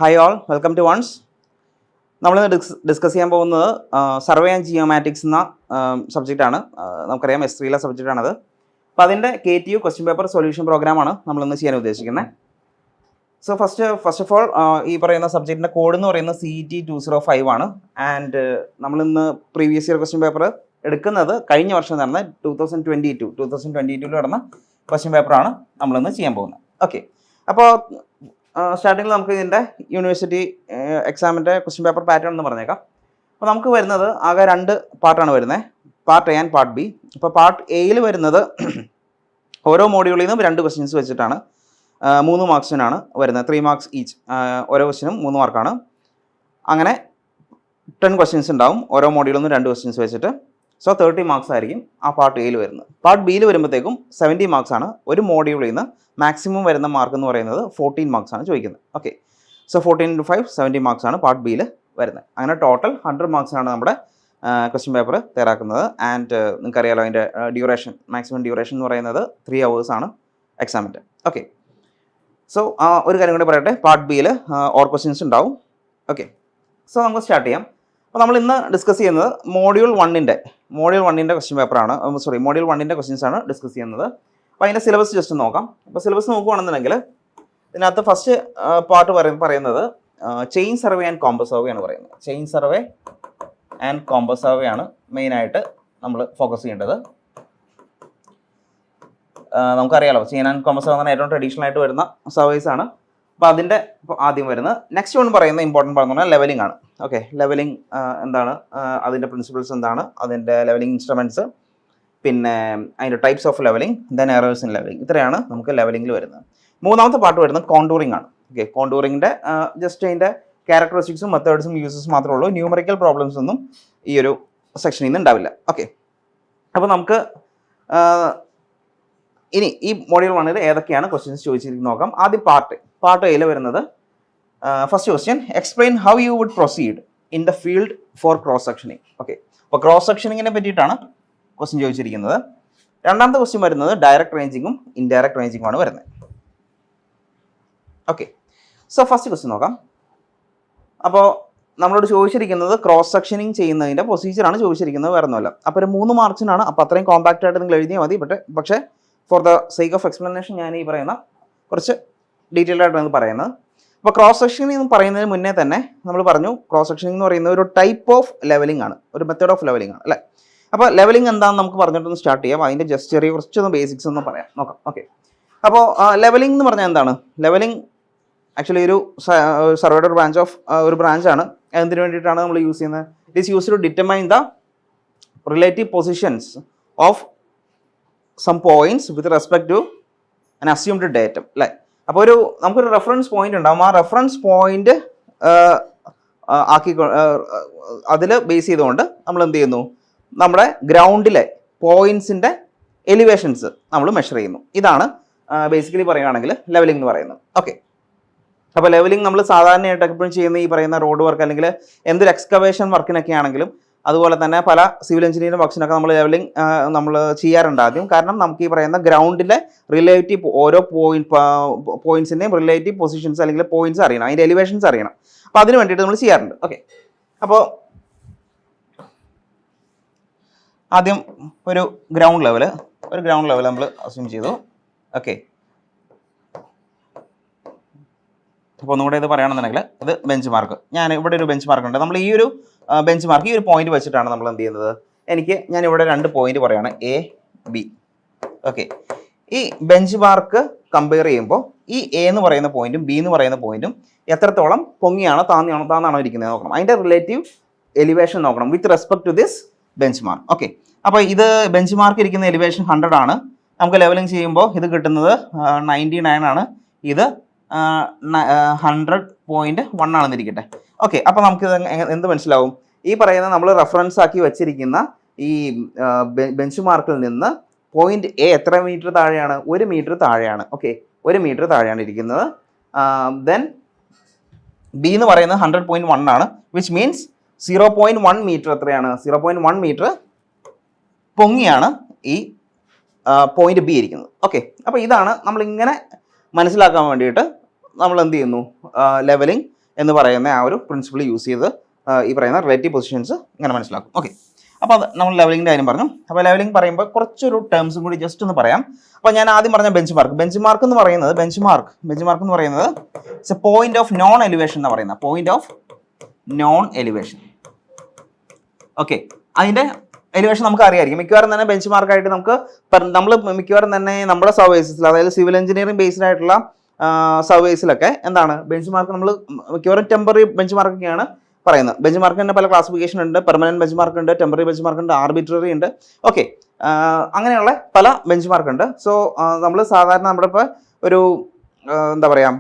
Hi all, welcome to once. നമ്മൾ discuss ചെയ്യാൻ പോകുന്നത് സർവേ ആൻഡ് ജിയോമാറ്റിക്സ് എന്ന സബ്ജക്റ്റാണ്. നമുക്കറിയാം S3 സബ്ജക്റ്റാണത്. അപ്പോൾ അതിൻ്റെ KTU ക്വസ്റ്റ്യൻ പേപ്പർ സൊല്യൂഷൻ പ്രോഗ്രാമാണ് നമ്മളിന്ന് ചെയ്യാൻ ഉദ്ദേശിക്കുന്നത്. സോ ഫസ്റ്റ് ഓഫ് ഓൾ ഈ പറയുന്ന സബ്ജക്റ്റിൻ്റെ കോഡ് എന്ന് പറയുന്നത് CET 205 ആണ്. ആൻഡ് നമ്മളിന്ന് പ്രീവിയസ് ഇയർ ക്വസ്റ്റ്യൻ പേപ്പർ എടുക്കുന്നത് കഴിഞ്ഞ വർഷം നടന്ന 2022 നടന്ന ക്വസ്റ്റ്യൻ പേപ്പറാണ് നമ്മളിന്ന് ചെയ്യാൻ പോകുന്നത്. ഓക്കെ, അപ്പോൾ സ്റ്റാർട്ടിങ്ങിൽ നമുക്ക് ഇതിൻ്റെ യൂണിവേഴ്സിറ്റി എക്സാമിൻ്റെ ക്വസ്റ്റ്യൻ പേപ്പർ പാറ്റേൺ എന്ന് പറഞ്ഞേക്കാം. അപ്പോൾ നമുക്ക് വരുന്നത് ആകെ രണ്ട് പാർട്ടാണ് വരുന്നത്, part A and part B. അപ്പോൾ പാർട്ട് എയിൽ വരുന്നത് ഓരോ മോഡ്യൂളിൽ നിന്നും 2 ക്വസ്റ്റ്യൻസ് വെച്ചിട്ടാണ് 3 മാർക്സിനാണ് വരുന്നത്, 3 മാർക്സ് ഈച്ച്. ഓരോ ക്വസ്റ്റ്യനും 3 മാർക്കാണ്. അങ്ങനെ 10 ക്വസ്റ്റ്യൻസ് ഉണ്ടാവും, ഓരോ മോഡ്യൂളിൽ നിന്നും 2 ക്വസ്റ്റ്യൻസ് വെച്ചിട്ട്. സോ 30 മാർക്സ് ആയിരിക്കും ആ പാർട്ട് എയിൽ വരുന്നത്. പാർട്ട് ബിയിൽ വരുമ്പോഴത്തേക്കും 70 മാർക്സ് ആണ്. ഒരു മോഡ്യൂളിൽ നിന്ന് മാക്സിമം വരുന്ന മാർക്ക് എന്ന് പറയുന്നത് 14 മാർക്സ് ആണ് ചോദിക്കുന്നത്. ഓക്കെ, സോ 14 into 5 70 മാർക്സ് ആണ് പാർട്ട് ബിയിൽ വരുന്നത്. അങ്ങനെ ടോട്ടൽ 100 മാർക്സ് ആണ് നമ്മുടെ ക്വസ്റ്റ്യൻ പേപ്പർ തയ്യാറാക്കുന്നത്. ആൻഡ് നിങ്ങൾക്കറിയാലോ അതിൻ്റെ ഡ്യൂറേഷൻ, മാക്സിമം ഡ്യൂറേഷൻ എന്ന് പറയുന്നത് 3 hours ആണ് എക്സാമിൻ്റെ. ഓക്കെ, സോ ഒരു കാര്യം കൂടി പറയട്ടെ, പാർട്ട് ബിയിൽ ഓർ ക്വസ്റ്റ്യൻസ് ഉണ്ടാവും. ഓക്കെ, സോ നമുക്ക് സ്റ്റാർട്ട് ചെയ്യാം. അപ്പോൾ നമ്മൾ ഇന്ന് ഡിസ്കസ് ചെയ്യുന്നത് മോഡ്യൂൾ വണ്ണിൻ്റെ ക്വസ്റ്റ്യൻ പേപ്പറാണ്. മോഡ്യൂൾ വണ്ണിൻ്റെ ക്വസ്റ്റ്യൻസ് ആണ് ഡിസ്കസ് ചെയ്യുന്നത്. അപ്പോൾ അതിൻ്റെ സിലബസ് ജസ്റ്റ് നോക്കാം. അപ്പോൾ സിലബസ് നോക്കുകയാണെന്നുണ്ടെങ്കിൽ ഇതിനകത്ത് ഫസ്റ്റ് പാർട്ട് പറയുന്നത് chain survey and compass survey ആണ് പറയുന്നത്. Chain survey and compass survey ആണ് മെയിനായിട്ട് നമ്മൾ ഫോക്കസ് ചെയ്യേണ്ടത്. നമുക്കറിയാലോ ചെയിൻ ആൻഡ് കോമ്പസ് സർവേ എന്ന് ഏറ്റവും ട്രഡീഷണൽ ആയിട്ട് വരുന്ന സർവേസ് ആണ്. അപ്പോൾ അതിൻ്റെ ആദ്യം വരുന്നത് നെക്സ്റ്റ് വൺ പറയുന്ന ഇമ്പോർട്ടൻറ്റ് പറഞ്ഞു പറഞ്ഞാൽ ലെവലിംഗ് ആണ്. ഓക്കെ, ലെവലിംഗ് എന്താണ്, അതിൻ്റെ പ്രിൻസിപ്പിൾസ് എന്താണ്, അതിൻ്റെ ലെവലിംഗ് ഇൻസ്ട്രുമെൻറ്റ്സ്, പിന്നെ അതിൻ്റെ types of levelling, then errors in levelling. ഇത്രയാണ് നമുക്ക് ലെവലിംഗിൽ വരുന്നത്. മൂന്നാമത്തെ പാർട്ട് വരുന്നത് കോണ്ടൂറിംഗ് ആണ്. ഓക്കെ, കോണ്ടൂറിങ്ങിൻ്റെ ജസ്റ്റ് അതിൻ്റെ ക്യാരക്ടറിസ്റ്റിക്സും മെത്തേഡ്സും യൂസസ് മാത്രമേ ഉള്ളൂ. ന്യൂമറിക്കൽ പ്രോബ്ലംസ് ഒന്നും ഈ ഒരു സെക്ഷനിൽ നിന്ന് ഉണ്ടാവില്ല. ഓക്കെ, അപ്പോൾ നമുക്ക് ഇനി ഈ മോഡ്യൂൾ വണ്ണിൽ ഏതൊക്കെയാണ് ക്വസ്റ്റ്യൻസ് ചോദിച്ചിരിക്കുന്നത് നോക്കാം. ആദ്യം പാർട്ട് എയിൽ വരുന്നത് first question, explain how you would proceed in the field for cross sectioning. Okay, അപ്പോൾ ക്രോസ് സെക്ഷനിങ്ങിനെ പറ്റിയിട്ടാണ് ക്വസ്റ്റ്യൻ ചോദിച്ചിരിക്കുന്നത്. രണ്ടാമത്തെ ക്വസ്റ്റ്യൻ വരുന്നത് ഡയറക്റ്റ് റേഞ്ചിങ്ങും ഇൻഡയറക്റ്റ് റേഞ്ചിങ്ങും ആണ് വരുന്നത്. ഓക്കെ, സോ ഫസ്റ്റ് ക്വസ്റ്റ്യൻ നോക്കാം. അപ്പോൾ നമ്മളോട് ചോദിച്ചിരിക്കുന്നത് ക്രോസ് സെക്ഷനിങ് ചെയ്യുന്നതിൻ്റെ പ്രൊസീജിയറാണ് ചോദിച്ചിരിക്കുന്നത്, വേറെ ഒന്നുമല്ല. അപ്പോൾ ഒരു 3 മാർക്സിനാണ്. അപ്പോൾ അത്രയും കോമ്പാക്റ്റ് ആയിട്ട് നിങ്ങൾ എഴുതിയാൽ മതി. പക്ഷേ for the sake of explanation ഞാൻ ഈ പറയുന്ന കുറച്ച് ഡീറ്റെയിൽഡ് ആയിട്ടാണ് പറയുന്നത്. അപ്പോൾ ക്രോസ് സെക്ഷനിങ് എന്ന് പറയുന്നതിന് മുന്നേ തന്നെ നമ്മൾ പറഞ്ഞു, ക്രോസ് സെക്ഷനിങ് എന്ന് പറയുന്നത് ഒരു ടൈപ്പ് ഓഫ് ലെവലിംഗ് ആണ്, ഒരു മെത്തേഡ് ഓഫ് ലെവലിംഗ് ആണ്, അല്ലേ? അപ്പോൾ ലെവലിംഗ് എന്താണെന്ന് നമുക്ക് പറഞ്ഞിട്ടൊന്ന് സ്റ്റാർട്ട് ചെയ്യാം. അതിൻ്റെ ജസ്റ്റ് ചെറിയ കുറച്ചൊന്ന് ബേസിക്സ് ഒന്ന് നോക്കാം. ഓക്കെ, അപ്പോൾ ലെവലിംഗ് എന്ന് പറഞ്ഞാൽ എന്താണ്? ലെവലിംഗ് ആക്ച്വലി ഒരു സർവേയുടെ ഒരു ബ്രാഞ്ചാണ്. എന്തിനു വേണ്ടിയിട്ടാണ് നമ്മൾ യൂസ് ചെയ്യുന്നത്? It is use to determine the relative positions of some points with respect to an assumed datum, അല്ലേ? അപ്പോൾ നമുക്കൊരു റെഫറൻസ് പോയിന്റ് ഉണ്ടാകും. ആ റെഫറൻസ് പോയിന്റ് അതിൽ ബേസ് ചെയ്തുകൊണ്ട് നമ്മൾ എന്ത് ചെയ്യുന്നു? നമ്മുടെ ഗ്രൗണ്ടിലെ പോയിന്റ്സിൻ്റെ എലിവേഷൻസ് നമ്മൾ മെഷർ ചെയ്യുന്നു. ഇതാണ് ബേസിക്കലി പറയുകയാണെങ്കിൽ ലെവലിംഗ് എന്ന് പറയുന്നത്. ഓക്കെ, അപ്പോൾ ലെവലിംഗ് നമ്മൾ സാധാരണയായിട്ട് എപ്പോഴും ചെയ്യുന്ന ഈ പറയുന്ന റോഡ് വർക്ക് അല്ലെങ്കിൽ എന്തൊരു എക്സ്കവേഷൻ വർക്കിനൊക്കെ ആണെങ്കിലും അതുപോലെ തന്നെ പല സിവിൽ എഞ്ചിനീയറിംഗ് വർക്സിനൊക്കെ നമ്മൾ ലെവലിംഗ് നമ്മൾ ചെയ്യാറുണ്ട് ആദ്യം. കാരണം നമുക്ക് ഈ പറയുന്ന ഗ്രൗണ്ടിലെ റിലേറ്റീവ് ഓരോ പോയിന്റ്സിൻ്റെയും റിലേറ്റീവ് പൊസിഷൻസ് അല്ലെങ്കിൽ പോയിന്റ്സ് അറിയണം, അതിൻ്റെ എലിവേഷൻസ് അറിയണം. അപ്പോൾ അതിന് വേണ്ടിയിട്ട് നമ്മൾ ചെയ്യാറുണ്ട്. ഓക്കെ, അപ്പോൾ ആദ്യം ഒരു ഗ്രൗണ്ട് ലെവൽ നമ്മൾ അസ്യൂം ചെയ്തു. ഓക്കെ, അപ്പോൾ ഒന്നുകൂടെ ഇത് പറയുകയാണെന്നുണ്ടെങ്കിൽ ഇത് ബെഞ്ച് മാർക്ക്. ഞാൻ ഇവിടെ ഒരു ബെഞ്ച് മാർക്ക് ഉണ്ട്. നമ്മൾ ഈ ഒരു ബെഞ്ച് മാർക്ക് ഈ ഒരു പോയിന്റ് വെച്ചിട്ടാണ് നമ്മൾ എന്ത് ചെയ്യുന്നത്? ഞാൻ ഇവിടെ 2 പോയിന്റ് പറയുകയാണ്, A, B. ഓക്കെ, ഈ ബെഞ്ച് മാർക്ക് കമ്പയർ ചെയ്യുമ്പോൾ ഈ A എന്ന് പറയുന്ന പോയിന്റും B എന്ന് പറയുന്ന പോയിന്റും എത്രത്തോളം പൊങ്ങിയാണോ താന്നാണോ ഇരിക്കുന്നത് നോക്കണം. അതിൻ്റെ റിലേറ്റീവ് എലിവേഷൻ നോക്കണം with respect to this bench mark. Okay, അപ്പോൾ ഇത് ബെഞ്ച് മാർക്ക് ഇരിക്കുന്ന എലിവേഷൻ 100 ആണ്. നമുക്ക് ലെവലിംഗ് ചെയ്യുമ്പോൾ ഇത് കിട്ടുന്നത് 99 ആണ്. ഇത് 100.1 ആണെന്നിരിക്കട്ടെ. ഓക്കെ, അപ്പോൾ നമുക്ക് എന്ത് മനസ്സിലാവും? ഈ പറയുന്ന നമ്മൾ റെഫറൻസ് ആക്കി വെച്ചിരിക്കുന്ന ഈ ബെഞ്ച് മാർക്കിൽ നിന്ന് പോയിന്റ് A എത്ര മീറ്റർ താഴെയാണ്? 1 മീറ്റർ താഴെയാണ്. ഓക്കെ, 1 മീറ്റർ താഴെയാണ് ഇരിക്കുന്നത്. ദെൻ B എന്ന് പറയുന്നത് 100.1 ആണ്, വിച്ച് മീൻസ് 0.1 മീറ്റർ എത്രയാണ്? 0.1 മീറ്റർ പൊങ്ങിയാണ് ഈ പോയിന്റ് B ഇരിക്കുന്നത്. ഓക്കെ, അപ്പോൾ ഇതാണ് നമ്മളിങ്ങനെ മനസ്സിലാക്കാൻ വേണ്ടിയിട്ട് നമ്മൾ എന്ത് ചെയ്യുന്നു? ലെവലിംഗ് എന്ന് പറയുന്ന ആ ഒരു പ്രിൻസിപ്പിൾ യൂസ് ചെയ്ത് ഈ പറയുന്ന റിലേറ്റീവ് പൊസിഷൻസ് ഇങ്ങനെ മനസ്സിലാക്കും. ഓക്കെ, അപ്പോൾ അത് നമ്മൾ ലെവലിംഗിൻ്റെ കാര്യം പറഞ്ഞു. അപ്പോൾ ലെവലിംഗ് പറയുമ്പോൾ കുറച്ചൊരു ടേംസും കൂടി ജസ്റ്റ് ഒന്ന് പറയാം. അപ്പോൾ ഞാൻ ആദ്യം പറഞ്ഞ ബെഞ്ച് മാർക്ക് എന്ന് പറയുന്നത് it's A point of non elevation എന്ന് പറയുന്നത്, point of non elevation. Okay, അതിൻ്റെ എലിവേഷൻ നമുക്ക് അറിയാമായിരിക്കും. മിക്കവാറും തന്നെ ബെഞ്ച് മാർക്കായിട്ട് നമ്മൾ മിക്കവാറും തന്നെ നമ്മുടെ സർവീസസിൽ, അതായത് സിവിൽ എഞ്ചിനീയറിംഗ് ബേസ്ഡ് ആയിട്ടുള്ള സർവീസിലൊക്കെ എന്താണ് ബെഞ്ച് മാർക്ക് നമ്മൾ മിക്കവാറും ടെമ്പററി ബെഞ്ച് മാർക്കൊക്കെയാണ് പറയുന്നത്. ബെഞ്ച് മാർക്ക് തന്നെ പല ക്ലാസിഫിക്കേഷൻ ഉണ്ട്. പെർമനന്റ് ബെഞ്ച് മാർക്ക് ഉണ്ട്, ടെമ്പററി ബെഞ്ച് മാർക്ക് ഉണ്ട്, ആർബിട്രറി ഉണ്ട്. ഓക്കെ, അങ്ങനെയുള്ള പല ബെഞ്ച് മാർക്ക് ഉണ്ട്. സോ നമ്മൾ സാധാരണ നമ്മുടെ ഇപ്പോൾ ഒരു എന്താ പറയുക,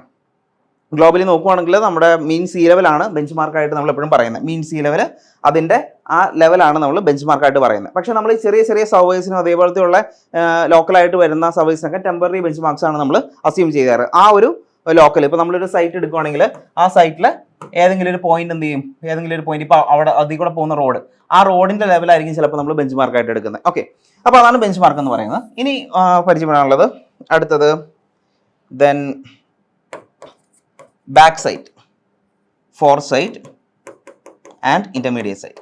ഗ്ലോബലി നോക്കുവാണെങ്കിൽ നമ്മുടെ മീൻ സീ ലെവലാണ് ബെഞ്ച് മാർക്കായിട്ട് നമ്മൾ എപ്പോഴും പറയുന്നത്. മീൻ സീ ലെവൽ അതിൻ്റെ ആ ലെവലാണ് നമ്മൾ ബെഞ്ച് മാർക്കായിട്ട് പറയുന്നത്. പക്ഷേ നമ്മൾ ഈ ചെറിയ ചെറിയ സർവീസിനും അതേപോലത്തെ ഉള്ള ലോക്കലായിട്ട് വരുന്ന സർവീസിനൊക്കെ ടെമ്പററി ബെഞ്ച് മാർക്സ് ആണ് നമ്മൾ അസ്യൂം ചെയ്യാറ്. ആ ഒരു ലോക്കൽ ഇപ്പോൾ നമ്മളൊരു സൈറ്റ് എടുക്കുകയാണെങ്കിൽ ആ സൈറ്റിൽ ഏതെങ്കിലും ഒരു പോയിന്റ് എന്ത് ചെയ്യും, ഏതെങ്കിലും ഒരു പോയിന്റ് ഇപ്പോൾ അവിടെ അതിൽ കൂടെ പോകുന്ന റോഡ്, ആ റോഡിൻ്റെ ലെവലായിരിക്കും ചിലപ്പോൾ നമ്മൾ ബെഞ്ച് മാർക്കായിട്ട് എടുക്കുന്നത്. ഓക്കെ, അപ്പോൾ അതാണ് ബെഞ്ച് മാർക്ക് എന്ന് പറയുന്നത്. ഇനി പരിചയപ്പെടാനുള്ളത് അടുത്തത് then back sight, fore sight and intermediate sight.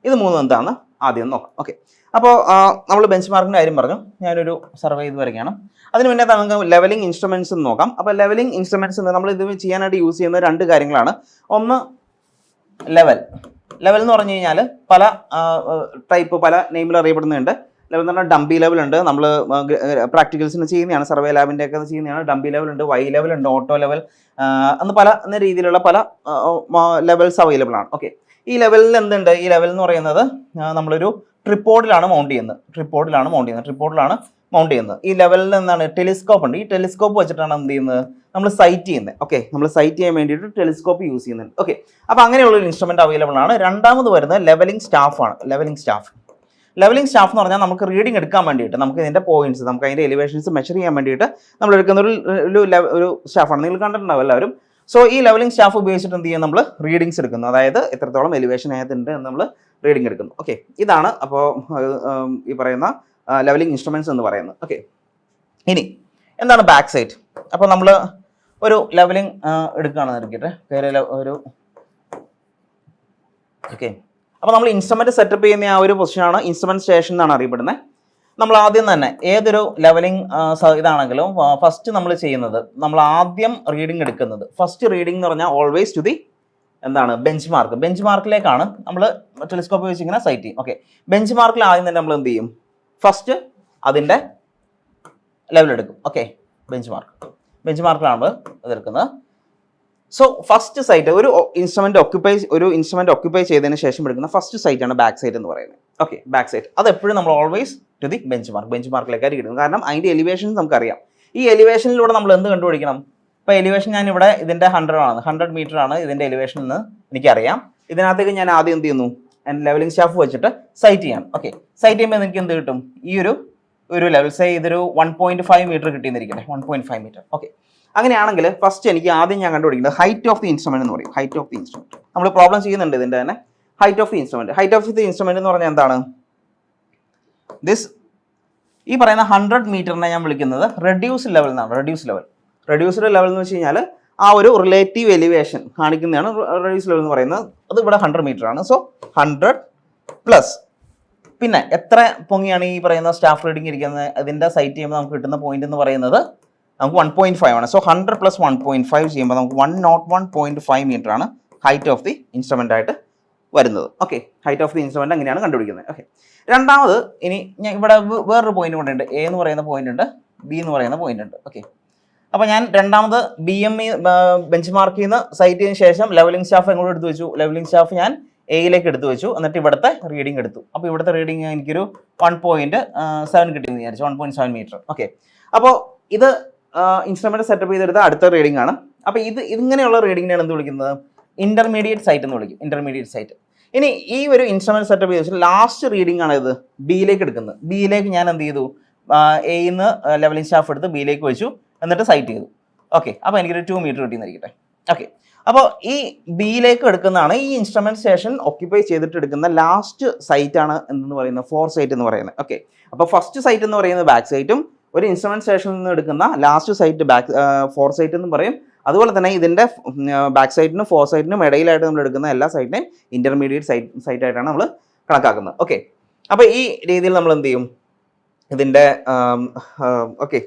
ഇത് മൂന്നും എന്താണ് ആദ്യം നോക്കാം. ഓക്കെ, അപ്പോൾ നമ്മൾ ബെഞ്ച് മാർക്കിൻ്റെ കാര്യം പറഞ്ഞു. ഞാനൊരു സർവേ ചെയ്ത് വരികയാണ്. അതിന് മുന്നേ നമുക്ക് ലെവലിംഗ് ഇൻസ്ട്രുമെൻറ്റ്സ് എന്ന് നോക്കാം. അപ്പോൾ ലെവലിംഗ് ഇൻസ്ട്രുമെൻറ്റ്സ് നമ്മൾ ഇത് ചെയ്യാനായിട്ട് യൂസ് ചെയ്യുന്ന രണ്ട് കാര്യങ്ങളാണ്. ഒന്ന് ലെവൽ എന്ന് പറഞ്ഞു കഴിഞ്ഞാൽ പല ടൈപ്പ്, പല നെയിമിൽ അറിയപ്പെടുന്നുണ്ട്. ലെവൽ എന്ന് പറഞ്ഞാൽ ഡംബി ലെവൽ ഉണ്ട്, നമ്മൾ പ്രാക്ടിക്കൽസിന് ചെയ്യുന്നതാണ്, സർവേ ലാബിൻ്റെ ഒക്കെ ചെയ്യുന്നതാണ്. ഡംബി ലെവൽ ഉണ്ട്, വൈ ലെവൽ ഉണ്ട്, ഓട്ടോ ലെവൽ, അന്ന് പല രീതിയിലുള്ള പല ലെവൽസ് അവൈലബിൾ ആണ്. ഓക്കെ, ഈ ലെവലിൽ എന്തുണ്ട്? ഈ ലെവൽ എന്ന് പറയുന്നത് നമ്മളൊരു ട്രിപ്പോഡിലാണ് മൗണ്ട് ചെയ്യുന്നത്. ഈ ലെവലിൽ എന്താണ്? ടെലിസ്കോപ്പ് ഉണ്ട്. ഈ ടെലിസ്കോപ്പ് വെച്ചിട്ടാണ് എന്ത് ചെയ്യുന്നത്? നമ്മൾ സൈറ്റ് ചെയ്യുന്നത്. ഓക്കെ, നമ്മൾ സൈറ്റ് ചെയ്യാൻ വേണ്ടിയിട്ട് ടെലിസ്കോപ്പ് യൂസ് ചെയ്യുന്നുണ്ട്. ഓക്കെ, അപ്പോൾ അങ്ങനെയുള്ള ഒരു ഇൻസ്ട്രുമെന്റ് അവൈലബിൾ ആണ്. രണ്ടാമത് വരുന്നത് ലെവലിംഗ് സ്റ്റാഫ് ആണ്. ലെവലിംഗ് സ്റ്റാഫ് എന്ന് പറഞ്ഞാൽ നമുക്ക് റീഡിംഗ് എടുക്കാൻ വേണ്ടിയിട്ട്, നമുക്ക് ഇതിൻ്റെ പോയിന്റ്സ്, നമുക്ക് അതിൻ്റെ എലിവേഷൻസ് മെഷർ ചെയ്യാൻ വേണ്ടിയിട്ട് നമ്മൾ എടുക്കുന്ന ഒരു സ്റ്റാഫാണ്. നിങ്ങൾ കണ്ടിട്ടുണ്ടാവും എല്ലാവരും. സോ ഈ ലെവലിംഗ് സ്റ്റാഫ് ഉപയോഗിച്ചിട്ട് എന്ത് ചെയ്യും? നമ്മൾ റീഡിങ്സ് എടുക്കുന്നു, അതായത് എത്രത്തോളം എലിവേഷൻ ആയതുണ്ട് എന്ന് നമ്മൾ റീഡിംഗ് എടുക്കുന്നു. ഓക്കെ, ഇതാണ് അപ്പോൾ ഈ പറയുന്ന ലെവലിംഗ് ഇൻസ്ട്രുമെന്റ്സ് എന്ന് പറയുന്നത്. ഓക്കെ, ഇനി എന്താണ് ബാക്ക് സൈറ്റ്? അപ്പോൾ നമ്മൾ ഒരു ലെവലിംഗ് എടുക്കുകയാണെന്ന് ഇരിക്കട്ടെ, ഒരു ഓക്കെ, അപ്പോൾ നമ്മൾ ഇൻസ്ട്രുമെന്റ് സെറ്റപ്പ് ചെയ്യുന്ന ആ ഒരു പൊസിഷനാണ് ഇൻസ്ട്രുമെന്റ് സ്റ്റേഷൻ എന്നാണ് അറിയപ്പെടുന്നത്. നമ്മൾ ആദ്യം തന്നെ ഏതൊരു ലെവലിംഗ് ഇതാണെങ്കിലും ഫസ്റ്റ് നമ്മൾ ചെയ്യുന്നത്, നമ്മൾ ആദ്യം റീഡിംഗ് എടുക്കുന്നത്, ഫസ്റ്റ് റീഡിംഗ് എന്ന് പറഞ്ഞാൽ ഓൾവേസ് ടു ദി എന്താണ്? ബെഞ്ച് മാർക്കിലേക്കാണ് നമ്മൾ ടെലിസ്കോപ്പ് വെച്ച് ഇങ്ങനെ സൈറ്റ് ചെയ്യും. ഓക്കെ, ബെഞ്ച് മാർക്കിൽ ആദ്യം തന്നെ നമ്മൾ എന്ത് ചെയ്യും? ഫസ്റ്റ് അതിൻ്റെ ലെവൽ എടുക്കും. ഓക്കെ, ബെഞ്ച് മാർക്കിലാണ് ഇതെടുക്കുന്നത്. സോ ഫസ്റ്റ് സൈറ്റ് ഒരു ഇൻസ്ട്രുമെന്റ് ഒക്യുപ്പൈ ചെയ്തതിന് ശേഷം എടുക്കുന്ന ഫസ്റ്റ് സൈറ്റാണ് ബാക്ക് സൈറ്റ് എന്ന് പറയുന്നത്. ഓക്കെ, ബാക്ക് സൈറ്റ് അത് എപ്പോഴും നമ്മൾ ഓൾവേസ് ടു ദി ബെഞ്ച് മാർക്കിലേക്കായിരിക്കും ഇടുന്നത്. കാരണം അതിൻ്റെ എലിവേഷൻസ് നമുക്കറിയാം. ഈ എലിവേഷനിലൂടെ നമ്മൾ എന്ത് കണ്ടുപിടിക്കണം? ഇപ്പോൾ എലിവേഷൻ ഞാൻ ഇവിടെ ഇതിൻ്റെ 100 മീറ്റർ ആണ് ഇതിൻ്റെ എലിവേഷൻ എന്ന് എനിക്കറിയാം. ഇതിനകത്തേക്ക് ഞാൻ ആദ്യം എന്ത് ചെയ്യുന്നു? ലെവലിംഗ് സ്റ്റാഫ് വെച്ചിട്ട് സൈറ്റ് ചെയ്യാം. ഓക്കെ, സൈറ്റ് ചെയ്യുമ്പോൾ എനിക്ക് എന്ത് കിട്ടും? ഈ ഒരു ലെവൽ സൈ ഇതൊരു 1.5 മീറ്റർ കിട്ടിയെന്നിരിക്കട്ടെ, 1.5 മീറ്റർ. ഓക്കെ, അങ്ങനെയാണെങ്കിൽ ഫസ്റ്റ് എനിക്ക് ആദ്യം ഞാൻ കണ്ടുപിടിക്കുന്നത് ഹൈറ്റ് ഓഫ് ദി ഇൻസ്ട്രുമെന്റ് എന്ന് പറയും. ഹൈറ്റ് ഓഫ് ദി ഇൻസ്ട്രുമെന്റ് നമ്മൾ പ്രോബ്ലം ചെയ്യുന്നുണ്ട് ഇതിൻ്റെ തന്നെ. ഹൈറ്റ് ഓഫ് ദി ഇൻസ്ട്രുമെന്റ് എന്ന് പറഞ്ഞാൽ എന്താണ്? ഈ പറയുന്ന 100 മീറ്ററിനെ ഞാൻ വിളിക്കുന്നത് റെഡ്യൂസ്ഡ് ലെവൽ എന്നാണ്. റെഡ്യൂസ്ഡ് ലെവൽ എന്ന് വെച്ച് കഴിഞ്ഞാൽ ആ ഒരു റിലേറ്റീവ് എലിവേഷൻ കാണിക്കുന്നതാണ് റെഡ്യൂസ്ഡ് ലെവൽ എന്ന് പറയുന്നത്. അത് ഇവിടെ 100 മീറ്റർ ആണ്. സോ 100 പ്ലസ് പിന്നെ എത്ര പൊങ്ങിയാണ് ഈ പറയുന്ന സ്റ്റാഫ് റീഡിംഗ് ഇരിക്കുന്നത്? അതിൻ്റെ സൈറ്റ് ചെയ്യുമ്പോൾ നമുക്ക് കിട്ടുന്ന പോയിന്റ് എന്ന് പറയുന്നത് നമുക്ക് 1.5 ആണ്. സോ 100 പ്ലസ് 1.5 ചെയ്യുമ്പോൾ നമുക്ക് 101.5 മീറ്റർ ആണ് ഹൈറ്റ് ഓഫ് ദി ഇൻസ്ട്രുമെന്റ് ആയിട്ട് വരുന്നത്. Okay, height of the instrument അങ്ങനെയാണ് കണ്ടുപിടിക്കുന്നത്. ഓക്കെ, രണ്ടാമത് ഇനി ഞാൻ ഇവിടെ വേറൊരു പോയിന്റ് കൂടെ ഉണ്ട്. എ എന്ന് പറയുന്ന പോയിന്റ് ഉണ്ട്, ബി എന്ന് പറയുന്ന പോയിന്റ് ഉണ്ട്. ഓക്കെ, അപ്പോൾ ഞാൻ രണ്ടാമത് BME ബെഞ്ച് മാർക്ക് ചെയ്യുന്ന സൈറ്റിന് ശേഷം ലെവലിംഗ് സ്റ്റാഫ് എങ്ങോട്ട് എടുത്തു വെച്ചു? ലെവലിംഗ് സ്റ്റാഫ് ഞാൻ എയിലേക്ക് എടുത്തു വെച്ചു. എന്നിട്ട് ഇവിടുത്തെ റീഡിംഗ് എടുത്തു. അപ്പോൾ ഇവിടുത്തെ റീഡിംഗ് എനിക്കൊരു 1.7 കിട്ടിയെന്ന് വിചാരിച്ചു, 1.7 മീറ്റർ. ഓക്കെ, അപ്പോൾ ഇത് ഇൻസ്ട്രുമെന്റ് സെറ്റപ്പ് ചെയ്തെടുത്ത അടുത്ത റീഡിംഗ് ആണ്. അപ്പോൾ ഇങ്ങനെയുള്ള റീഡിങ്ങിനാണ് എന്ത് വിളിക്കുന്നത്? ഇന്റർമീഡിയറ്റ് സൈറ്റ് എന്ന് വിളിക്കും. Intermediate sight. ഇനി ഈ ഒരു ഇൻസ്ട്രുമെന്റ് സെറ്റപ്പ് ചെയ്ത് വെച്ചിട്ട് ലാസ്റ്റ് റീഡിംഗ് ആണ് ഇത് ബിയിലേക്ക് എടുക്കുന്നത്. ബിയിലേക്ക് ഞാൻ എന്ത് ചെയ്തു? എയിന്ന് ലെവലിംഗ് സ്റ്റാഫ് എടുത്ത് ബിയിലേക്ക് വെച്ചു, എന്നിട്ട് സൈറ്റ് ചെയ്തു. ഓക്കെ, അപ്പോൾ എനിക്കൊരു 2 മീറ്റർ കിട്ടിയെന്നിരിക്കട്ടെ. ഓക്കെ, അപ്പോൾ ഈ ബിയിലേക്ക് എടുക്കുന്നതാണ് ഈ ഇൻസ്ട്രുമെന്റ് സ്റ്റേഷൻ ഒക്യുപ്പൈ ചെയ്തിട്ട് എടുക്കുന്ന ലാസ്റ്റ് സൈറ്റ് ആണ് എന്ന് പറയുന്നത്, ഫോർ സൈറ്റ് എന്ന് പറയുന്നത്. ഓക്കെ, അപ്പോൾ ഫസ്റ്റ് സൈറ്റ് എന്ന് പറയുന്നത് ബാക്ക് സൈറ്റും ഒരു ഇൻസ്ട്രുമെന്റ് സ്റ്റേഷനിൽ നിന്ന് എടുക്കുന്ന ലാസ്റ്റ് സൈറ്റ് ഫോർ സൈറ്റ് എന്ന് പറയും. അതുപോലെ തന്നെ ഇതിൻ്റെ ബാക്ക് സൈഡിനും ഫോർ സൈഡിനും ഇടയിലായിട്ട് നമ്മൾ എടുക്കുന്ന എല്ലാ സൈഡിനെയും ഇൻ്റർമീഡിയറ്റ് സൈറ്റായിട്ടാണ് നമ്മൾ കണക്കാക്കുന്നത്. ഓക്കെ, അപ്പോൾ ഈ രീതിയിൽ നമ്മൾ എന്ത് ചെയ്യും ഇതിൻ്റെ ഓക്കെ.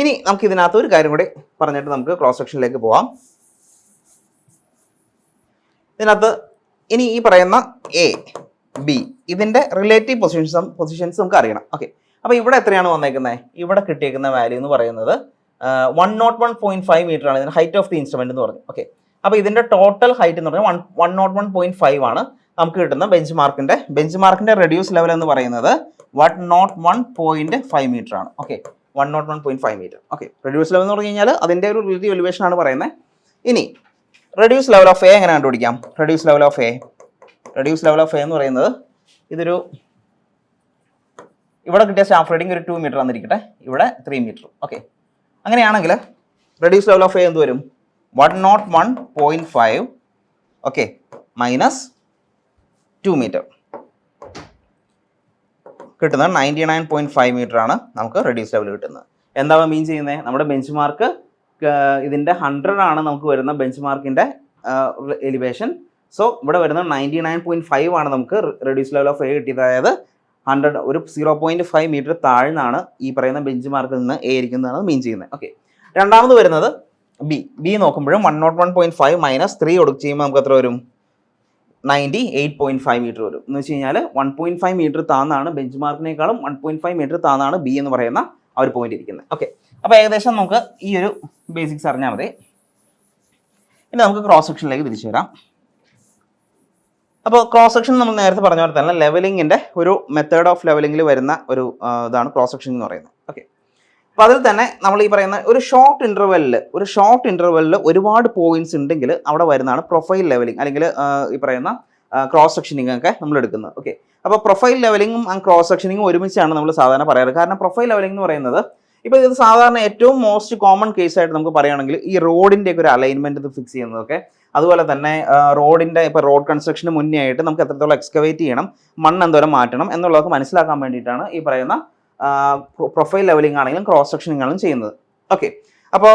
ഇനി നമുക്ക് ഇതിനകത്ത് ഒരു കാര്യം കൂടി പറഞ്ഞിട്ട് നമുക്ക് ക്രോസ് സെക്ഷനിലേക്ക് പോവാം. ഇതിനകത്ത് ഇനി ഈ പറയുന്ന എ ബി ഇതിൻ്റെ റിലേറ്റീവ് പൊസിഷൻസ് നമുക്ക് അറിയണം. ഓക്കെ, അപ്പോൾ ഇവിടെ എത്രയാണ് വന്നേക്കുന്നത്? ഇവിടെ കിട്ടിയേക്കുന്ന വാല്യൂ എന്ന് പറയുന്നത് 101.5 മീറ്റർ ആണ് ഇതിൻ്റെ ഹൈറ്റ് ഓഫ് ദി ഇൻസ്ട്രുമെന്റ് എന്ന് പറഞ്ഞു. ഓക്കെ, അപ്പോൾ ഇതിൻ്റെ ടോട്ടൽ ഹൈറ്റ് എന്ന് പറഞ്ഞാൽ 101.5 ആണ് നമുക്ക് കിട്ടുന്ന ബെഞ്ച് മാർക്കിൻ്റെ റെഡ്യൂസ് ലെവൽ എന്ന് പറയുന്നത് 101.5 മീറ്റർ ആണ്. Okay, 101.5 metre. Okay, reduce level എന്ന് പറഞ്ഞു കഴിഞ്ഞാൽ അതിൻ്റെ ഒരു റിലേറ്റീവ് എലിവേഷൻ ആണ് പറയുന്നത്. ഇനി റെഡ്യൂസ് ലെവൽ ഓഫ് എ എങ്ങനെ കണ്ടുപിടിക്കാം? റെഡ്യൂസ് ലെവൽ ഓഫ് എ എന്ന് പറയുന്നത് ഇതൊരു ഇവിടെ കിട്ടിയ സ്റ്റാഫ് റീഡിംഗ് ഒരു 2 മീറ്റർ വന്നിരിക്കട്ടെ, ഇവിടെ 3 മീറ്റർ. ഓക്കെ, അങ്ങനെയാണെങ്കിൽ റെഡ്യൂസ് ലെവൽ ഓഫ് എ എന്ത് വരും? 101.5 ഓക്കെ മൈനസ് 2 മീറ്റർ കിട്ടുന്നത് 99.5 മീറ്റർ ആണ് നമുക്ക് റെഡ്യൂസ് ലെവൽ കിട്ടുന്നത്. എന്താണ് മീൻ ചെയ്യുന്നത്? നമ്മുടെ ബെഞ്ച് മാർക്ക് ഇതിൻ്റെ 100 ആണ് നമുക്ക് വരുന്ന ബെഞ്ച് മാർക്കിൻ്റെ എലിവേഷൻ. സോ ഇവിടെ വരുന്നത് 99.5 ആണ് നമുക്ക് റെഡ്യൂസ് ലെവൽ ഓഫ് എ കിട്ടിയത്. അതായത് 100 ഒരു 0.5 മീറ്റർ താഴ്ന്നാണ് ഈ പറയുന്ന ബെഞ്ച് മാർക്കിൽ നിന്ന് എ ഇരിക്കുന്നതാണ് മീൻ ചെയ്യുന്നത്. ഓക്കെ, രണ്ടാമത് വരുന്നത് ബി നോക്കുമ്പോഴും 101.5 മൈനസ് 3 കൊടുക്കുക ചെയ്യുമ്പോൾ നമുക്ക് എത്ര വരും? 98.5 മീറ്റർ വരും. എന്ന് വെച്ച് കഴിഞ്ഞാൽ 1.5 മീറ്റർ താന്നാണ് ബെഞ്ച് മാർക്കിനേക്കാളും 1.5 മീറ്റർ താന്നാണ് ബി എന്ന് പറയുന്ന ആ ഒരു പോയിന്റ് ഇരിക്കുന്നത്. ഓക്കെ, അപ്പോൾ ഏകദേശം നമുക്ക് ഈ ഒരു ബേസിക്സ് അറിഞ്ഞാൽ മതി. ഇനി നമുക്ക് ക്രോസ് സെക്ഷനിലേക്ക് തിരിച്ചു വരാം. അപ്പോൾ ക്രോസ് സെക്ഷൻ നമ്മൾ നേരത്തെ പറഞ്ഞ പോലെ തന്നെ ലെവലിങ്ങിൻ്റെ ഒരു മെത്തേഡ് ഓഫ് ലെവലിങ്ങിൽ വരുന്ന ഒരു ഇതാണ് ക്രോസ് സെക്ഷൻ എന്ന് പറയുന്നത്. ഓക്കെ, അപ്പോൾ അതിൽ തന്നെ നമ്മൾ ഈ പറയുന്ന ഒരു ഷോർട്ട് ഇൻ്റർവെല്ലിൽ ഒരുപാട് പോയിന്റ്സ് ഉണ്ടെങ്കിൽ അവിടെ വരുന്നതാണ് പ്രൊഫൈൽ ലെവലിംഗ് അല്ലെങ്കിൽ ഈ പറയുന്ന ക്രോസ് സെക്ഷനിങ് ഒക്കെ നമ്മൾ എടുക്കുന്നത്. ഓക്കെ, അപ്പോൾ പ്രൊഫൈൽ ലെവലിങ്ങും ക്രോസ് സെക്ഷനിങ്ങും ഒരുമിച്ചാണ് നമ്മൾ സാധാരണ പറയാറ്. കാരണം പ്രൊഫൈൽ ലെവലിംഗ് എന്ന് പറയുന്നത് ഇപ്പോൾ ഇത് സാധാരണ ഏറ്റവും മോസ്റ്റ് കോമൺ കേസായിട്ട് നമുക്ക് പറയുകയാണെങ്കിൽ ഈ റോഡിൻ്റെ ഒക്കെ ഒരു അലൈൻമെൻറ്റ് ഇത് ഫിക്സ് ചെയ്യുന്നതൊക്കെ, അതുപോലെ തന്നെ റോഡിൻ്റെ ഇപ്പോൾ റോഡ് കൺസ്ട്രക്ഷന് മുന്നേ ആയിട്ട് നമുക്ക് എത്രത്തോളം എക്സ്കവേറ്റ് ചെയ്യണം, മണ്ണ് എന്തോരം മാറ്റണം എന്നുള്ളതൊക്കെ മനസ്സിലാക്കാൻ വേണ്ടിയിട്ടാണ് ഈ പറയുന്ന പ്രൊഫൈൽ ലെവലിംഗ് ആണെങ്കിലും ക്രോസ് സെക്ഷനിങ് ആണെങ്കിലും ചെയ്യുന്നത്. ഓക്കെ, അപ്പോൾ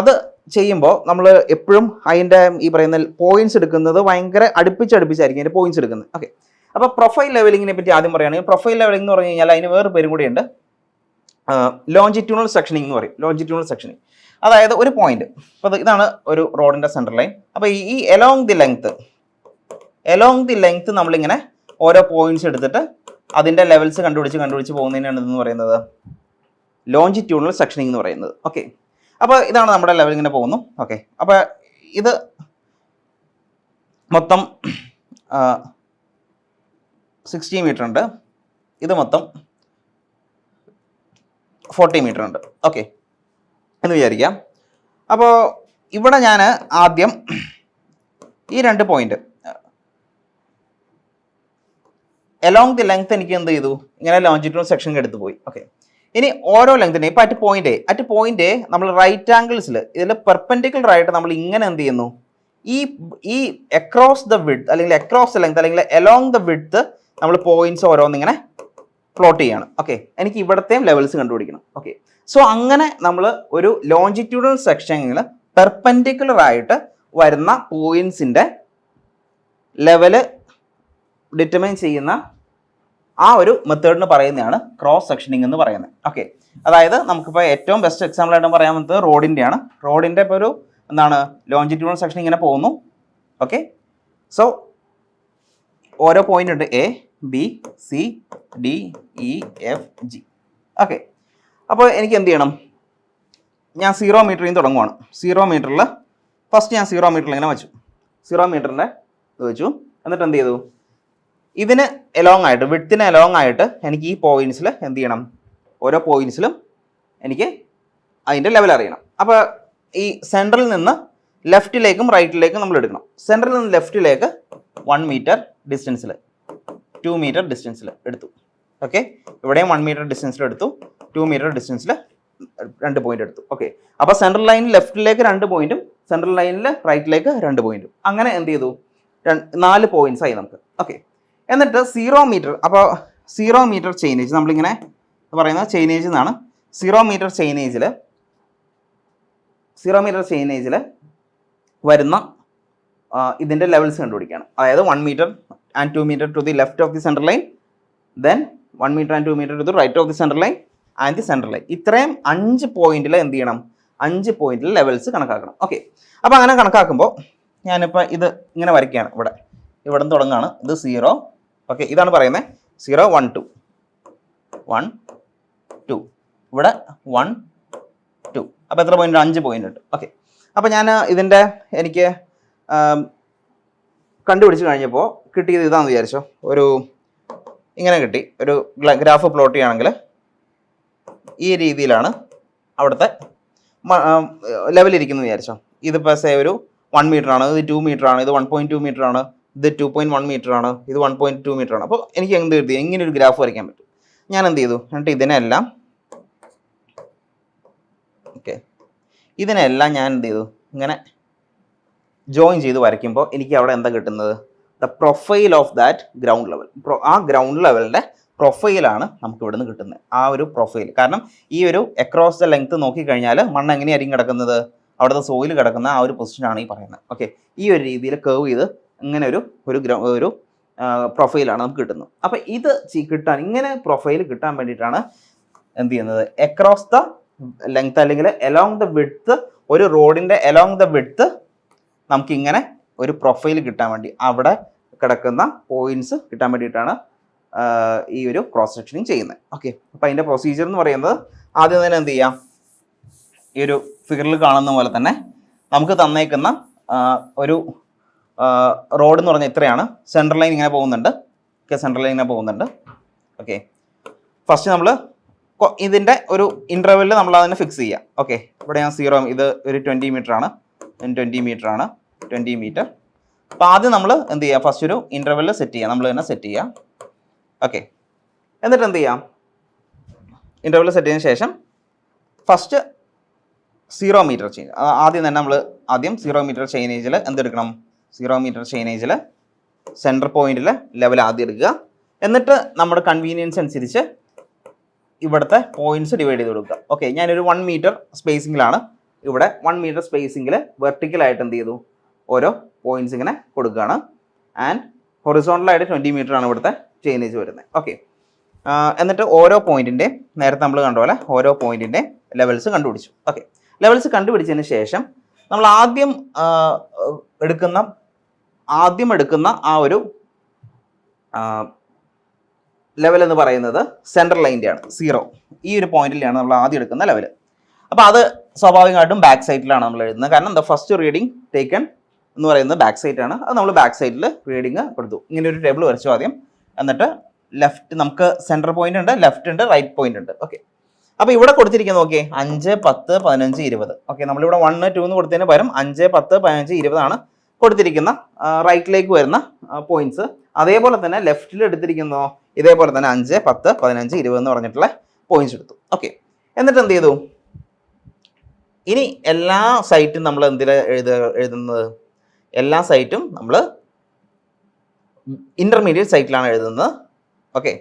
അത് ചെയ്യുമ്പോൾ നമ്മൾ എപ്പോഴും അതിൻ്റെ ഈ പറയുന്ന പോയിന്റ്സ് എടുക്കുന്നത് ഭയങ്കര അടുപ്പിച്ചായിരിക്കും അതിൻ്റെ പോയിന്റ്സ് എടുക്കുന്നത്. ഓക്കെ, അപ്പോൾ പ്രൊഫൈൽ ലെവലിങ്ങിനെ പറ്റി ആദ്യം പറയുകയാണെങ്കിൽ പ്രൊഫൈൽ ലെവലിംഗ് എന്ന് പറഞ്ഞു കഴിഞ്ഞാൽ അതിന് വേറെ പേരും കൂടിയുണ്ട്, ലോഞ്ചിറ്റ്യൂണൽ സെക്ഷനിങ് എന്ന് പറയും. ലോഞ്ചിറ്റ്യൂണൽ സെക്ഷനിങ് അതായത് ഒരു പോയിന്റ്, അപ്പോൾ ഇതാണ് ഒരു റോഡിൻ്റെ സെൻട്രൽ ലൈൻ. അപ്പോൾ ഈ എലോങ് ദി ലെങ്ത് നമ്മളിങ്ങനെ ഓരോ പോയിന്റ്സ് എടുത്തിട്ട് അതിൻ്റെ ലെവൽസ് കണ്ടുപിടിച്ച് പോകുന്നതിനാണ് ഇതെന്ന് പറയുന്നത് ലോഞ്ചിറ്റ്യൂണൽ സെക്ഷനിങ് എന്ന് പറയുന്നത്. ഓക്കെ, അപ്പോൾ ഇതാണ് നമ്മുടെ ലെവൽ ഇങ്ങനെ പോകുന്നു. ഓക്കെ, അപ്പോൾ ഇത് മൊത്തം 60 മീറ്റർ ഉണ്ട്, ഇത് മൊത്തം 40 മീറ്റർ ഉണ്ട്. ഓക്കെ എന്ന് വിചാരിക്കാം. അപ്പോൾ ഇവിടെ ഞാൻ ആദ്യം ഈ 2 പോയിന്റ് എലോങ് ദി ലെങ്ത് എനിക്ക് എന്ത് ചെയ്തു, ഇങ്ങനെ ലോഞ്ചിറ്റ്യൂണൽ സെക്ഷൻ എടുത്ത് പോയി. ഓക്കെ, ഇനി ഓരോ ലെങ്തിനെ ഇപ്പോൾ അറ്റ് പോയിന്റ് നമ്മൾ റൈറ്റ് ആംഗിൾസിൽ ഇതിൽ പെർപെൻഡിക്കുലർ ആയിട്ട് നമ്മൾ ഇങ്ങനെ എന്ത് ചെയ്യുന്നു, ഈ അക്രോസ് ദ വിഡ്ത്ത് അല്ലെങ്കിൽ അക്രോസ് ദ ലെങ്ത് അല്ലെങ്കിൽ എലോങ് ദ വിഡ്ത്ത് നമ്മൾ പോയിന്റ്സ് ഓരോന്നിങ്ങനെ പ്ലോട്ട് ചെയ്യാണ്. ഓക്കെ, എനിക്ക് ഇവിടത്തെയും ലെവൽസ് കണ്ടുപിടിക്കണം. ഓക്കെ, സോ അങ്ങനെ നമ്മൾ ഒരു ലോഞ്ചിറ്റ്യൂഡൽ സെക്ഷനിൽ പെർപെൻഡിക്കുലർ ആയിട്ട് വരുന്ന പോയിന്റ്സിൻ്റെ ലെവല് ഡിറ്റർമൈൻ ചെയ്യുന്ന ആ ഒരു മെത്തേഡിന് പറയുന്നതാണ് ക്രോസ് സെക്ഷനിങ് എന്ന് പറയുന്നത്. ഓക്കെ, അതായത് നമുക്കിപ്പോൾ ഏറ്റവും ബെസ്റ്റ് എക്സാമ്പിൾ ആയിട്ട് പറയാൻ പറ്റുന്നത് റോഡിൻ്റെയാണ്. റോഡിൻ്റെ ഇപ്പോൾ ഒരു എന്താണ് ലോഞ്ചിറ്റ്യൂഡൽ സെക്ഷൻ ഇങ്ങനെ പോകുന്നു. ഓക്കെ, സോ ഓരോ പോയിന്റ് ഉണ്ട്, A B C D E F G. Okay, അപ്പോൾ എനിക്ക് എന്ത് ചെയ്യണം, ഞാൻ 0 മീറ്ററിൽ നിന്ന് തുടങ്ങുവാണ്. 0 മീറ്ററിൽ ഫസ്റ്റ് ഞാൻ 0 മീറ്ററിൽ ഇങ്ങനെ വെച്ചു, 0 മീറ്ററിൻ്റെ ഇത് വെച്ചു. എന്നിട്ട് എന്ത് ചെയ്തു, ഇതിന് എലോങ് ആയിട്ട് വിഡ്ത്തിന് എലോങ് ആയിട്ട് എനിക്ക് ഈ പോയിന്റ്സിൽ എന്ത് ചെയ്യണം, ഓരോ പോയിന്റ്സിലും എനിക്ക് അതിൻ്റെ ലെവൽ അറിയണം. അപ്പോൾ ഈ സെൻട്രലിൽ നിന്ന് ലെഫ്റ്റിലേക്കും റൈറ്റിലേക്കും നമ്മൾ എടുക്കണം. സെൻട്രലിൽ നിന്ന് ലെഫ്റ്റിലേക്ക് 1 മീറ്റർ ഡിസ്റ്റൻസിൽ 2 മീറ്റർ ഡിസ്റ്റൻസിൽ എടുത്തു. ഓക്കെ, ഇവിടെയും 1 മീറ്റർ ഡിസ്റ്റൻസിൽ എടുത്തു, 2 മീറ്റർ ഡിസ്റ്റൻസിൽ 2 പോയിന്റ് എടുത്തു. ഓക്കെ, അപ്പോൾ സെൻട്രൽ ലൈനിൽ ലെഫ്റ്റിലേക്ക് 2 പോയിന്റും സെൻട്രൽ ലൈനിൽ റൈറ്റിലേക്ക് 2 പോയിന്റും, അങ്ങനെ എന്ത് ചെയ്തു 4 പോയിന്റ്സ് ആയി നമുക്ക്. ഓക്കെ, എന്നിട്ട് 0 മീറ്റർ, അപ്പോൾ 0 മീറ്റർ ചെയിനേജ് നമ്മളിങ്ങനെ പറയുന്നത് ചെയിനേജ് എന്നാണ്. 0 മീറ്റർ ചെയിനേജിൽ 0 മീറ്റർ ചെയിനേജിൽ വരുന്ന ഇതിൻ്റെ ലെവൽസ് കണ്ടുപിടിക്കുകയാണ്. അതായത് 1 metre and 2 metre to the left of the centre line, then 1 metre and 2 metre to the right of the centre line and the centre line. ഇത്രയും 5 പോയിന്റിൽ എന്ത് ചെയ്യണം? 5 പോയിന്റിൽ ലെവൽസ് കണക്കാക്കണം. ഓക്കെ, അപ്പോൾ അങ്ങനെ കണക്കാക്കുമ്പോൾ ഞാനിപ്പോൾ ഇത് ഇങ്ങനെ വരയ്ക്കുകയാണ്. ഇവിടെ നിന്ന് തുടങ്ങുകയാണ്. ഇത് 0. ഓക്കെ, ഇതാണ് പറയുന്നത് 0 1 2 1 2. ഇവിടെ 1 2. അപ്പോൾ എത്ര പോയിന്റ്? 5 പോയിന്റ് ഉണ്ട്. ഓക്കെ, അപ്പോൾ ഞാൻ ഇതിൻ്റെ എനിക്ക് കണ്ടുപിടിച്ച് കഴിഞ്ഞപ്പോൾ കിട്ടിയത് ഇതാണെന്ന് വിചാരിച്ചോ. ഒരു ഇങ്ങനെ കിട്ടി. ഒരു ഗ്രാഫ് പ്ലോട്ട് ചെയ്യുകയാണെങ്കിൽ ഈ രീതിയിലാണ് അവിടുത്തെ ലെവലിരിക്കുന്നത് വിചാരിച്ചോ. ഇതിപ്പോൾ സേ ഒരു 1 മീറ്റർ ആണ്, ഇത് 2 മീറ്റർ ആണ്, ഇത് 1.2 മീറ്റർ ആണ്, ഇത് 2.1 മീറ്റർ ആണ്, ഇത് 1.2 മീറ്റർ ആണ്. അപ്പോൾ എനിക്ക് എന്ത് എഴുതി? ഇങ്ങനെ ഒരു ഗ്രാഫ് വരയ്ക്കാൻ പറ്റും. ഞാൻ എന്ത് ചെയ്തു? എന്നിട്ട് ഇതിനെല്ലാം ഞാൻ എന്ത് ചെയ്തു? ഇങ്ങനെ ജോയിൻ ചെയ്ത് വരയ്ക്കുമ്പോൾ എനിക്ക് അവിടെ എന്താ കിട്ടുന്നത്? The profile of that ground level. ആ ഗ്രൗണ്ട് ലെവലിൻ്റെ പ്രൊഫൈലാണ് നമുക്ക് ഇവിടുന്ന് കിട്ടുന്നത്. ആ ഒരു പ്രൊഫൈൽ. കാരണം ഈ ഒരു അക്രോസ് ദ ലെങ്ത് നോക്കിക്കഴിഞ്ഞാൽ മണ്ണ് എങ്ങനെയായിരിക്കും കിടക്കുന്നത്? അവിടുത്തെ സോയിൽ കിടക്കുന്ന ആ ഒരു പൊസിഷനാണ് ഈ പറയുന്നത്. ഓക്കെ, ഈ ഒരു രീതിയിൽ കർവ് ചെയ്ത് ഇങ്ങനെ ഒരു പ്രൊഫൈലാണ് നമുക്ക് കിട്ടുന്നത്. അപ്പോൾ ഇത് കിട്ടാൻ, ഇങ്ങനെ പ്രൊഫൈൽ കിട്ടാൻ വേണ്ടിയിട്ടാണ് എന്ത് ചെയ്യുന്നത്? അക്രോസ് ദ ലെങ്ത് അല്ലെങ്കിൽ എലോങ് ദ വിഡ്ത്ത്, ഒരു റോഡിൻ്റെ എലോങ് ദ വിഡ്ത്ത് നമുക്കിങ്ങനെ ഒരു പ്രൊഫൈൽ കിട്ടാൻ വേണ്ടി, അവിടെ കിടക്കുന്ന പോയിന്റ്സ് കിട്ടാൻ വേണ്ടിയിട്ടാണ് ഈ ഒരു ക്രോസ് സെക്ഷനിങ് ചെയ്യുന്നത്. ഓക്കെ, അപ്പോൾ അതിൻ്റെ പ്രൊസീജിയർ എന്ന് പറയുന്നത് ആദ്യം തന്നെ എന്ത് ചെയ്യാം? ഈ ഒരു ഫിഗറിൽ കാണുന്ന പോലെ തന്നെ നമുക്ക് തന്നേക്കുന്ന ഒരു റോഡ് എന്ന് പറഞ്ഞാൽ ഇത്രയാണ്. സെൻട്രൽ ലൈൻ ഇങ്ങനെ പോകുന്നുണ്ട്. ഓക്കെ, സെൻട്രൽ ലൈൻ ഇങ്ങനെ പോകുന്നുണ്ട്. ഓക്കെ, ഫസ്റ്റ് നമ്മൾ ഇതിൻ്റെ ഒരു ഇൻ്റർവെല്ലിൽ നമ്മൾ അതിനെ ഫിക്സ് ചെയ്യാം. ഓക്കെ, ഇവിടെ ഞാൻ 0, ഇത് ഒരു 20 മീറ്റർ ആണ്, 20 മീറ്റർ ആണ്, 20 മീറ്റർ. അപ്പോൾ ആദ്യം നമ്മൾ എന്ത് ചെയ്യുക? ഫസ്റ്റ് ഒരു ഇൻ്റർവെല്ലിൽ സെറ്റ് ചെയ്യാം. നമ്മൾ തന്നെ സെറ്റ് ചെയ്യാം. ഓക്കെ, എന്നിട്ട് എന്ത് ചെയ്യാം? ഇൻ്റർവെല്ലിൽ സെറ്റ് ചെയ്തതിന് ശേഷം ഫസ്റ്റ് 0 മീറ്റർ ചെയിൻ ആദ്യം തന്നെ നമ്മൾ 0 മീറ്റർ ചെയിനേജിൽ എന്തെടുക്കണം? 0 മീറ്റർ ചെയിനേജിൽ സെൻറ്റർ പോയിന്റിൽ ലെവൽ ആദ്യം എടുക്കുക. എന്നിട്ട് നമ്മുടെ കൺവീനിയൻസ് അനുസരിച്ച് ഇവിടുത്തെ പോയിന്റ്സ് ഡിവൈഡ് ചെയ്ത് കൊടുക്കുക. ഓക്കെ, ഞാനൊരു 1 മീറ്റർ സ്പേസിങ്ങിലാണ്. ഇവിടെ 1 മീറ്റർ സ്പേസിങ്ങിൽ വെർട്ടിക്കലായിട്ട് എന്ത് ചെയ്തു? ഓരോ പോയിന്റ്സ് ഇങ്ങനെ കൊടുക്കുകയാണ്. ആൻഡ് ഹൊറിസോണ്ടലായിട്ട് 20 മീറ്റർ ആണ് ഇവിടുത്തെ ചെയിനേജ് വരുന്നത്. ഓക്കെ, എന്നിട്ട് ഓരോ പോയിന്റിൻ്റെ, നേരത്തെ നമ്മൾ കണ്ട പോലെ ഓരോ പോയിന്റിൻ്റെ ലെവൽസ് കണ്ടുപിടിച്ചു. ഓക്കെ, ലെവൽസ് കണ്ടുപിടിച്ചതിന് ശേഷം നമ്മൾ ആദ്യം എടുക്കുന്ന ആ ഒരു ലെവൽ എന്ന് പറയുന്നത് സെൻട്രൽ ലൈൻ്റെയാണ്, 0. ഈ ഒരു പോയിന്റിലാണ് നമ്മൾ ആദ്യം എടുക്കുന്ന ലെവൽ. അപ്പോൾ അത് സ്വാഭാവികമായിട്ടും ബാക്ക് സൈഡിലാണ് നമ്മൾ എഴുതുന്നത്. കാരണം ദ ഫസ്റ്റ് റീഡിങ് ടേക്കൺ എന്ന് പറയുന്നത് ബാക്ക് സൈഡാണ്. അത് നമ്മൾ ബാക്ക് സൈഡിൽ റീഡിങ് കൊടുത്തു. ഇങ്ങനെ ഒരു ടേബിൾ വരച്ചു ആദ്യം. എന്നിട്ട് ലെഫ്റ്റ് നമുക്ക് സെൻട്രൽ പോയിന്റ് ഉണ്ട്, ലെഫ്റ്റ് ഉണ്ട്, റൈറ്റ് പോയിന്റ് ഉണ്ട്. ഓക്കെ, അപ്പോൾ ഇവിടെ കൊടുത്തിരിക്കുന്നത് നോക്കിയേ 5, 10, 15, 20. ഓക്കെ, നമ്മളിവിടെ 1, 2 എന്ന് കൊടുത്തതിന് പകരം 5, 10, 15, 20 ആണ് കൊടുത്തിരിക്കുന്ന റൈറ്റിലേക്ക് വരുന്ന പോയിന്റ്സ്. അതേപോലെ തന്നെ ലെഫ്റ്റിൽ എടുത്തിരിക്കുന്നതോ ഇതേപോലെ തന്നെ 5, 10, 15, 20 എന്ന് പറഞ്ഞിട്ടുള്ള പോയിന്റ്സ് എടുത്തു. ഓക്കെ, എന്നിട്ട് എന്ത് ചെയ്തു? ഇനി എല്ലാ സൈറ്റും നമ്മൾ എന്തിനാണ് എഴുതുന്നത്? എല്ലാ സൈറ്റും നമ്മൾ ഇൻ്റർമീഡിയറ്റ് സൈറ്റിലാണ് എഴുതുന്നത്. Okay,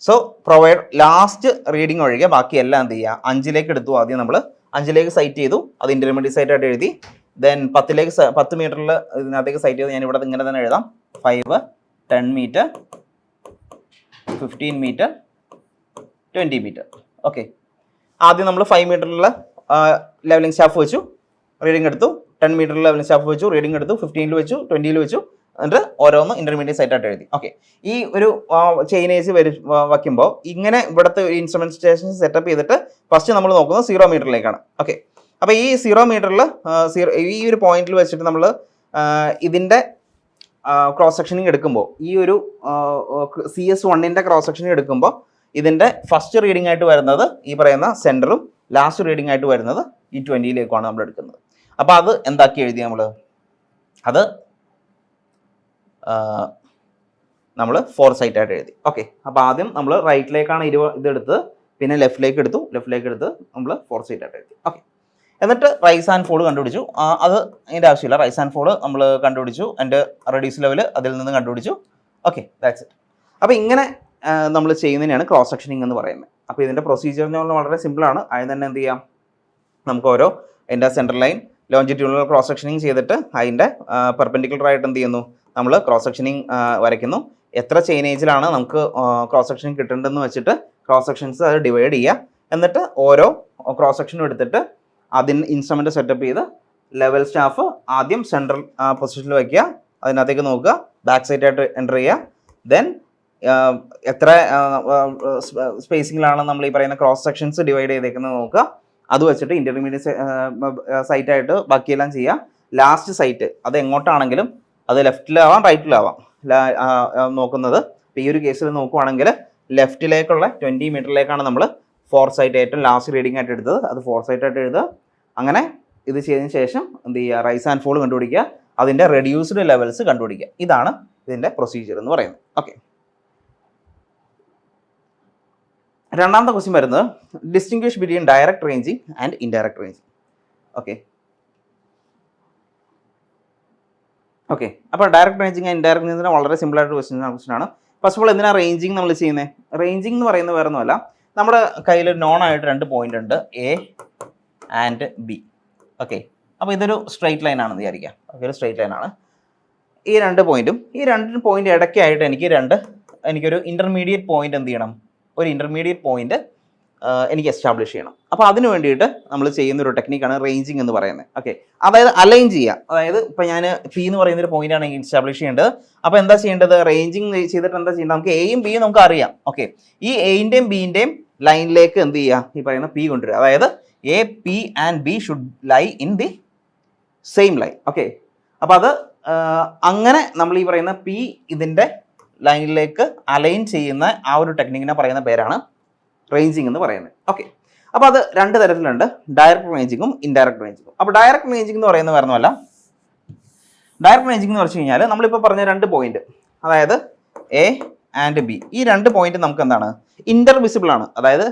so provide last reading ഒഴികെ ബാക്കി എല്ലാം എന്ത് ചെയ്യുക? 5ലേക്ക് എടുത്തു. ആദ്യം നമ്മൾ 5ലേക്ക് സൈറ്റ് ചെയ്തു, അത് ഇൻ്റർമീഡിയറ്റ് സൈറ്റായിട്ട് എഴുതി. ദെൻ 10 മീറ്ററിൽ ഇതിനകത്തേക്ക് സൈറ്റ് ചെയ്ത് ഞാൻ ഇവിടെ ഇങ്ങനെ തന്നെ എഴുതാം. 5, 10 മീറ്റർ, 15 മീറ്റർ, 20 മീറ്റർ. ഓക്കെ, ആദ്യം നമ്മൾ 5 മീറ്ററിലുള്ള ലെവലിംഗ് സ്റ്റാഫ് വെച്ചു, റീഡിംഗ് എടുത്തു. 10 മീറ്ററിൽ ലെവലിംഗ് സ്റ്റാഫ് വെച്ചു, റീഡിംഗ് എടുത്തു. 15ൽ വെച്ചു, 20ൽ വെച്ചു. എന്നിട്ട് ഓരോന്ന് ഇൻ്റർമീഡിയറ്റ് സൈറ്റായിട്ട് എഴുതി. ഓക്കെ, ഈ ഒരു ചെയിനേജ് വയ്ക്കുമ്പോൾ ഇങ്ങനെ ഇവിടുത്തെ ഒരു ഇൻസ്ട്രുമെൻറ്റ് സ്റ്റേഷൻ സെറ്റപ്പ് ചെയ്തിട്ട് ഫസ്റ്റ് നമ്മൾ നോക്കുന്നത് 0 മീറ്ററിലേക്കാണ്. ഓക്കെ, അപ്പോൾ ഈ 0 മീറ്ററിൽ ഈ ഒരു പോയിന്റിൽ വെച്ചിട്ട് നമ്മൾ ഇതിൻ്റെ ക്രോസ് സെക്ഷനിങ് എടുക്കുമ്പോൾ, ഈ ഒരു CS1ൻ്റെ ക്രോസ് സെക്ഷനിങ് എടുക്കുമ്പോൾ ഇതിൻ്റെ ഫസ്റ്റ് റീഡിംഗ് ആയിട്ട് വരുന്നത് ഈ പറയുന്ന സെൻറ്ററും ലാസ്റ്റ് റീഡിംഗ് ആയിട്ട് വരുന്നത് ഈ 20ലേക്കാണ് നമ്മൾ എടുക്കുന്നത്. അപ്പോൾ അത് എന്താക്കി എഴുതി? നമ്മൾ 4 സൈറ്റായിട്ട് എഴുതി. ഓക്കെ, അപ്പോൾ ആദ്യം നമ്മൾ റൈറ്റിലേക്കാണ് ഇതെടുത്തത്, പിന്നെ ലെഫ്റ്റിലേക്ക് എടുത്തു നമ്മൾ 4 സൈറ്റായിട്ട് എഴുതി. ഓക്കെ, എന്നിട്ട് റൈസ് ആൻഡ് ഫോൾ കണ്ടുപിടിച്ചു. അത് അതിൻ്റെ ആവശ്യമില്ല. റൈസ് ആൻഡ് ഫോൾ നമ്മൾ കണ്ടുപിടിച്ചു. അതിൻ്റെ റെഡ്യൂസ് ലെവൽ അതിൽ നിന്ന് കണ്ടുപിടിച്ചു. Okay, that's it. അപ്പോൾ ഇങ്ങനെ നമ്മൾ ചെയ്യുന്നതിനാണ് ക്രോസ് സെക്ഷനിങ് എന്ന് പറയുന്നത്. അപ്പോൾ ഇതിൻ്റെ പ്രൊസീജിയർ എന്ന് പറഞ്ഞാൽ വളരെ സിമ്പിളാണ്. അതിന് തന്നെ എന്ത് ചെയ്യാം? നമുക്ക് ഓരോ അതിൻ്റെ സെൻട്രൽ ലൈൻ ലോഞ്ചിറ്റ്യൂഡിനൽ ക്രോസ് സെക്ഷനിങ് ചെയ്തിട്ട് അതിൻ്റെ പെർപെൻഡിക്കുലർ ആയിട്ട് എന്ത് ചെയ്യുന്നു, നമ്മൾ ക്രോസ് സെക്ഷനിങ് വരയ്ക്കുന്നു. എത്ര ചെയിനേജിലാണ് നമുക്ക് ക്രോസ് സെക്ഷൻ കിട്ടേണ്ടതെന്ന് വെച്ചിട്ട് ക്രോസ് സെക്ഷൻസ് അത് ഡിവൈഡ് ചെയ്യുക. എന്നിട്ട് ഓരോ ക്രോസ് സെക്ഷനും എടുത്തിട്ട് അതിന് ഇൻസ്ട്രുമെൻ്റ് സെറ്റപ്പ് ചെയ്ത് ലെവൽ സ്റ്റാഫ് ആദ്യം സെൻട്രൽ പൊസിഷനിൽ വയ്ക്കുക, അതിനകത്തേക്ക് നോക്കുക, ബാക്ക് സൈഡായിട്ട് എൻ്റർ ചെയ്യുക. ദെൻ എത്ര സ്പേസിങ്ങിലാണ് നമ്മൾ ഈ പറയുന്ന ക്രോസ് സെക്ഷൻസ് ഡിവൈഡ് ചെയ്തേക്കുന്നത് നോക്കുക. അത് വെച്ചിട്ട് ഇൻ്റർമീഡിയറ്റ് സൈറ്റായിട്ട് ബാക്കിയെല്ലാം ചെയ്യുക. ലാസ്റ്റ് സൈറ്റ് അത് എങ്ങോട്ടാണെങ്കിലും അത് ലെഫ്റ്റിലാവാം റൈറ്റിലാവാം നോക്കുന്നത്. ഇപ്പോൾ ഈ ഒരു കേസിൽ നോക്കുവാണെങ്കിൽ ലെഫ്റ്റിലേക്കുള്ള 20 മീറ്ററിലേക്കാണ് നമ്മൾ 4 സൈറ്റ് ഏറ്റവും ലാസ്റ്റ് റീഡിംഗ് ആയിട്ട് എടുത്തത്. അത് 4 സൈറ്റായിട്ട് എഴുതുക. അങ്ങനെ ഇത് ചെയ്തതിന് ശേഷം എന്ത് ചെയ്യുക, റൈസ് ആൻഡ് ഫോൾ കണ്ടുപിടിക്കുക, അതിൻ്റെ റെഡ്യൂസ്ഡ് ലെവൽസ് കണ്ടുപിടിക്കുക. ഇതാണ് ഇതിൻ്റെ പ്രൊസീജിയർ എന്ന് പറയുന്നത്. ഓക്കെ, രണ്ടാമത്തെ ക്വസ്റ്റ്യൻ വരുന്നത് distinguish between direct ranging and indirect ranging. Okay, അപ്പോൾ ഡയറക്റ്റ് റേഞ്ചിങ് ആൻഡ് ഇൻഡയറക്റ്റ് റേഞ്ചിന് വളരെ സിമ്പിൾ ആയിട്ട് ക്വസ്റ്റ്യൻ ആണ്. ഫസ്റ്റ് ഓഫ് ഓൾ എന്തിനാണ് റേഞ്ചിങ് നമ്മൾ ചെയ്യുന്നത്? റേഞ്ചിങ് എന്ന് പറയുന്നത് വേറെ ഒന്നുമല്ല, നമ്മുടെ കയ്യിൽ നോൺ ആയിട്ട് 2 പോയിന്റ് ഉണ്ട്, എ ആൻഡ് ബി. ഓക്കെ, അപ്പോൾ ഇതൊരു സ്ട്രെയിറ്റ് ലൈൻ ആണെന്ന് വിചാരിക്കാം. ഓക്കെ, ഒരു സ്ട്രെയിറ്റ് ലൈൻ ആണ്. ഈ 2 പോയിന്റും ഈ 2 പോയിന്റ് ഇടയ്ക്കായിട്ട് എനിക്കൊരു ഇൻ്റർമീഡിയറ്റ് പോയിന്റ് എന്ത് ചെയ്യണം, ഒരു ഇൻ്റർമീഡിയറ്റ് പോയിന്റ് എനിക്ക് എസ്റ്റാബ്ലിഷ് ചെയ്യണം. അപ്പോൾ അതിന് വേണ്ടിയിട്ട് നമ്മൾ ചെയ്യുന്ന ഒരു ടെക്നിക്കാണ് റേഞ്ചിങ് എന്ന് പറയുന്നത്. ഓക്കെ, അതായത് അലൈൻ ചെയ്യുക. അതായത് ഇപ്പോൾ ഞാൻ പി എന്ന് പറയുന്ന ഒരു പോയിന്റ് ആണ് എസ്റ്റാബ്ലിഷ് ചെയ്യേണ്ടത്. അപ്പോൾ എന്താ ചെയ്യേണ്ടത്, റേഞ്ചിങ് ചെയ്തിട്ട് എന്താ ചെയ്യേണ്ടത്, നമുക്ക് എയും ബിയും നമുക്ക് അറിയാം. ഓക്കെ, ഈ എൻ്റെയും ബിൻ്റെയും ലൈനിലേക്ക് എന്ത് ചെയ്യുക, ഈ പറയുന്ന പി കൊണ്ടുവരിക. അതായത് A, P and B should lie in the same line. Okay, അപ്പോൾ അത് അങ്ങനെ നമ്മൾ ഈ പറയുന്ന പി ഇതിൻ്റെ ലൈനിലേക്ക് അലൈൻ ചെയ്യുന്ന ആ ഒരു ടെക്നിക്കിനെ പറയുന്ന പേരാണ് റേഞ്ചിങ് എന്ന് പറയുന്നത്. ഓക്കെ, അപ്പോൾ അത് 2 തരത്തിലുണ്ട്, ഡയറക്റ്റ് റേഞ്ചിങ്ങും ഇൻഡയറക്റ്റ് റേഞ്ചിങ്ങും. അപ്പോൾ ഡയറക്റ്റ് റേഞ്ചിങ് എന്ന് പറയുന്നത് വേറൊന്നുമല്ല, ഡയറക്റ്റ് റേഞ്ചിങ് എന്ന് വെച്ച് കഴിഞ്ഞാൽ നമ്മളിപ്പോൾ പറഞ്ഞ 2 പോയിന്റ്, അതായത് എ ആൻഡ് ബി, ഈ 2 പോയിന്റ് നമുക്ക് എന്താണ്, ഇന്റർവിസിബിൾ ആണ്. അതായത്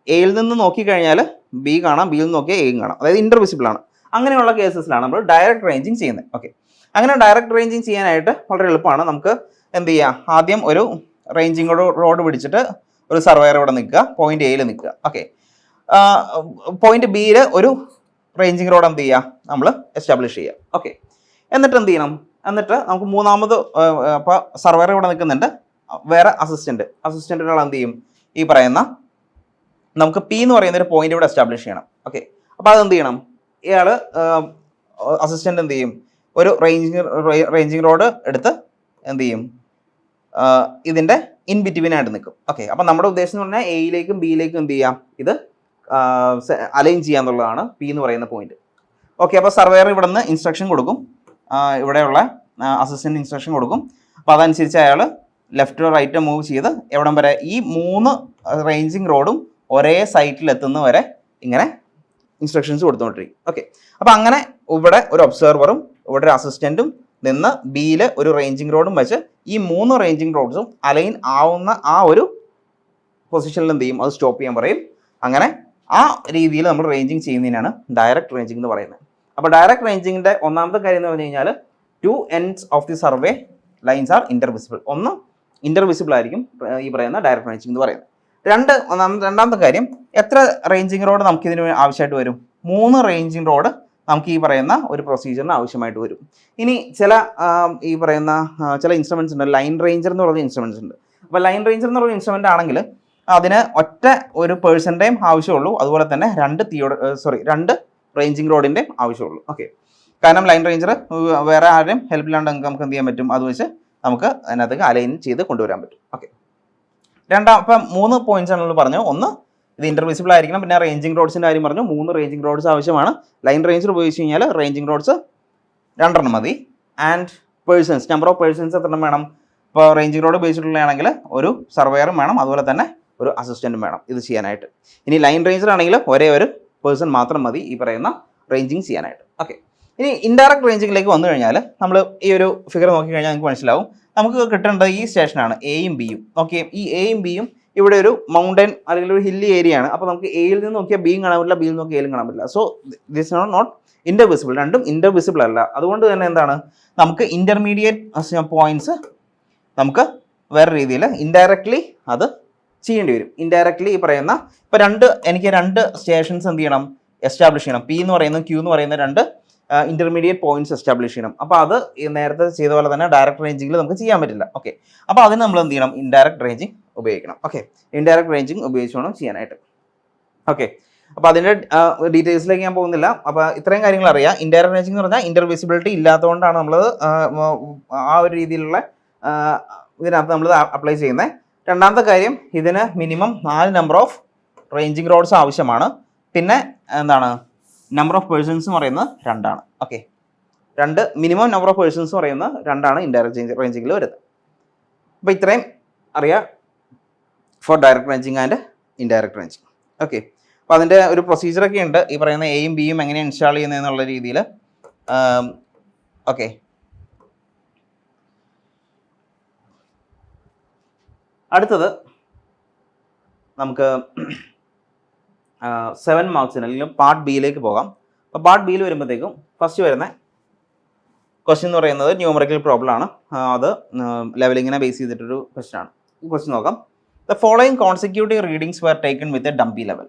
എയിൽ നിന്ന് നോക്കിക്കഴിഞ്ഞാൽ ബി കാണാം, ബിയിൽ നിന്ന് നോക്കിയാൽ എയും കാണാം, അതായത് ഇന്റർവിസിബിൾ ആണ്. അങ്ങനെയുള്ള കേസസിലാണ് നമ്മൾ ഡയറക്റ്റ് റേഞ്ചിങ് ചെയ്യുന്നത്. ഓക്കെ, അങ്ങനെ ഡയറക്റ്റ് റേഞ്ചിങ് ചെയ്യാനായിട്ട് വളരെ എളുപ്പമാണ്. നമുക്ക് എന്ത് ചെയ്യാം, ആദ്യം ഒരു റേഞ്ചിങ് റോഡ് പിടിച്ചിട്ട് ഒരു സർവയർ ഇവിടെ നിൽക്കുക, പോയിന്റ് എയിൽ നിൽക്കുക. ഓക്കെ, പോയിന്റ് ബിയിൽ ഒരു റേഞ്ചിങ് റോഡ് എന്ത് ചെയ്യുക, നമ്മൾ എസ്റ്റാബ്ലിഷ് ചെയ്യുക. ഓക്കെ, എന്നിട്ട് എന്ത് ചെയ്യണം, എന്നിട്ട് നമുക്ക് മൂന്നാമത് അപ്പോൾ സർവയർ ഇവിടെ നിൽക്കുന്നുണ്ട്, വേറെ അസിസ്റ്റൻ്റ് ഒരാൾ എന്ത് ചെയ്യും, ഈ പറയുന്ന നമുക്ക് പി എന്ന് പറയുന്ന ഒരു പോയിന്റ് ഇവിടെ എസ്റ്റാബ്ലിഷ് ചെയ്യണം. ഓക്കെ, അപ്പോൾ അതെന്ത് ചെയ്യണം, ഇയാൾ അസിസ്റ്റൻ്റ് എന്ത് ചെയ്യും, ഒരു റേഞ്ചിങ് റോഡ് എടുത്ത് എന്ത് ചെയ്യും, ഇതിൻ്റെ ഇൻ ബിറ്റ്വീൻ ആയിട്ട് നിൽക്കും. ഓക്കെ, അപ്പം നമ്മുടെ ഉദ്ദേശം എന്ന് പറഞ്ഞാൽ എയിലേക്കും ബിയിലേക്കും എന്ത് ചെയ്യാം, ഇത് അലൈൻ ചെയ്യാന്നുള്ളതാണ് പി എന്ന് പറയുന്ന പോയിന്റ്. ഓക്കെ, അപ്പോൾ സർവേയർ ഇവിടെ നിന്ന് ഇൻസ്ട്രക്ഷൻ കൊടുക്കും, ഇവിടെയുള്ള അസിസ്റ്റൻ്റ് ഇൻസ്ട്രക്ഷൻ കൊടുക്കും. അപ്പോൾ അതനുസരിച്ച് അയാൾ ലെഫ്റ്റ് റൈറ്റ് മൂവ് ചെയ്ത് എവിടം വരെ, ഈ 3 റേഞ്ചിങ് റോഡും ഒരേ സൈറ്റിൽ എത്തുന്ന വരെ ഇങ്ങനെ ഇൻസ്ട്രക്ഷൻസ് കൊടുത്തുകൊണ്ടിരിക്കും. ഓക്കെ, അപ്പോൾ അങ്ങനെ ഇവിടെ ഒരു ഒബ്സർവറും ഇവിടെ ഒരു അസിസ്റ്റൻറ്റും നിന്ന് ബിയിൽ ഒരു റേഞ്ചിങ് റോഡും വെച്ച് ഈ 3 റേഞ്ചിങ് റോഡ്സും അലൈൻ ആവുന്ന ആ ഒരു പൊസിഷനിൽ എന്ത് ചെയ്യും, അത് സ്റ്റോപ്പ് ചെയ്യാൻ പറയും. അങ്ങനെ ആ രീതിയിൽ നമ്മൾ റേഞ്ചിങ് ചെയ്യുന്നതിനാണ് ഡയറക്റ്റ് റേഞ്ചിങ് എന്ന് പറയുന്നത്. അപ്പോൾ ഡയറക്റ്റ് റേഞ്ചിങ്ങിൻ്റെ ഒന്നാമത്തെ കാര്യം എന്ന് പറഞ്ഞു കഴിഞ്ഞാൽ 2 ends of the survey lines are intervisible. ഒന്ന് ഇന്റർവിസിബിൾ ആയിരിക്കും ഈ പറയുന്ന ഡയറക്റ്റ് റേഞ്ചിങ് എന്ന് പറയുന്നത്. രണ്ടാമത്തെ കാര്യം, എത്ര റേഞ്ചിങ് റോഡ് നമുക്കിതിന് ആവശ്യമായിട്ട് വരും, 3 റേഞ്ചിങ് റോഡ് നമുക്ക് ഈ പറയുന്ന ഒരു പ്രൊസീജിയറിന് ആവശ്യമായിട്ട് വരും. ഇനി ഈ പറയുന്ന ചില ഇൻസ്ട്രുമെൻറ്റ്സ് ഉണ്ട്, ലൈൻ റേഞ്ചർ എന്ന് പറയുന്ന ഇൻസ്ട്രുമെൻറ്റ്സ് ഉണ്ട്. അപ്പോൾ ലൈൻ റേഞ്ചർ എന്ന് പറയുന്ന ഇൻസ്ട്രുമെൻ്റ് ആണെങ്കിൽ അതിന് ഒറ്റ ഒരു പേഴ്സൻ്റെയും ആവശ്യമുള്ളൂ, അതുപോലെ തന്നെ 2 റേഞ്ചിങ് റോഡിൻ്റെയും ആവശ്യമുള്ളൂ. ഓക്കെ, കാരണം ലൈൻ റേഞ്ചർ വേറെ ആരുടെയും ഹെൽപ്പില്ലാണ്ട് നമുക്ക് എന്ത് ചെയ്യാൻ പറ്റും, അത് വെച്ച് നമുക്ക് അതിനകത്തേക്ക് അലൈൻ ചെയ്ത് കൊണ്ടുവരാൻ പറ്റും. ഓക്കെ, ഇപ്പം 3 പോയിന്റ്സ് ആണല്ലോ പറഞ്ഞു. ഒന്ന്, ഇത് ഇന്റർവിസിബിൾ ആയിരിക്കണം. പിന്നെ റേഞ്ചിങ് റോഡ്സിൻ്റെ കാര്യം പറഞ്ഞു, 3 റേഞ്ചിങ് റോഡ്സ് ആവശ്യമാണ്. ലൈൻ റേഞ്ചർ ഉപയോഗിച്ച് കഴിഞ്ഞാൽ റേഞ്ചിങ് റോഡ്സ് 2 മതി. And persons, number of persons എത്ര വേണം, ഇപ്പോൾ റേഞ്ചിങ് റോഡ് ഉപയോഗിച്ചിട്ടുള്ളതാണെങ്കിൽ ഒരു സർവേയറും വേണം, അതുപോലെ തന്നെ ഒരു അസിസ്റ്റൻറ്റും വേണം ഇത് ചെയ്യാനായിട്ട്. ഇനി ലൈൻ റേഞ്ചർ ആണെങ്കിൽ ഒരേ ഒരു പേഴ്സൺ മാത്രം മതി ഈ പറയുന്ന റേഞ്ചിങ് ചെയ്യാനായിട്ട്. ഓക്കെ, ഇനി ഇൻഡയറക്റ്റ് റേഞ്ചിങ്ങിലേക്ക് വന്നു കഴിഞ്ഞാൽ നമ്മൾ ഈ ഒരു ഫിഗർ നോക്കിക്കഴിഞ്ഞാൽ നിങ്ങൾക്ക് മനസ്സിലാവും, നമുക്ക് കിട്ടേണ്ടത് ഈ സ്റ്റേഷനാണ് എയും ബിയും. ഓക്കെ, ഈ എയും ബിയും ഇവിടെ ഒരു മൗണ്ടൻ അല്ലെങ്കിൽ ഒരു ഹില്ലി ഏരിയ ആണ്. അപ്പോൾ നമുക്ക് എയിൽ നിന്ന് നോക്കിയാൽ ബിയും കാണാൻ പറ്റില്ല, ബിയിൽ നോക്കിയാൽ എയിലും കാണാൻ പറ്റില്ല. So this are not intervisible, രണ്ടും ഇന്റർവിസിബിൾ അല്ല. അതുകൊണ്ട് തന്നെ എന്താണ്, നമുക്ക് ഇന്റർമീഡിയറ്റ് പോയിന്റ്സ് നമുക്ക് വേറെ രീതിയിൽ ഇൻഡയറക്ട്ലി അത് ചെയ്യേണ്ടി വരും. ഇൻഡയറക്ട്ലി ഈ പറയുന്ന ഇപ്പോൾ എനിക്ക് 2 സ്റ്റേഷൻസ് എന്ത് ചെയ്യണം, എസ്റ്റാബ്ലിഷ് ചെയ്യണം. പി എന്ന് പറയുന്നത് ക്യൂ എന്ന് പറയുന്ന രണ്ട് ഇന്റർമീഡിയറ്റ് പോയിന്റ്സ് എസ്റ്റാബ്ലിഷ് ചെയ്യണം. അപ്പോൾ അത് നേരത്തെ ചെയ്ത പോലെ തന്നെ ഡയറക്റ്റ് റേഞ്ചിങ്ങിൽ നമുക്ക് ചെയ്യാൻ പറ്റില്ല. ഓക്കെ, അപ്പോൾ അതിന് നമ്മൾ എന്ത് ചെയ്യണം? ഇൻഡയറക്റ്റ് റേഞ്ചിങ് ഉപയോഗിക്കണം. ഓക്കെ, ഇൻഡയറക്റ്റ് റേഞ്ചിങ് ഉപയോഗിച്ച് വേണം ചെയ്യാനായിട്ട്. ഓക്കെ, അപ്പോൾ അതിൻ്റെ ഡീറ്റെയിൽസിലേക്ക് ഞാൻ പോകുന്നില്ല. അപ്പോൾ ഇത്രയും കാര്യങ്ങൾ അറിയാം. ഇൻഡയറക്റ്റ് റേഞ്ചിങ് എന്ന് പറഞ്ഞാൽ ഇന്റർവിസിബിലിറ്റി ഇല്ലാത്തതുകൊണ്ടാണ് നമ്മളത് ആ ഒരു രീതിയിലുള്ള ഇതിനകത്ത് നമ്മൾ അപ്ലൈ ചെയ്യുന്നത്. രണ്ടാമത്തെ കാര്യം, ഇതിന് minimum 4 number of ranging rods ആവശ്യമാണ്. പിന്നെ എന്താണ്, നമ്പർ ഓഫ് പേഴ്സൺസ് എന്ന് പറയുന്നത് 2 ആണ്. Okay, 2 minimum number of persons പറയുന്നത് 2 ആണ് ഇൻഡയറക്റ്റ് റേഞ്ചിങ്ങിൽ വരുന്നത്. അപ്പോൾ ഇത്രയും അറിയാം for direct ranging and indirect ranging. Okay, അപ്പോൾ അതിൻ്റെ ഒരു പ്രൊസീജിയറൊക്കെ ഉണ്ട്, ഈ പറയുന്ന എയും ബിയും എങ്ങനെ ഇൻസ്റ്റാൾ ചെയ്യുന്നതെന്നുള്ള രീതിയിൽ. ഓക്കെ, അടുത്തത് നമുക്ക് 7 മാർക്സിന് അല്ലെങ്കിൽ പാർട്ട് ബിയിലേക്ക് പോകാം. അപ്പോൾ പാർട്ട് ബിയിൽ വരുമ്പോഴത്തേക്കും ഫസ്റ്റ് വരുന്ന ക്വസ്റ്റ്യൻ എന്ന് പറയുന്നത് ന്യൂമറിക്കൽ പ്രോബ്ലം ആണ്. അത് ലെവലിങ്ങിനെ ബേസ് ചെയ്തിട്ടൊരു ക്വസ്റ്റ്യൻ ആണ്. ഈ ക്വസ്റ്റ്യൻ നോക്കാം. The following consecutive readings were taken with a dumpy level.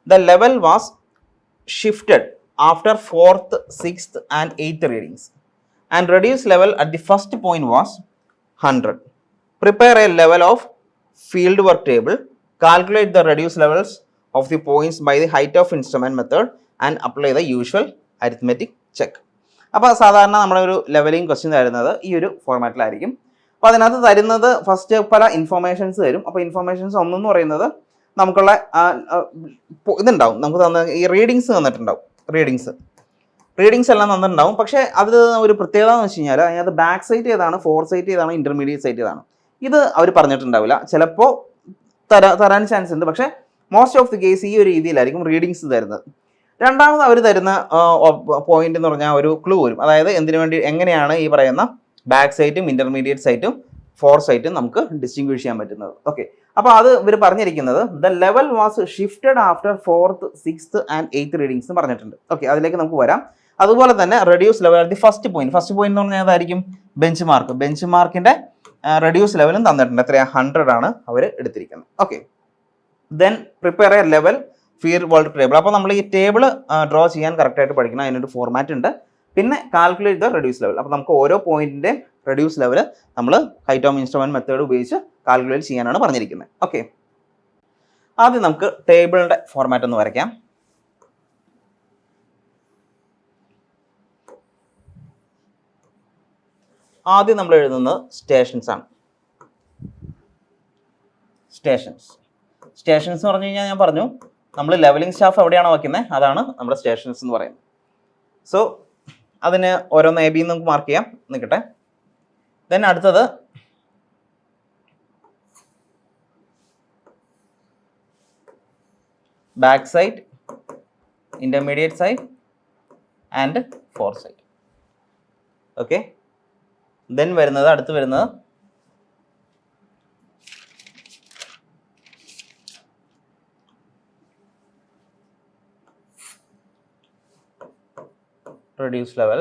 The level was shifted after 4th, 6th and 8th readings and reduced level at the first point was 100. Prepare a level of field work table. Calculate the reduced levels of the points by the height of instrument method and apply the usual arithmetic check. അപ്പോൾ സാധാരണ നമ്മുടെ ഒരു levelling question തരുന്നത് ഈ ഒരു ഫോർമാറ്റിലായിരിക്കും. അപ്പോൾ അതിനകത്ത് തരുന്നത് ഫസ്റ്റ് പല ഇൻഫോർമേഷൻസ് തരും. അപ്പോൾ ഇൻഫോർമേഷൻസ് ഒന്നെന്ന് പറയുന്നത് നമുക്കുള്ള ഇതുണ്ടാവും, നമുക്ക് തന്ന ഈ റീഡിങ്സ് തന്നിട്ടുണ്ടാവും. റീഡിങ്സ് എല്ലാം തന്നിട്ടുണ്ടാവും. പക്ഷേ അത് ഒരു പ്രത്യേകത എന്ന് വെച്ച് കഴിഞ്ഞാൽ അതിനകത്ത് ബാക്ക് സൈറ്റ് ഏതാണ്, ഫോർ സൈറ്റ് ഏതാണ്, ഇന്റർമീഡിയറ്റ് സൈറ്റ് ഏതാണ്, ഇത് അവർ പറഞ്ഞിട്ടുണ്ടാവില്ല. ചിലപ്പോൾ തരാൻ ചാൻസ് ഉണ്ട്, പക്ഷേ മോസ്റ്റ് ഓഫ് ദി കേസ് ഈ ഒരു രീതിയിലായിരിക്കും റീഡിങ്സ് തരുന്നത്. രണ്ടാമത് അവർ തരുന്ന പോയിന്റ് എന്ന് പറഞ്ഞാൽ ഒരു ക്ലൂ വരും. അതായത് എന്തിനു വേണ്ടി, എങ്ങനെയാണ് ഈ പറയുന്ന ബാക്ക് സൈറ്റും ഇന്റർമീഡിയറ്റ് സൈറ്റും ഫോർ സൈറ്റും നമുക്ക് ഡിസ്റ്റിങ്വിഷ് ചെയ്യാൻ പറ്റുന്നത്. ഓക്കെ, അപ്പോൾ അത് ഇവർ പറഞ്ഞിരിക്കുന്നത് the level was shifted after 4th, 6th and 8th readings എന്ന് പറഞ്ഞിട്ടുണ്ട്. ഓക്കെ, അതിലേക്ക് നമുക്ക് വരാം. അതുപോലെ തന്നെ reduce level at the first point എന്ന് പറഞ്ഞാൽ അതായിരിക്കും ബെഞ്ച് മാർക്കിന്റെ റെഡ്യൂസ് ലെവലും തന്നിട്ടുണ്ട്. എത്രയാണ്? 100 ആണ് അവർ എടുത്തിരിക്കുന്നത്. Okay, then prepare A level field work table. അപ്പോൾ നമ്മൾ ഈ ടേബിൾ ഡ്രോ ചെയ്യാൻ കറക്റ്റായിട്ട് പഠിക്കണം. അതിനൊരു ഫോർമാറ്റ് ഉണ്ട്. പിന്നെ കാൽക്കുലേറ്റ് ദ റെഡ്യൂസ് ലെവൽ. അപ്പോൾ നമുക്ക് ഓരോ പോയിന്റിന്റെ റെഡ്യൂസ് ലെവൽ നമ്മൾ ഹൈറ്റ് ഓഫ് ഇൻസ്ട്രുമെന്റ് മെത്തേഡ് ഉപയോഗിച്ച് കാൽക്കുലേറ്റ് ചെയ്യാനാണ് പറഞ്ഞിരിക്കുന്നത്. ഓക്കെ, ആദ്യം നമുക്ക് ടേബിളിന്റെ ഫോർമാറ്റ് ഒന്ന് വരയ്ക്കാം. ആദ്യം നമ്മൾ എഴുതുന്നത് സ്റ്റേഷൻസ് ആണ്. സ്റ്റേഷൻസ് എന്ന് പറഞ്ഞു കഴിഞ്ഞാൽ ഞാൻ പറഞ്ഞു നമ്മൾ ലെവലിംഗ് സ്റ്റാഫ് എവിടെയാണോ വയ്ക്കുന്നത് അതാണ് നമ്മുടെ സ്റ്റേഷൻസ് എന്ന് പറയുന്നത്. സോ അതിന് ഓരോന്ന് എ ബി നമുക്ക് മാർക്ക് ചെയ്യാം, നിൽക്കട്ടെ. ദെൻ അടുത്തത് back side, intermediate side and fore side. Okay, then അടുത്ത് വരുന്നത് reduce level,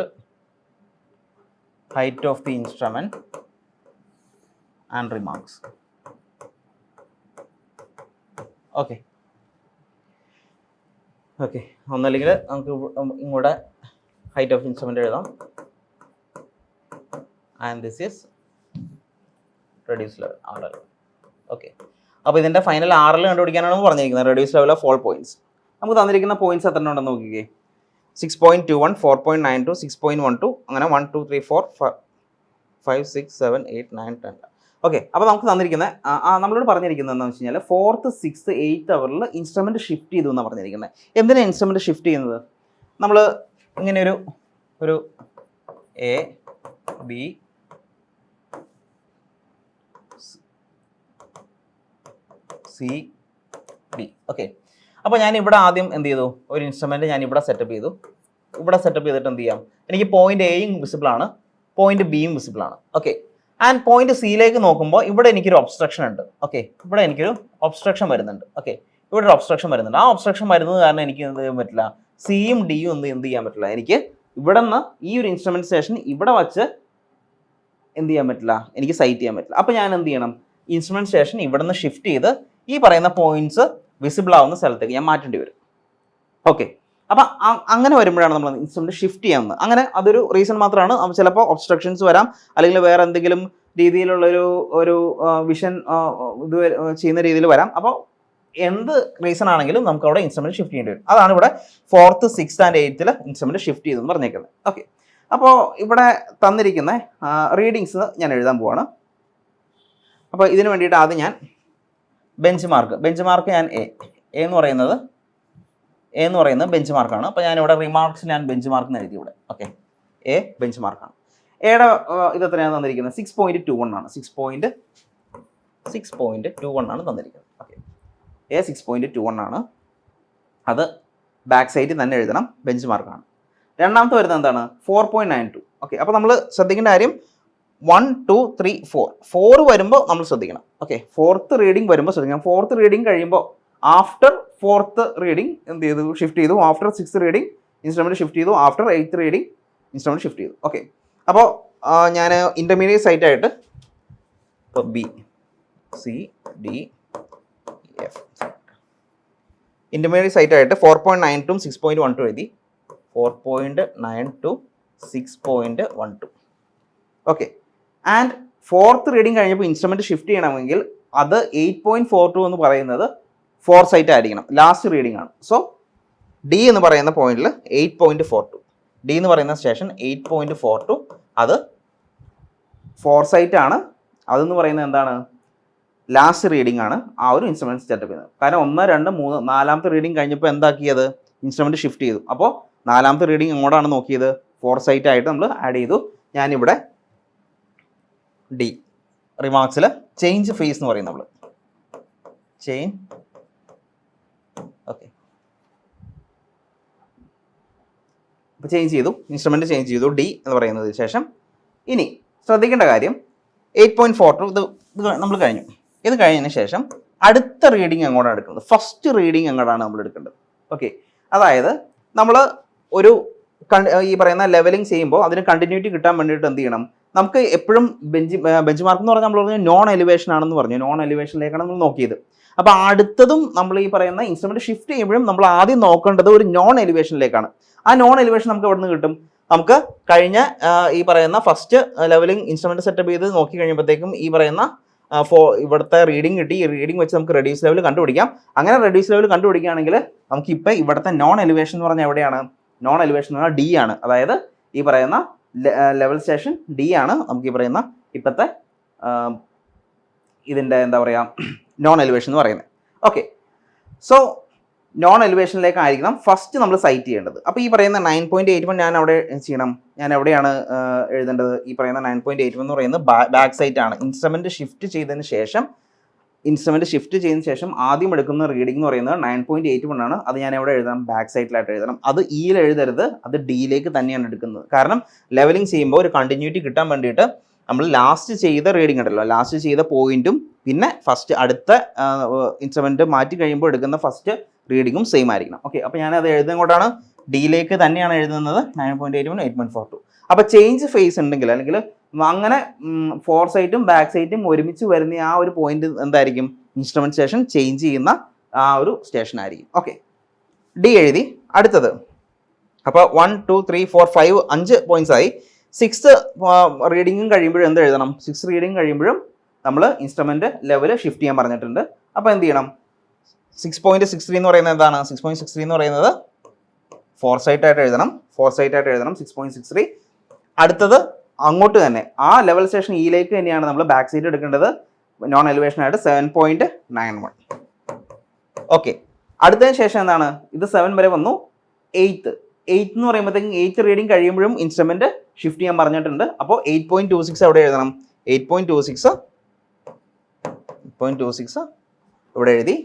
height of the instrument and remarks. Okay, ഒന്നല്ലെങ്കിൽ നമുക്ക് ഇങ്ങോട്ട് height of instrument എഴുതാം. And this is reduce level RL. Okay, അപ്പോൾ ഇതിൻ്റെ ഫൈനൽ RL കണ്ടുപിടിക്കാനാണ് പറഞ്ഞിരിക്കുന്നത്. Reduce level of all points. നമുക്ക് തന്നിരിക്കുന്ന പോയിന്റ്സ് എത്ര ഉണ്ടെന്ന് നോക്കിക്കേ. 6.21, 4.92, 6.12, അങ്ങനെ 1, 2, 3, 4, 5, 6, 7, 8, 9, 10. ഓക്കെ, അപ്പോൾ നമുക്ക് തന്നിരിക്കുന്നത് നമ്മളോട് പറഞ്ഞിരിക്കുന്നത് എന്താണെന്ന് വെച്ച് കഴിഞ്ഞാൽ 4th, 6th, 8th അവറിൽ instrument shift ചെയ്തു എന്നാണ് പറഞ്ഞിരിക്കുന്നത്. എന്തിനാണ് ഇൻസ്ട്രുമെന്റ് ഷിഫ്റ്റ് ചെയ്യുന്നത്? നമ്മൾ ഇങ്ങനെ ഒരു A B C D. Okay, അപ്പോൾ ഞാൻ ഇവിടെ ആദ്യം എന്ത് ചെയ്തു, ഒരു ഇൻസ്ട്രുമെന്റ് ഞാൻ ഇവിടെ സെറ്റപ്പ് ചെയ്തു. ഇവിടെ സെറ്റപ്പ് ചെയ്തിട്ട് എന്ത് ചെയ്യാം, എനിക്ക് പോയിന്റ് എയും വിസിബിൾ ആണ്, പോയിന്റ് ബിയും വിസിബിൾ ആണ്. ഓക്കെ, ആൻഡ് പോയിന്റ് സിയിലേക്ക് നോക്കുമ്പോൾ ഇവിടെ എനിക്കൊരു ഒബ്സ്ട്രക്ഷൻ ഉണ്ട്. ഓക്കെ, ഇവിടെ എനിക്കൊരു ഒബ്സ്ട്രക്ഷൻ വരുന്നുണ്ട്. ഓക്കെ, ഇവിടെ ഒരു ഒബ്സ്ട്രക്ഷൻ വരുന്നുണ്ട്. ആ ഒബ്സ്ട്രക്ഷൻ വരുന്നത് കാരണം എനിക്ക് എന്ത് ചെയ്യാൻ പറ്റില്ല, സിയും ഡിയും എന്ത് ചെയ്യാൻ പറ്റില്ല. എനിക്ക് ഇവിടെ നിന്ന് ഈ ഒരു ഇൻസ്ട്രുമെന്റ് സ്റ്റേഷൻ ഇവിടെ വച്ച് എന്ത് ചെയ്യാൻ പറ്റില്ല, എനിക്ക് സൈറ്റ് ചെയ്യാൻ പറ്റില്ല. അപ്പോൾ ഞാൻ എന്ത് ചെയ്യണം, ഇൻസ്ട്രുമെന്റ് സ്റ്റേഷൻ ഇവിടെ നിന്ന് ഷിഫ്റ്റ് ചെയ്ത് ഈ പറയുന്ന പോയിന്റ്സ് വിസിബിൾ ആവുന്ന സ്ഥലത്തേക്ക് ഞാൻ മാറ്റേണ്ടി വരും. ഓക്കെ, അപ്പം അങ്ങനെ വരുമ്പോഴാണ് നമ്മൾ ഇൻസ്ട്രുമെന്റ് ഷിഫ്റ്റ് ചെയ്യാവുന്നത്. അങ്ങനെ അതൊരു റീസൺ മാത്രമാണ്. ചിലപ്പോൾ ഒബ്സ്ട്രക്ഷൻസ് വരാം, അല്ലെങ്കിൽ വേറെ എന്തെങ്കിലും രീതിയിലുള്ള ഒരു വിഷൻ ഇത് ചെയ്യുന്ന രീതിയിൽ വരാം. അപ്പോൾ എന്ത് റീസൺ ആണെങ്കിലും നമുക്ക് അവിടെ ഇൻസ്ട്രുമെന്റ് ഷിഫ്റ്റ് ചെയ്യേണ്ടി വരും. അതാണ് ഇവിടെ 4th, 6th and 8th instrument shift ചെയ്തെന്ന് പറഞ്ഞേക്കുന്നത്. ഓക്കെ, അപ്പോൾ ഇവിടെ തന്നിരിക്കുന്ന റീഡിങ്സ് ഞാൻ എഴുതാൻ പോവാണ്. അപ്പോൾ ഇതിന് വേണ്ടിയിട്ട് ആദ്യം ഞാൻ ബെഞ്ച് മാർക്ക് ഞാൻ എ എന്ന് പറയുന്നത് ബെഞ്ച് മാർക്കാണ്. അപ്പോൾ ഞാനിവിടെ റിമാർക്സ് ഞാൻ ബെഞ്ച് മാർക്ക് എന്ന് എഴുതി ഇവിടെ. ഓക്കെ, എ ബെഞ്ച് മാർക്കാണ്. എയുടെ ഇത് എത്രയാണ് തന്നിരിക്കുന്നത്? 6.21 ആണ്. 6.21 ആണ് തന്നിരിക്കുന്നത്. ഓക്കെ, എ 6.21 ആണ്. അത് ബാക്ക് സൈഡിൽ തന്നെ എഴുതണം, ബെഞ്ച് മാർക്കാണ്. രണ്ടാമത്തെ വരുന്നത് എന്താണ്? 4.92. ഓക്കെ, അപ്പോൾ നമ്മൾ ശ്രദ്ധിക്കേണ്ട കാര്യം 1, 2, 3, 4 വരുമ്പോൾ നമ്മൾ ശ്രദ്ധിക്കണം. ഓക്കെ, 4th റീഡിങ് വരുമ്പോൾ ശ്രദ്ധിക്കണം. 4th റീഡിങ് കഴിയുമ്പോൾ ആഫ്റ്റർ 4th റീഡിങ് എന്ത് ചെയ്തു? ഷിഫ്റ്റ് ചെയ്തു. After 6th reading instrument shift ചെയ്തു. After 8th reading instrument shift ചെയ്തു. ഓക്കെ, അപ്പോൾ ഞാൻ ഇന്റർമീഡിയറ്റ് സൈറ്റ് ആയിട്ട് ഇപ്പോൾ B, C, D, F intermediate sight ആയിട്ട് 4.92 6.12 എഴുതി. 4.92 6.12. ഓക്കെ, ആൻഡ് 4th റീഡിങ് കഴിഞ്ഞപ്പോൾ ഇൻസ്ട്രുമെന്റ് ഷിഫ്റ്റ് ചെയ്യണമെങ്കിൽ അത് 8.42 എന്ന് പറയുന്നത് 4 സൈറ്റ് ആയിരിക്കണം. ലാസ്റ്റ് റീഡിംഗ് ആണ്. സോ ഡി എന്ന് പറയുന്ന പോയിന്റിൽ 8.42, ഡി എന്ന് പറയുന്ന സ്റ്റേഷൻ 8.42 അത് 4 സൈറ്റ് ആണ്. അതെന്ന് പറയുന്നത് എന്താണ്? ലാസ്റ്റ് റീഡിംഗ് ആണ് ആ ഒരു ഇൻസ്ട്രുമെന്റ് സെറ്റപ്പ് ചെയ്യുന്നത്. കാരണം 1, 2, 3 4ാമത്തെ റീഡിംഗ് കഴിഞ്ഞപ്പോൾ എന്താക്കിയത്? ഇൻസ്ട്രുമെന്റ് ഷിഫ്റ്റ് ചെയ്തു. അപ്പോൾ 4ാമത്തെ റീഡിംഗ് എങ്ങോട്ടാണ് നോക്കിയത്? 4 സൈറ്റ് ആയിട്ട് നമ്മൾ ആഡ് ചെയ്തു. ഞാനിവിടെ ഡി റിമാർക്സിൽ ചേഞ്ച് ഫേസ് എന്ന് പറയും നമ്മൾ. ഓക്കെ, അപ്പോൾ ചേഞ്ച് ചെയ്തു, ഇൻസ്ട്രുമെന്റ് ചേഞ്ച് ചെയ്തു, ഡി എന്ന് പറയുന്നതിന് ശേഷം. ഇനി ശ്രദ്ധിക്കേണ്ട കാര്യം 8.42 ഇത് നമ്മൾ കഴിഞ്ഞു. ഇത് കഴിഞ്ഞതിന് ശേഷം അടുത്ത റീഡിങ് എങ്ങോട്ടാണ് എടുക്കുന്നത്? ഫസ്റ്റ് റീഡിങ് എങ്ങോട്ടാണ് നമ്മൾ എടുക്കേണ്ടത്? ഓക്കെ, അതായത് നമ്മൾ ഒരു ഈ പറയുന്ന ലെവലിംഗ് ചെയ്യുമ്പോൾ അതിന് കണ്ടിന്യൂറ്റി കിട്ടാൻ വേണ്ടിയിട്ട് എന്ത് ചെയ്യണം? നമുക്ക് എപ്പോഴും ബെഞ്ച് മാർക്ക് എന്ന് പറഞ്ഞാൽ നമ്മൾ പറഞ്ഞു നോൺ എലിവേഷൻ ആണെന്ന് പറഞ്ഞു. നോൺ എലിവേഷനിലേക്കാണ് നമ്മൾ നോക്കിയത്. അപ്പോൾ അടുത്തതും നമ്മൾ ഈ പറയുന്ന ഇൻസ്ട്രുമെന്റ് ഷിഫ്റ്റ് ചെയ്യുമ്പോഴും നമ്മൾ ആദ്യം നോക്കേണ്ടത് ഒരു നോൺ എലിവേഷനിലേക്കാണ്. ആ നോൺ എലിവേഷൻ നമുക്ക് എവിടെ നിന്ന് കിട്ടും? നമുക്ക് കഴിഞ്ഞ ഈ പറയുന്ന ഫസ്റ്റ് ലെവലിംഗ് ഇൻസ്ട്രുമെന്റ് സെറ്റപ്പ് ചെയ്ത് നോക്കി കഴിയുമ്പോഴത്തേക്കും ഈ പറയുന്ന ഇവിടുത്തെ റീഡിംഗ് കിട്ടി. ഈ റീഡിംഗ് വെച്ച് നമുക്ക് റെഡ്യൂസ് ലെവൽ കണ്ടുപിടിക്കാം. അങ്ങനെ റെഡ്യൂസ് ലെവൽ കണ്ടുപിടിക്കുകയാണെങ്കിൽ നമുക്ക് ഇപ്പം ഇവിടുത്തെ നോൺ എലിവേഷൻ എന്ന് പറഞ്ഞാൽ എവിടെയാണ്? നോൺ എലിവേഷൻ എന്ന് പറഞ്ഞാൽ ഡി ആണ്. അതായത് ഈ പറയുന്ന ലെവൽ സ്റ്റേഷൻ ഡി ആണ് നമുക്ക് ഈ പറയുന്ന ഇപ്പോഴത്തെ ഇതിൻ്റെ എന്താ പറയുക നോൺ എലിവേഷൻ എന്ന് പറയുന്നത്. ഓക്കെ, സോ നോൺ എലിവേഷനിലേക്കായിരിക്കണം ഫസ്റ്റ് നമ്മൾ സൈറ്റ് ചെയ്യേണ്ടത്. അപ്പോൾ ഈ പറയുന്ന 9.81 ഞാൻ അവിടെ ചെയ്യണം. ഞാൻ എവിടെയാണ് എഴുതേണ്ടത്? ഈ പറയുന്ന 9.81 എന്ന് പറയുന്നത് ബാക്ക് സൈറ്റ് ആണ്. ഇൻസ്ട്രുമെന്റ് ഷിഫ്റ്റ് ചെയ്തതിന് ശേഷം ആദ്യം എടുക്കുന്ന റീഡിംഗ് എന്ന് പറയുന്നത് 9.81 ആണ്. അത് ഞാൻ എവിടെ എഴുതണം? ബാക്ക് സൈറ്റിലായിട്ട് എഴുതണം. അത് ഇയിൽ എഴുതരുത്, അത് ഡിയിലേക്ക് തന്നെയാണ് എടുക്കുന്നത്. കാരണം ലെവലിംഗ് ചെയ്യുമ്പോൾ ഒരു കണ്ടിന്യൂറ്റി കിട്ടാൻ വേണ്ടിയിട്ട് നമ്മൾ ലാസ്റ്റ് ചെയ്ത റീഡിംഗ് ഉണ്ടല്ലോ, ലാസ്റ്റ് ചെയ്ത പോയിന്റും പിന്നെ ഫസ്റ്റ് അടുത്ത ഇൻസ്ട്രുമെന്റ് മാറ്റി കഴിയുമ്പോൾ എടുക്കുന്ന ഫസ്റ്റ് റീഡിങ്ങും സെയിം ആയിരിക്കണം. ഓക്കെ, അപ്പോൾ ഞാൻ അത് എഴുതുന്നതുകൊണ്ടാണ് ഡിയിലേക്ക് തന്നെയാണ് എഴുതുന്നത്. 9.81 8.42. അപ്പോൾ ചേഞ്ച് ഫേസ് ഉണ്ടെങ്കിൽ അല്ലെങ്കിൽ അങ്ങനെ 4 സൈറ്റും ബാക്ക് സൈറ്റും ഒരുമിച്ച് വരുന്ന ആ ഒരു പോയിന്റ് എന്തായിരിക്കും? ഇൻസ്ട്രുമെന്റ് സ്റ്റേഷൻ ചേഞ്ച് ചെയ്യുന്ന ആ ഒരു സ്റ്റേഷൻ ആയിരിക്കും. ഓക്കെ, ഡി എഴുതി. അടുത്തത് അപ്പോൾ 1, 2, 3, 4, 5 5 പോയിന്റ്സ് ആയി. 6th റീഡിങ്ങും കഴിയുമ്പോഴും എന്ത് എഴുതണം? 6th റീഡിങ് കഴിയുമ്പോഴും നമ്മൾ ഇൻസ്ട്രുമെന്റ് ലെവൽ ഷിഫ്റ്റ് ചെയ്യാൻ പറഞ്ഞിട്ടുണ്ട്. അപ്പോൾ എന്ത് ചെയ്യണം? 6.63 എന്ന് പറയുന്നത് എന്താണ്? 6.63 എന്ന് പറയുന്നത് 4 സൈറ്റ് ആയിട്ട് എഴുതണം. 6.63. അടുത്തത് അങ്ങോട്ട് തന്നെ ആ ലെവൽ സ്റ്റേഷൻ ഇയിലേക്ക് തന്നെയാണ് നമ്മൾ ബാക്ക് സൈറ്റ് എടുക്കേണ്ടത്. നോൺ എലിവേഷൻ ആയിട്ട് 7.91. ഓക്കെ, അടുത്തതിന് ശേഷം എന്താണ്? ഇത് 7 വരെ വന്നു. 8th എന്ന് പറയുമ്പോഴത്തേക്കും 8th റീഡിങ് കഴിയുമ്പോഴും ഇൻസ്ട്രുമെന്റ് ഷിഫ്റ്റ് ചെയ്യാൻ പറഞ്ഞിട്ടുണ്ട്. അപ്പോൾ 8.26 എവിടെ എഴുതണം? 8.26 ഇവിടെ എഴുതി.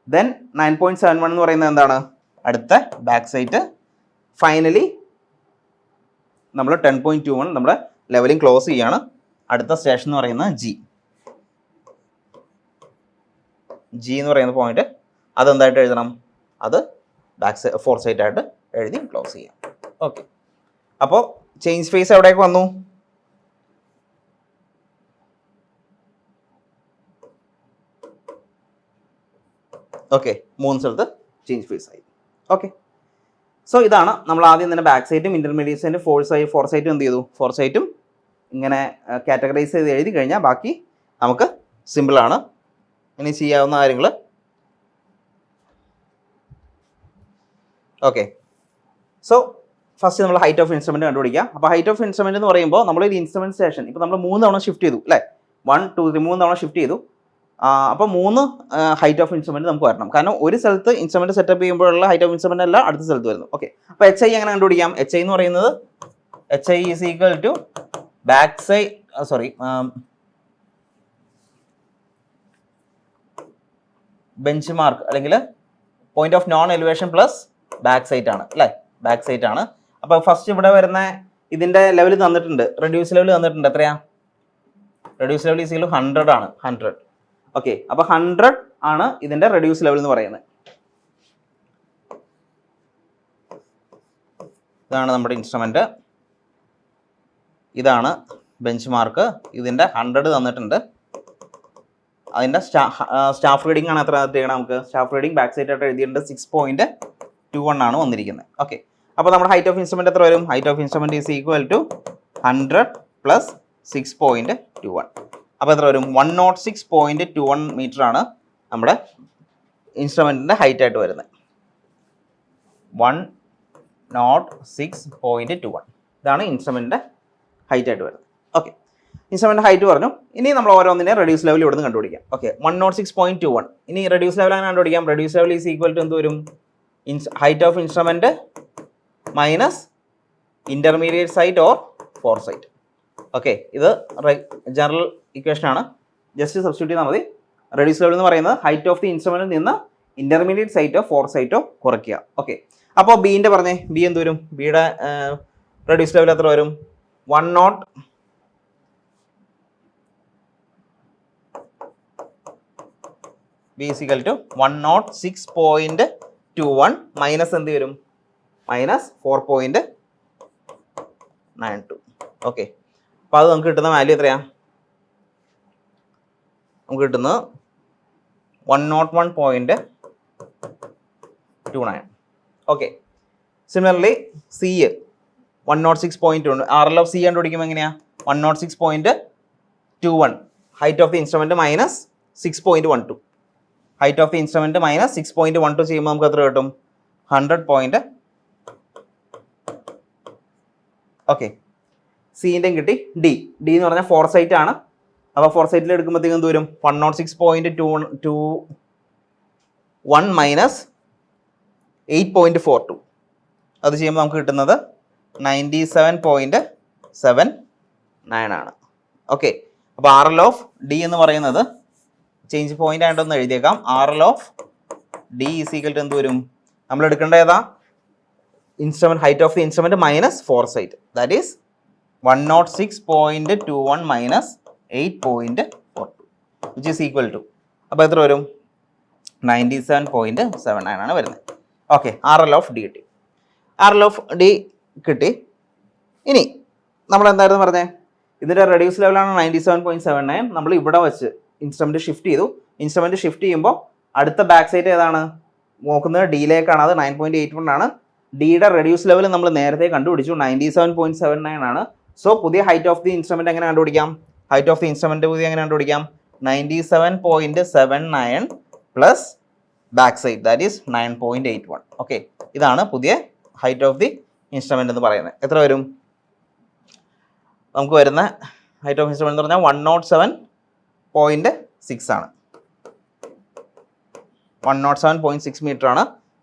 ദെൻ 9.71 എന്ന് പറയുന്നത് എന്താണ്? അടുത്ത ബാക്ക് സൈറ്റ്. ഫൈനലി നമ്മൾ 10.21 നമ്മുടെ ലെവലിംഗ് ക്ലോസ് ചെയ്യാണ്. അടുത്ത സ്റ്റേഷൻ എന്ന് പറയുന്നത് ജി എന്ന് പറയുന്ന പോയിന്റ്. അതെന്തായിട്ട് എഴുതണം? അത് ബാക്ക് 4 സൈറ്റ് ആയിട്ട് എഴുതി ക്ലോസ് ചെയ്യാം. ഓക്കെ, അപ്പോൾ ചേഞ്ച് ഫേസ് എവിടേക്ക് വന്നു? ഓക്കെ, 3 സ്ഥലത്ത് ചേഞ്ച് ഫേസ് ആയി. ഓക്കെ, സോ ഇതാണ് നമ്മൾ ആദ്യം തന്നെ ബാക്ക് സൈറ്റും ഇൻ്റർമീഡിയറ്റ് സൈറ്റും ഫോർ സൈറ്റും എന്ത് ചെയ്തു, ഫോർ സൈറ്റും ഇങ്ങനെ കാറ്റഗറൈസ് ചെയ്ത് എഴുതി കഴിഞ്ഞാൽ ബാക്കി നമുക്ക് സിമ്പിളാണ്. ഇനി ചെയ്യാവുന്ന കാര്യങ്ങൾ. ഓക്കെ, സോ ഫസ്റ്റ് നമ്മൾ ഹൈറ്റ് ഓഫ് ഇൻസ്ട്രുമെൻറ്റ് കണ്ടുപിടിക്കുക. അപ്പോൾ ഹൈറ്റ് ഓഫ് ഇൻസ്ട്രുമെൻറ്റ് എന്ന് പറയുമ്പോൾ നമ്മളൊരു ഇൻസ്ട്രുമെൻറ്റ് സ്റ്റേഷൻ ഇപ്പോൾ നമ്മൾ 3 തവണ ഷിഫ്റ്റ് ചെയ്തു അല്ലേ, 1 2 3 3 തവണ ഷിഫ്റ്റ് ചെയ്തു. അപ്പോൾ 3 ഹൈറ്റ് ഓഫ് ഇൻസ്ട്രുമെൻറ്റ് നമുക്ക് വരണം. കാരണം ഒരു സ്ഥലത്ത് ഇൻസ്ട്രുമെൻറ്റ് സെറ്റപ്പ് ചെയ്യുമ്പോഴുള്ള ഹൈറ്റ് ഓഫ് ഇൻസ്ട്രുമെൻറ്റ് അല്ല അടുത്ത സ്ഥലത്ത് വരുന്നു. ഓക്കെ, അപ്പോൾ HI എങ്ങനെ കണ്ടുപിടിക്കാം? HI എന്ന് പറയുന്നത് HI is equal to back side bench mark അല്ലെങ്കിൽ point of non elevation plus back sight ആണ് അല്ലേ, ബാക്ക് സൈറ്റ് ആണ്. അപ്പോൾ ഫസ്റ്റ് ഇവിടെ വരുന്ന ഇതിൻ്റെ ലെവൽ തന്നിട്ടുണ്ട്, റെഡ്യൂസ് ലെവൽ തന്നിട്ടുണ്ട്. എത്രയാ? റെഡ്യൂസ് ലെവൽ ഈസ് 100 ആണ്, 100. ഓക്കെ, അപ്പോൾ 100 ആണ് ഇതിൻ്റെ റെഡ്യൂസ് ലെവൽ എന്ന് പറയുന്നത്. ഇതാണ് നമ്മുടെ ഇൻസ്ട്രുമെൻറ്റ്, ഇതാണ് ബെഞ്ച് മാർക്ക്, ഇതിൻ്റെ 100 തന്നിട്ടുണ്ട്. അതിൻ്റെ സ്റ്റാഫ് റീഡിംഗ് ആണ് എത്ര ചെയ്യണം നമുക്ക്? സ്റ്റാഫ് റീഡിംഗ് ബാക്ക് സൈഡ് ആയിട്ട് എഴുതിയിട്ടുണ്ട് 6.21 ആണ് വന്നിരിക്കുന്നത്. ഓക്കെ, അപ്പോൾ നമ്മുടെ ഹൈറ്റ് ഓഫ് ഇൻസ്ട്രുമെൻറ്റ് എത്ര വരും? Height of instrument is equal to 100 plus 6.21. അപ്പോൾ എത്ര വരും? 106.21 മീറ്റർ ആണ് നമ്മുടെ ഇൻസ്ട്രുമെൻറ്റിൻ്റെ ഹൈറ്റ് ആയിട്ട് വരുന്നത്. 106.21 ഇതാണ് ഇൻസ്ട്രുമെൻറ്റിൻ്റെ ഹൈറ്റ് ആയിട്ട് വരുന്നത്. ഓക്കെ, ഇൻസ്ട്രുമെൻറ്റ് ഹൈറ്റ് പറഞ്ഞു. ഇനി നമ്മൾ ഓരോന്നിനെ റെഡ്യൂസ് ലെവൽ ഇവിടെ നിന്ന് കണ്ടുപിടിക്കാം. ഓക്കെ, 106.21. ഇനി റെഡ്യൂസ് ലെവൽ അങ്ങനെ കണ്ടുപിടിക്കാം. Reduce level is equal to എന്ത് വരും? Height of instrument minus intermediate sight or fore sight. Okay, ഇത് ജനറൽ ഇക്വേഷൻ ആണ്, ജസ്റ്റ് സബ്സ്റ്റിറ്റ്യൂട്ട് ചെയ്താൽ മതി. റെഡ്യൂസ് ലെവൽ എന്ന് പറയുന്നത് ഹൈറ്റ് ഓഫ് ദി ഇൻസ്ട്രുമെൻറ്റിൽ നിന്ന് ഇൻ്റർമീഡിയറ്റ് സൈറ്റോ ഫോർ സൈറ്റോ കുറയ്ക്കുക. ഓക്കെ, അപ്പോൾ ബീൻ്റെ പറഞ്ഞേ, ബി എന്ത് വരും? ബിയുടെ റെഡ്യൂസ് ലെവൽ എത്ര വരും? 106 ബി ഈക്വൽ ടു 106.21 മൈനസ് എന്ത് വരും? മൈനസ് 4.92. ഓക്കെ, അപ്പോൾ അത് നമുക്ക് കിട്ടുന്ന വാല്യൂ എത്രയാണ്? നമുക്ക് കിട്ടുന്നത് 101.29. Okay, similarly C 106.2. RL of C കണ്ടുപിടിക്കുമ്പോൾ എങ്ങനെയാണ്? 106.21 height of the instrument minus 6.12. Height of the instrument minus 6.12 ചെയ്യുമ്പോൾ നമുക്ക് എത്ര കിട്ടും? 100. ഓക്കെ, സീൻ്റെയും കിട്ടി. ഡി എന്ന് പറഞ്ഞാൽ ഫോർ സൈറ്റ് ആണ്. അപ്പോൾ ഫോർ സൈറ്റിൽ എടുക്കുമ്പോഴത്തേക്കും എന്ത് വരും? 106.21 മൈനസ് 8.42. അത് ചെയ്യുമ്പോൾ നമുക്ക് കിട്ടുന്നത് 97.79 ആണ്. ഓക്കെ, അപ്പോൾ RL ഓഫ് ഡി എന്ന് പറയുന്നത് ചേഞ്ച് പോയിന്റ് ആയിട്ടൊന്ന് എഴുതിയേക്കാം. RL of D is equal to എന്ത് വരും? നമ്മൾ എടുക്കേണ്ട ഏതാ? Instrument height of the instrument minus fore sight, that is 106.21 minus 8.42 which is equal to, അപ്പോൾ എത്ര വരും? 97.79 ആണ് വരുന്നത്. ഓക്കെ, RL ഓഫ് ഡി കിട്ടി. RL ഓഫ് ഡി കിട്ടി. ഇനി നമ്മൾ എന്തായിരുന്നു പറഞ്ഞത്? ഇതിൻ്റെ റെഡ്യൂസ് ലെവലാണ് 97.79. നമ്മൾ ഇവിടെ വെച്ച് ഇൻസ്ട്രുമെൻറ്റ് ഷിഫ്റ്റ് ചെയ്തു. ഇൻസ്ട്രുമെൻറ്റ് ഷിഫ്റ്റ് ചെയ്യുമ്പോൾ അടുത്ത ബാക്ക് സൈറ്റ് ഏതാണ് നോക്കുന്നത്? ഡിയിലേക്കാണ്. അത് 9.81 ആണ്. ഡിയുടെ റെഡ്യൂസ് ലെവൽ നമ്മൾ നേരത്തെ കണ്ടുപിടിച്ചു, 97.79 ആണ്. സോ പുതിയ ഹൈറ്റ് ഓഫ് ദി ഇൻസ്ട്രുമെൻറ്റ് എങ്ങനെ കണ്ടുപിടിക്കാം? ഹൈറ്റ് ഓഫ് ദി ഇൻസ്ട്രുമെൻറ്റ് പുതിയ എങ്ങനെ കണ്ടുപിടിക്കാം? 97.79 plus back side, that is 9.81. Okay, ഇതാണ് പുതിയ ഹൈറ്റ് ഓഫ് ദി ഇൻസ്ട്രുമെൻറ്റ് എന്ന് പറയുന്നത്. എത്ര വരും? നമുക്ക് വരുന്ന ഹൈറ്റ് ഓഫ് ഇൻസ്ട്രുമെൻറ്റ് എന്ന് പറഞ്ഞാൽ 107.6 ആണ്. 107.6 മീറ്റർ ആണ്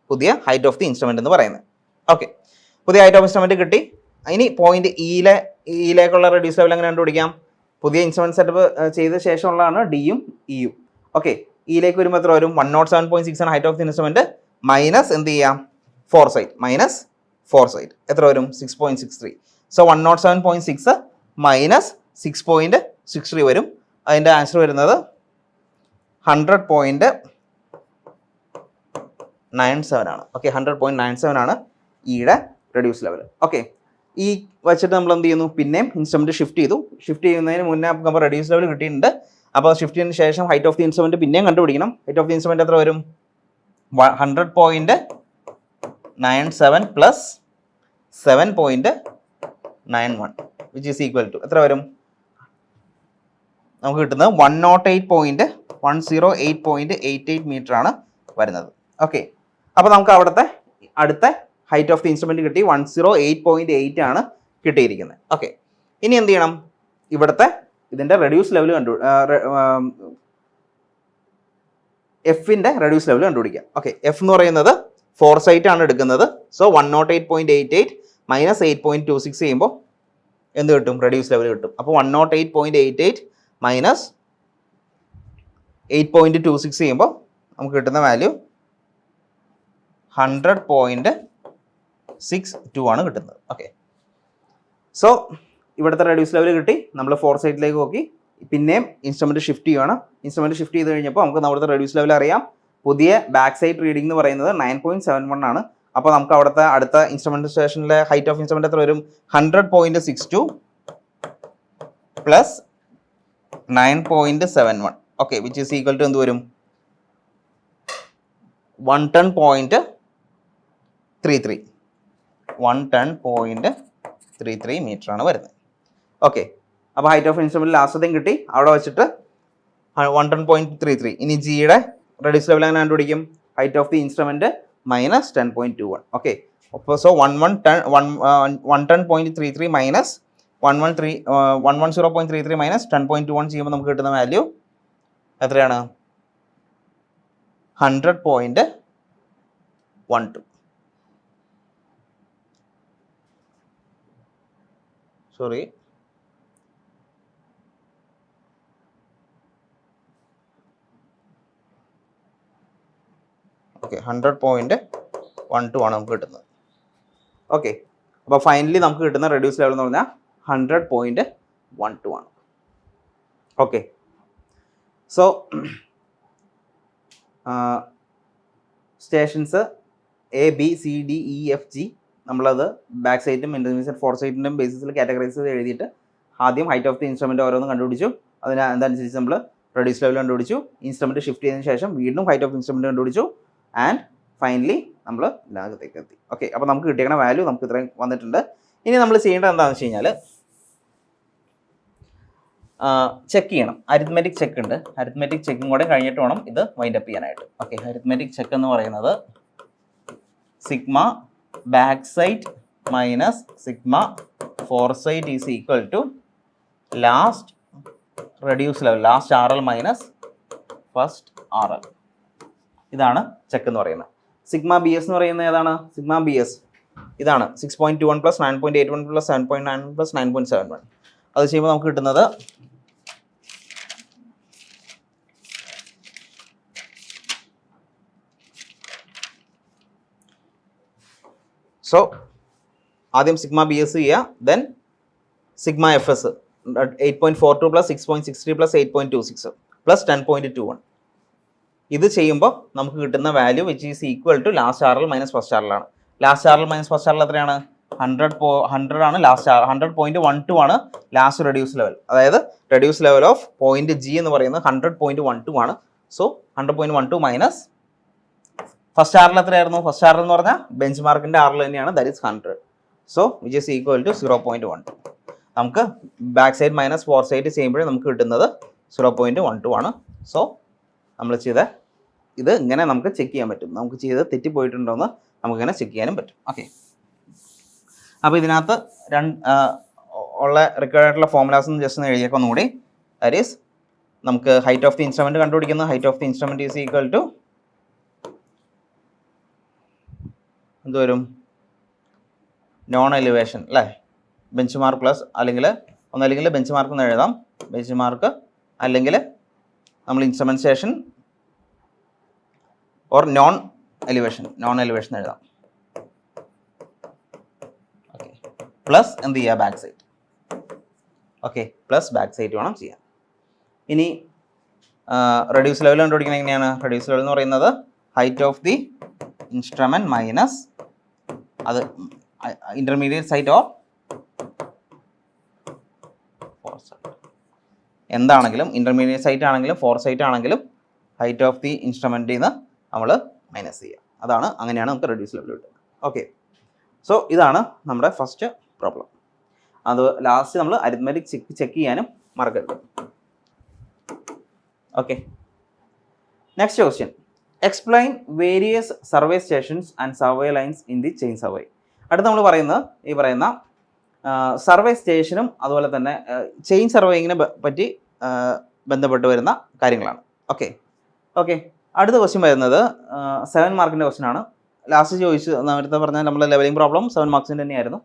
പുതിയ ഹൈറ്റ് ഓഫ് ദി ഇൻസ്ട്രുമെൻറ്റ് എന്ന് പറയുന്നത്. ഓക്കെ, പുതിയ ഹൈറ്റ് ഓഫ് ഇൻസ്ട്രുമെൻറ്റ് കിട്ടി. ഇനി പോയിന്റ് ഇയിലേക്കുള്ള റെഡ്യൂസ് ലെവൽ എങ്ങനെ കണ്ടുപിടിക്കാം? പുതിയ ഇൻസ്ട്രുമെൻറ്റ് സെറ്റപ്പ് ചെയ്ത ശേഷമുള്ളതാണ് ഡിയും ഇയും. ഓക്കെ, ഇയിലേക്ക് വരുമ്പോൾ എത്ര വരും? 107.6 ആണ് height of the instrument minus എന്ത് ചെയ്യാം? Fore sight, minus fore sight എത്ര വരും? 6.63. സോ 107.6 മൈനസ് 6.63 വരും. അതിൻ്റെ ആൻസർ വരുന്നത് 100.97 ആണ്. ഓക്കെ, 100.97 ആണ് ഇയുടെ റെഡ്യൂസ് ലെവൽ. ഓക്കെ, ഈ വെച്ചിട്ട് നമ്മൾ എന്ത് ചെയ്യുന്നു? പിന്നെയും ഇൻസ്ട്രുമെൻറ്റ് ഷിഫ്റ്റ് ചെയ്തു. ഷിഫ്റ്റ് ചെയ്യുന്നതിന് മുന്നേ നമുക്ക് റെഡ്യൂസ് ലെവൽ കിട്ടിയിട്ടുണ്ട്. അപ്പോൾ ഷിഫ്റ്റ് ചെയ്തതിന് ശേഷം ഹൈറ്റ് ഓഫ് ദി ഇൻസ്ട്രുമെൻറ്റ് പിന്നെയും കണ്ടുപിടിക്കണം. ഹൈറ്റ് ഓഫ് ദി ഇൻസ്ട്രുമെൻറ്റ് എത്ര വരും? 100.97 97 plus 7.91 which is equal to എത്ര വരും? നമുക്ക് കിട്ടുന്നത് 108.108.88 മീറ്റർ ആണ് വരുന്നത്. ഓക്കെ, അപ്പോൾ നമുക്ക് അവിടുത്തെ അടുത്ത ഹൈറ്റ് ഓഫ് ദി ഇൻസ്ട്രുമെന്റ് കിട്ടി 108.8 ആണ് കിട്ടിയിരിക്കുന്നത്. ഓക്കെ, ഇനി എന്ത് ചെയ്യണം? ഇവിടുത്തെ ഇതിന്റെ റെഡ്യൂസ് ലെവൽ എഫിന്റെ റെഡ്യൂസ് ലെവൽ കണ്ടുപിടിക്കാം. ഓക്കെ, എഫ് എന്ന് പറയുന്നത് ഫോർസൈറ്റ് ആണ് എടുക്കുന്നത്. സോ 108.88 മൈനസ് 8.26 ചെയ്യുമ്പോൾ എന്ത് കിട്ടും? റെഡ്യൂസ് ലെവൽ കിട്ടും. അപ്പോൾ 108.88 മൈനസ് 8.26 ചെയ്യുമ്പോൾ നമുക്ക് കിട്ടുന്ന വാല്യൂ 100.62 ആണ് കിട്ടുന്നത്. ഓക്കെ, സോ ഇവിടുത്തെ റെഡ്യൂസ് ലെവൽ കിട്ടി. നമ്മൾ ഫോർസൈറ്റിലേക്ക് നോക്കി, പിന്നെയും ഇൻസ്ട്രുമെന്റ് ഷിഫ്റ്റ് ചെയ്യുകയാണ്. ഇൻസ്ട്രുമെന്റ് ഷിഫ്റ്റ് ചെയ്ത് കഴിഞ്ഞപ്പോൾ നമുക്ക് നമ്മുടെ റെഡ്യൂസ് ലെവൽ അറിയാം. പുതിയ ബാക്ക് സൈഡ് റീഡിംഗ് എന്ന് പറയുന്നത് 9.71 ആണ്. അപ്പോൾ നമുക്ക് അവിടുത്തെ അടുത്ത ഇൻസ്ട്രുമെന്റ് സ്റ്റേഷനിലെ ഹൈറ്റ് ഓഫ് ഇൻസ്ട്രുമെന്റ് എത്ര വരും? 100.62 plus 9.71. Okay, which is equal to എന്ത് വരും? 110.33 110.33 മീറ്റർ ആണ് വരുന്നത്. ഓക്കെ, അപ്പോൾ ഹൈറ്റ് ഓഫ് ഇൻസ്ട്രുമെന്റ് ലാസ്റ്റത്തെയും കിട്ടി. അവിടെ വെച്ചിട്ട് 110.33. ഇനി ജിയുടെ റെഡ്യൂസ് ലെവൽ എങ്ങനെ കണ്ടുപിടിക്കും? Height of the instrument minus 10.21. Okay, അപ്പോൾ സോ 110.33 മൈനസ് 110.33 മൈനസ് 10.21 ചെയ്യുമ്പോൾ നമുക്ക് കിട്ടുന്ന വാല്യൂ എത്രയാണ്? 100.12. സോറി, ഓക്കെ, 100.12 ആണ് നമുക്ക് കിട്ടുന്നത്. ഓക്കെ, അപ്പോൾ ഫൈനലി നമുക്ക് കിട്ടുന്ന റെഡ്യൂസ് ലെവൽ എന്ന് പറഞ്ഞാൽ 100.12 ആണ്. Okay, so stations A B C D E F G നമ്മളത് ബാക്ക് സൈറ്റും ഇന്റർമീഡിയറ്റ് ഫോർ സൈറ്റിൻ്റെയും ബേസിസിൽ കാറ്റഗറൈസ് ചെയ്ത് എഴുതിയിട്ട് ആദ്യം ഹൈറ്റ് ഓഫ് ദി ഇൻസ്ട്രുമെന്റ് ഓരോന്നും കണ്ടുപിടിച്ചു. അതനുസരിച്ച് നമ്മൾ റെഡ്യൂസ് ലെവൽ കണ്ടുപിടിച്ചു. ഇൻസ്ട്രുമെന്റ് ഷിഫ്റ്റ് ചെയ്തതിന് ശേഷം വീണ്ടും ഹൈറ്റ് ഓഫ് ഇൻസ്ട്രുമെന്റ് കണ്ടുപിടിച്ചു. ആൻഡ് ഫൈനലി നമ്മൾ ലാഗത്തേക്ക് എത്തി. ഓക്കെ, അപ്പോൾ നമുക്ക് കിട്ടിയ വാല്യൂ നമുക്ക് ഇത്രയും വന്നിട്ടുണ്ട്. ഇനി നമ്മൾ ചെയ്യേണ്ടത് എന്താണെന്ന് വെച്ച് കഴിഞ്ഞാൽ ചെക്ക് ചെയ്യണം. അരിത്മെറ്റിക് ചെക്ക് ഉണ്ട്. അരിത്മെറ്റിക് ചെക്കും കൂടെ കഴിഞ്ഞിട്ട് വേണം ഇത് വൈൻഡ് അപ്പ് ചെയ്യാനായിട്ട്. ഓക്കെ, അരിത്മെറ്റിക് ചെക്ക് എന്ന് പറയുന്നത് sigma back sight minus sigma fore sight is equal to last reduce level, last R L minus first R L. ഇതാണ് ചെക്ക് എന്ന് പറയുന്നത്. സിഗ്മ ബി എസ് എന്ന് പറയുന്നത് ഏതാണ്? സിഗ്മ ബി എസ് ഇതാണ് 6.21 പ്ലസ് 9.81 പ്ലസ് 7.91 പ്ലസ് 9.71. അത് ചെയ്യുമ്പോൾ നമുക്ക് കിട്ടുന്നത് സോ ആദ്യം സിഗ്മ ബി എസ് ചെയ്യുക, then sigma F S 8.42 plus 6.63 plus 8.26 plus 10.21. ഇത് ചെയ്യുമ്പോൾ നമുക്ക് കിട്ടുന്ന value which is equal to last R L minus first R L ആണ്. Last R L minus first R L എത്രയാണ്? 100 ആണ് ലാസ്റ്റ് 100.12 ആണ് ലാസ്റ്റ് റെഡ്യൂസ് ലെവൽ. അതായത് reduce level of point G എന്ന് പറയുന്നത് 100.12 ആണ്. So 100.12 minus first R L എത്രയായിരുന്നു? First R L എന്ന് പറഞ്ഞാൽ ബെഞ്ച് മാർക്കിന്റെ ആർ എൽ തന്നെയാണ്, that is 100. So which is equal to 0.12. നമുക്ക് back side minus fore side ചെയ്യുമ്പോഴേ നമുക്ക് കിട്ടുന്നത് 0.12 ആണ്. സോ നമ്മൾ ചെയ്ത ഇത് ഇങ്ങനെ നമുക്ക് ചെക്ക് ചെയ്യാൻ പറ്റും. നമുക്ക് ചെയ്ത് തെറ്റിപ്പോയിട്ടുണ്ടോയെന്ന് നമുക്കിങ്ങനെ ചെക്ക് ചെയ്യാനും പറ്റും. ഓക്കെ, അപ്പോൾ ഇതിനകത്ത് ഉള്ള റിക്വയർഡ് ആയിട്ടുള്ള ഫോർമുലാസ് ജസ്റ്റ് ഒന്ന് എഴുതിയേക്കാം ഒന്നുകൂടി. ദാറ്റ് ഈസ് നമുക്ക് ഹൈറ്റ് ഓഫ് ദി ഇൻസ്ട്രുമെന്റ് കണ്ടുപിടിക്കുന്നത് height of the instrument is equal to എന്ത് വരും? നോൺ എലിവേഷൻ അല്ലേ, ബെഞ്ച് മാർക്ക് പ്ലസ് അല്ലെങ്കിൽ ഒന്നല്ലെങ്കിൽ ബെഞ്ച് മാർക്ക് എന്ന് എഴുതാം, ബെഞ്ച് മാർക്ക് അല്ലെങ്കിൽ നമ്മൾ instrument station or non elevation എഴുതാം. ഓക്കെ, പ്ലസ് എന്ത് ചെയ്യുക? Back side. Okay, plus back side വേണം ചെയ്യാൻ. ഇനി റെഡ്യൂസ് ലെവൽ കണ്ടുപിടിക്കുന്നത് എങ്ങനെയാണ്? റെഡ്യൂസ് ലെവൽ എന്ന് പറയുന്നത് height of the instrument minus അത് intermediate sight or fore sight. എന്താണെങ്കിലും ഇന്റർമീഡിയറ്റ് സൈറ്റ് ആണെങ്കിലും ഫോർ സൈറ്റ് ആണെങ്കിലും ഹൈറ്റ് ഓഫ് ദി ഇൻസ്ട്രുമെന്റിൽ നിന്ന് നമ്മൾ മൈനസ് ചെയ്യുക. അങ്ങനെയാണ് നമുക്ക് റെഡ്യൂസ് ലെവൽ കിട്ടുന്നത്. ഓക്കെ, സോ ഇതാണ് നമ്മുടെ ഫസ്റ്റ് പ്രോബ്ലം. അത് ലാസ്റ്റ് നമ്മൾ അരിത്മെറ്റിക് ചെക്ക് ചെയ്യാനും മറക്കരുത്. Okay, next question. Explain various survey stations and survey lines in the chain survey. അടുത്ത് നമ്മൾ പറയുന്നത് ഈ പറയുന്ന സർവേ സ്റ്റേഷനും അതുപോലെ തന്നെ ചെയിൻ സർവേയിങ്ങിനെ പറ്റി ബന്ധപ്പെട്ട് വരുന്ന കാര്യങ്ങളാണ്. ഓക്കെ ഓക്കെ അടുത്ത ക്വസ്റ്റ്യൻ വരുന്നത് 7 മാർക്കിൻ്റെ ക്വസ്റ്റ്യൻ ആണ്. ലാസ്റ്റ് ചോദിച്ചു നേരത്തെ പറഞ്ഞാൽ നമ്മൾ ലെവലിംഗ് പ്രോബ്ലം 7 മാർക്സിൻ്റെ തന്നെയായിരുന്നു.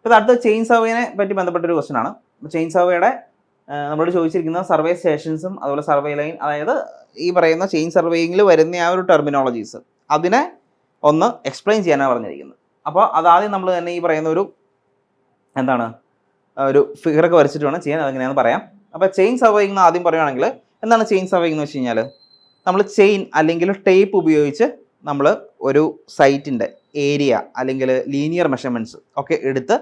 അപ്പോൾ അടുത്ത ചെയിൻ സർവേനെ പറ്റി ബന്ധപ്പെട്ടൊരു ക്വസ്റ്റ്യൻ ആണ്. ചെയിൻ സർവേയുടെ നമ്മളോട് ചോദിച്ചിരിക്കുന്ന സർവേ സ്റ്റേഷൻസും അതുപോലെ സർവേ ലൈൻ, അതായത് ഈ പറയുന്ന ചെയിൻ സർവേയിങ്ങിൽ വരുന്ന ആ ഒരു ടെർമിനോളജീസ് അതിനെ ഒന്ന് എക്സ്പ്ലെയിൻ ചെയ്യാനാണ് പറഞ്ഞിരിക്കുന്നത്. അപ്പോൾ അതാദ്യം നമ്മൾ തന്നെ ഈ പറയുന്ന ഒരു ഒരു ഫിഗറൊക്കെ വരച്ചിട്ട് വേണം ചെയ്യാൻ. അതെങ്ങനെയാണെന്ന് പറയാം. അപ്പോൾ ചെയിൻ സർവേയിങ് ആദ്യം പറയുകയാണെങ്കിൽ എന്താണ് ചെയിൻ സർവേയിങ് എന്ന് വെച്ച് കഴിഞ്ഞാൽ, നമ്മൾ ചെയിൻ അല്ലെങ്കിൽ ടേപ്പ് ഉപയോഗിച്ച് നമ്മൾ ഒരു സൈറ്റിൻ്റെ ഏരിയ അല്ലെങ്കിൽ ലീനിയർ മെഷർമെൻറ്റ്സ് ഒക്കെ എടുത്ത്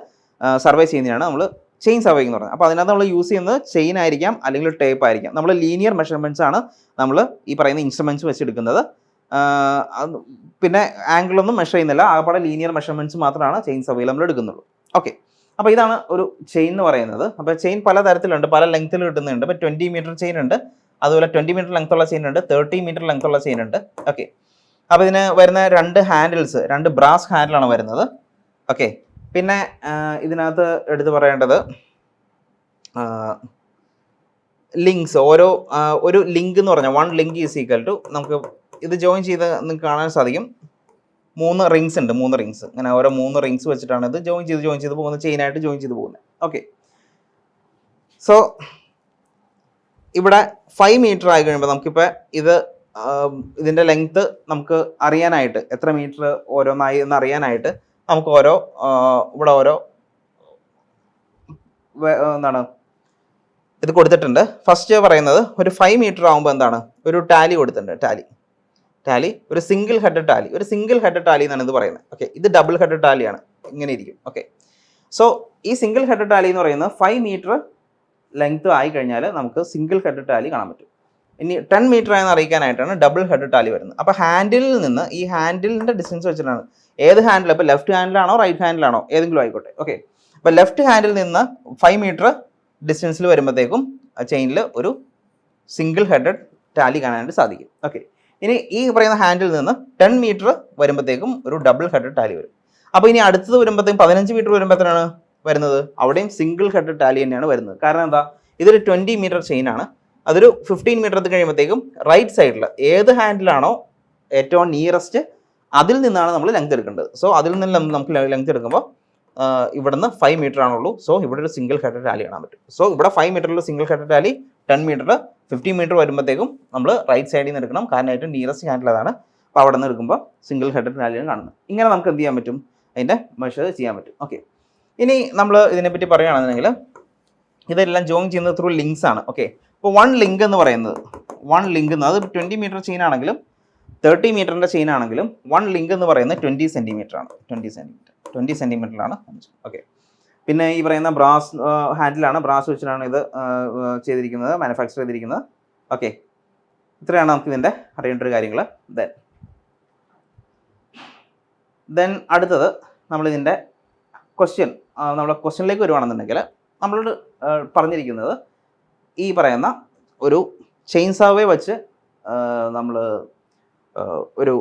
സർവേ ചെയ്യുന്നതാണ് നമ്മൾ ചെയിൻ സർവേയിങ് എന്ന് പറയുന്നത്. അപ്പോൾ അതിനകത്ത് നമ്മൾ യൂസ് ചെയ്യുന്നത് ചെയിൻ ആയിരിക്കാം അല്ലെങ്കിൽ ടേപ്പ് ആയിരിക്കാം. നമ്മൾ ലീനിയർ മെഷർമെൻറ്റ്സ് ആണ് നമ്മൾ ഈ പറയുന്ന ഇൻസ്ട്രുമെൻറ്റ്സ് വെച്ചെടുക്കുന്നത്. പിന്നെ ആംഗിളൊന്നും മെഷർ ചെയ്യുന്നില്ല, ആകപ്പാടെ ലീനിയർ മെഷർമെൻറ്റ്സ് മാത്രമാണ് ചെയിൻ സർവേയിൽ നമ്മൾ എടുക്കുന്നുള്ളൂ. ഓക്കെ, അപ്പോൾ ഇതാണ് ഒരു ചെയിൻ എന്ന് പറയുന്നത്. അപ്പോൾ ചെയിൻ പല തരത്തിലുണ്ട്, പല ലെങ്ത്തിൽ കിട്ടുന്നുണ്ട്. ഇപ്പോൾ 20 മീറ്റർ ചെയിൻ ഉണ്ട്, അതുപോലെ 20 മീറ്റർ ലെങ്ത്തുള്ള ചെയിൻ ഉണ്ട്, 30 മീറ്റർ ലെങ്ത്തുള്ള ചെയിൻ ഉണ്ട്. ഓക്കെ, അപ്പോൾ ഇതിന് വരുന്ന 2 ഹാൻഡിൽസ്, 2 ബ്രാസ് ഹാൻഡിലാണ് വരുന്നത്. ഓക്കെ, പിന്നെ ഇതിനകത്ത് എടുത്ത് പറയേണ്ടത് ലിങ്ക്സ്. ഒരു ലിങ്ക് എന്ന് പറഞ്ഞാൽ 1 ലിങ്ക് ഈസ് ഈക്വൽ ടു, നമുക്ക് ഇത് ജോയിൻ ചെയ്ത് നിങ്ങൾക്ക് കാണാൻ സാധിക്കും, 3 റിങ്സ് ഉണ്ട്. 3 റിങ്സ്, ഇങ്ങനെ ഓരോ 3 റിങ്സ് വെച്ചിട്ടാണ് ഇത് ജോയിൻ ചെയ്ത് പോകുന്നത്, ചെയിനായിട്ട് ജോയിൻ ചെയ്ത് പോകുന്നത്. ഓക്കെ, സോ ഇവിടെ 5 മീറ്റർ ആയി കഴിയുമ്പോൾ നമുക്കിപ്പോൾ ഇതിൻ്റെ ലെങ്ത്ത് നമുക്ക് അറിയാനായിട്ട്, എത്ര മീറ്റർ ഓരോന്നായി എന്ന് അറിയാനായിട്ട് നമുക്ക് ഇവിടെ ഓരോ ഇത് കൊടുത്തിട്ടുണ്ട്. ഫസ്റ്റ് പറയുന്നത് ഒരു 5 മീറ്റർ ആകുമ്പോൾ ഒരു ടാലി കൊടുത്തിട്ടുണ്ട്. ടാലി ഒരു സിംഗിൾ ഹെഡ് ടാലി എന്നാണ് ഇത് പറയുന്നത്. ഓക്കെ, ഇത് ഡബിൾ ഹെഡ് ടാലിയാണ്, ഇങ്ങനെ ഇരിക്കും. ഓക്കെ, സോ ഈ സിംഗിൾ ഹെഡ് ടാലി എന്ന് പറയുന്നത് 5 മീറ്റർ ലെങ്ത് ആയി കഴിഞ്ഞാൽ നമുക്ക് സിംഗിൾ ഹെഡ് ടാലി കാണാൻ പറ്റും. ഇനി 10 മീറ്റർ ആയെന്ന് അറിയിക്കാനായിട്ടാണ് ഡബിൾ ഹെഡ് ടാലി വരുന്നത്. അപ്പോൾ ഹാൻഡിലിൽ നിന്ന് ഈ ഹാൻഡിലിൻ്റെ ഡിസ്റ്റൻസ് വെച്ചിട്ടാണ്, ഏത് ഹാൻഡിൽ, ഇപ്പോൾ ലെഫ്റ്റ് ഹാൻഡിലാണോ റൈറ്റ് ഹാൻഡിലാണോ ഏതെങ്കിലും ആയിക്കോട്ടെ. ഓക്കെ, അപ്പോൾ ലെഫ്റ്റ് ഹാൻഡിൽ നിന്ന് 5 മീറ്റർ ഡിസ്റ്റൻസിൽ വരുമ്പോഴത്തേക്കും ചെയിനിൽ ഒരു സിംഗിൾ ഹെഡഡ് ടാലി കാണാനായിട്ട് സാധിക്കും. ഓക്കെ, ഇനി ഈ പറയുന്ന ഹാൻഡിൽ നിന്ന് 10 മീറ്റർ വരുമ്പോഴത്തേക്കും ഒരു ഡബിൾ ഹെഡഡ് ടാലി വരും. അപ്പോൾ ഇനി അടുത്തത് വരുമ്പോഴത്തേക്കും 15 മീറ്റർ വരുമ്പോഴത്തേനാണ് വരുന്നത്, അവിടെയും സിംഗിൾ ഹെഡഡ് ടാലി തന്നെയാണ് വരുന്നത്. കാരണം എന്താ, ഇതൊരു 20 മീറ്റർ ചെയിനാണ്. അതൊരു 15 മീറ്റർ എത്തി കഴിയുമ്പോഴത്തേക്കും റൈറ്റ് സൈഡിൽ ഏത് ഹാൻഡിലാണോ ഏറ്റവും നിയറസ്റ്റ് അതിൽ നിന്നാണ് നമ്മൾ ലെങ്ത് എടുക്കേണ്ടത്. സോ അതിൽ നിന്ന് നമുക്ക് ലെങ്ത് എടുക്കുമ്പോൾ ഇവിടുന്ന് 5 മീറ്റർ ആണുള്ളൂ. സോ ഇവിടെ ഒരു സിംഗിൾ ഹെഡ് ടാലി കാണാൻ പറ്റും. സോ ഇവിടെ 5 മീറ്ററിൽ single head tally, 10 metre 15 metre വരുമ്പോഴത്തേക്കും നമ്മൾ റൈറ്റ് സൈഡിൽ നിന്ന് എടുക്കണം. കാരണം ഏറ്റവും നിയറസ്റ്റ് ഹാൻഡിൽ അതാണ്. അപ്പോൾ അവിടെ നിന്ന് എടുക്കുമ്പോൾ സിംഗിൾ ഹെഡ് ടാലിയാണ് കാണുന്നത്. ഇങ്ങനെ നമുക്ക് എന്ത് ചെയ്യാൻ പറ്റും, അതിൻ്റെ മെഷർ ചെയ്യാൻ പറ്റും. ഓക്കെ, ഇനി നമ്മൾ ഇതിനെപ്പറ്റി പറയുകയാണെന്നുണ്ടെങ്കിൽ ഇതെല്ലാം ജോയിൻ ചെയ്യുന്നത് ത്രൂ ലിങ്ക്സ് ആണ്. ഓക്കെ, അപ്പോൾ 1 ലിങ്ക് എന്ന് പറയുന്നത്, അത് 20 മീറ്റർ ചെയിൻ ആണെങ്കിലും 30 മീറ്ററിൻ്റെ ചെയിൻ ആണെങ്കിലും 1 ലിങ്ക് എന്ന് പറയുന്നത് 20 സെൻറ്റിമീറ്റർ ആണ്. 20 സെൻറ്റിമീറ്ററിലാണ്. ഓക്കെ, പിന്നെ ഈ പറയുന്ന ബ്രാസ് ഹാൻഡിലാണ്, ബ്രാസ് വെച്ചിട്ടാണ് ഇത് ചെയ്തിരിക്കുന്നത്, മാനുഫാക്ചർ ചെയ്തിരിക്കുന്നത്. ഓക്കെ, ഇത്രയാണ് നമുക്ക് ഇതിൻ്റെ അറിയേണ്ട ഒരു കാര്യങ്ങൾ. ദെൻ അടുത്തത് നമ്മളിതിൻ്റെ നമ്മുടെ ക്വസ്റ്റ്യനിലേക്ക് വരുവാണെന്നുണ്ടെങ്കിൽ നമ്മളോട് പറഞ്ഞിരിക്കുന്നത് ഈ പറയുന്ന ഒരു ചെയിൻ സർവേ വെച്ച് നമ്മൾ ഒരു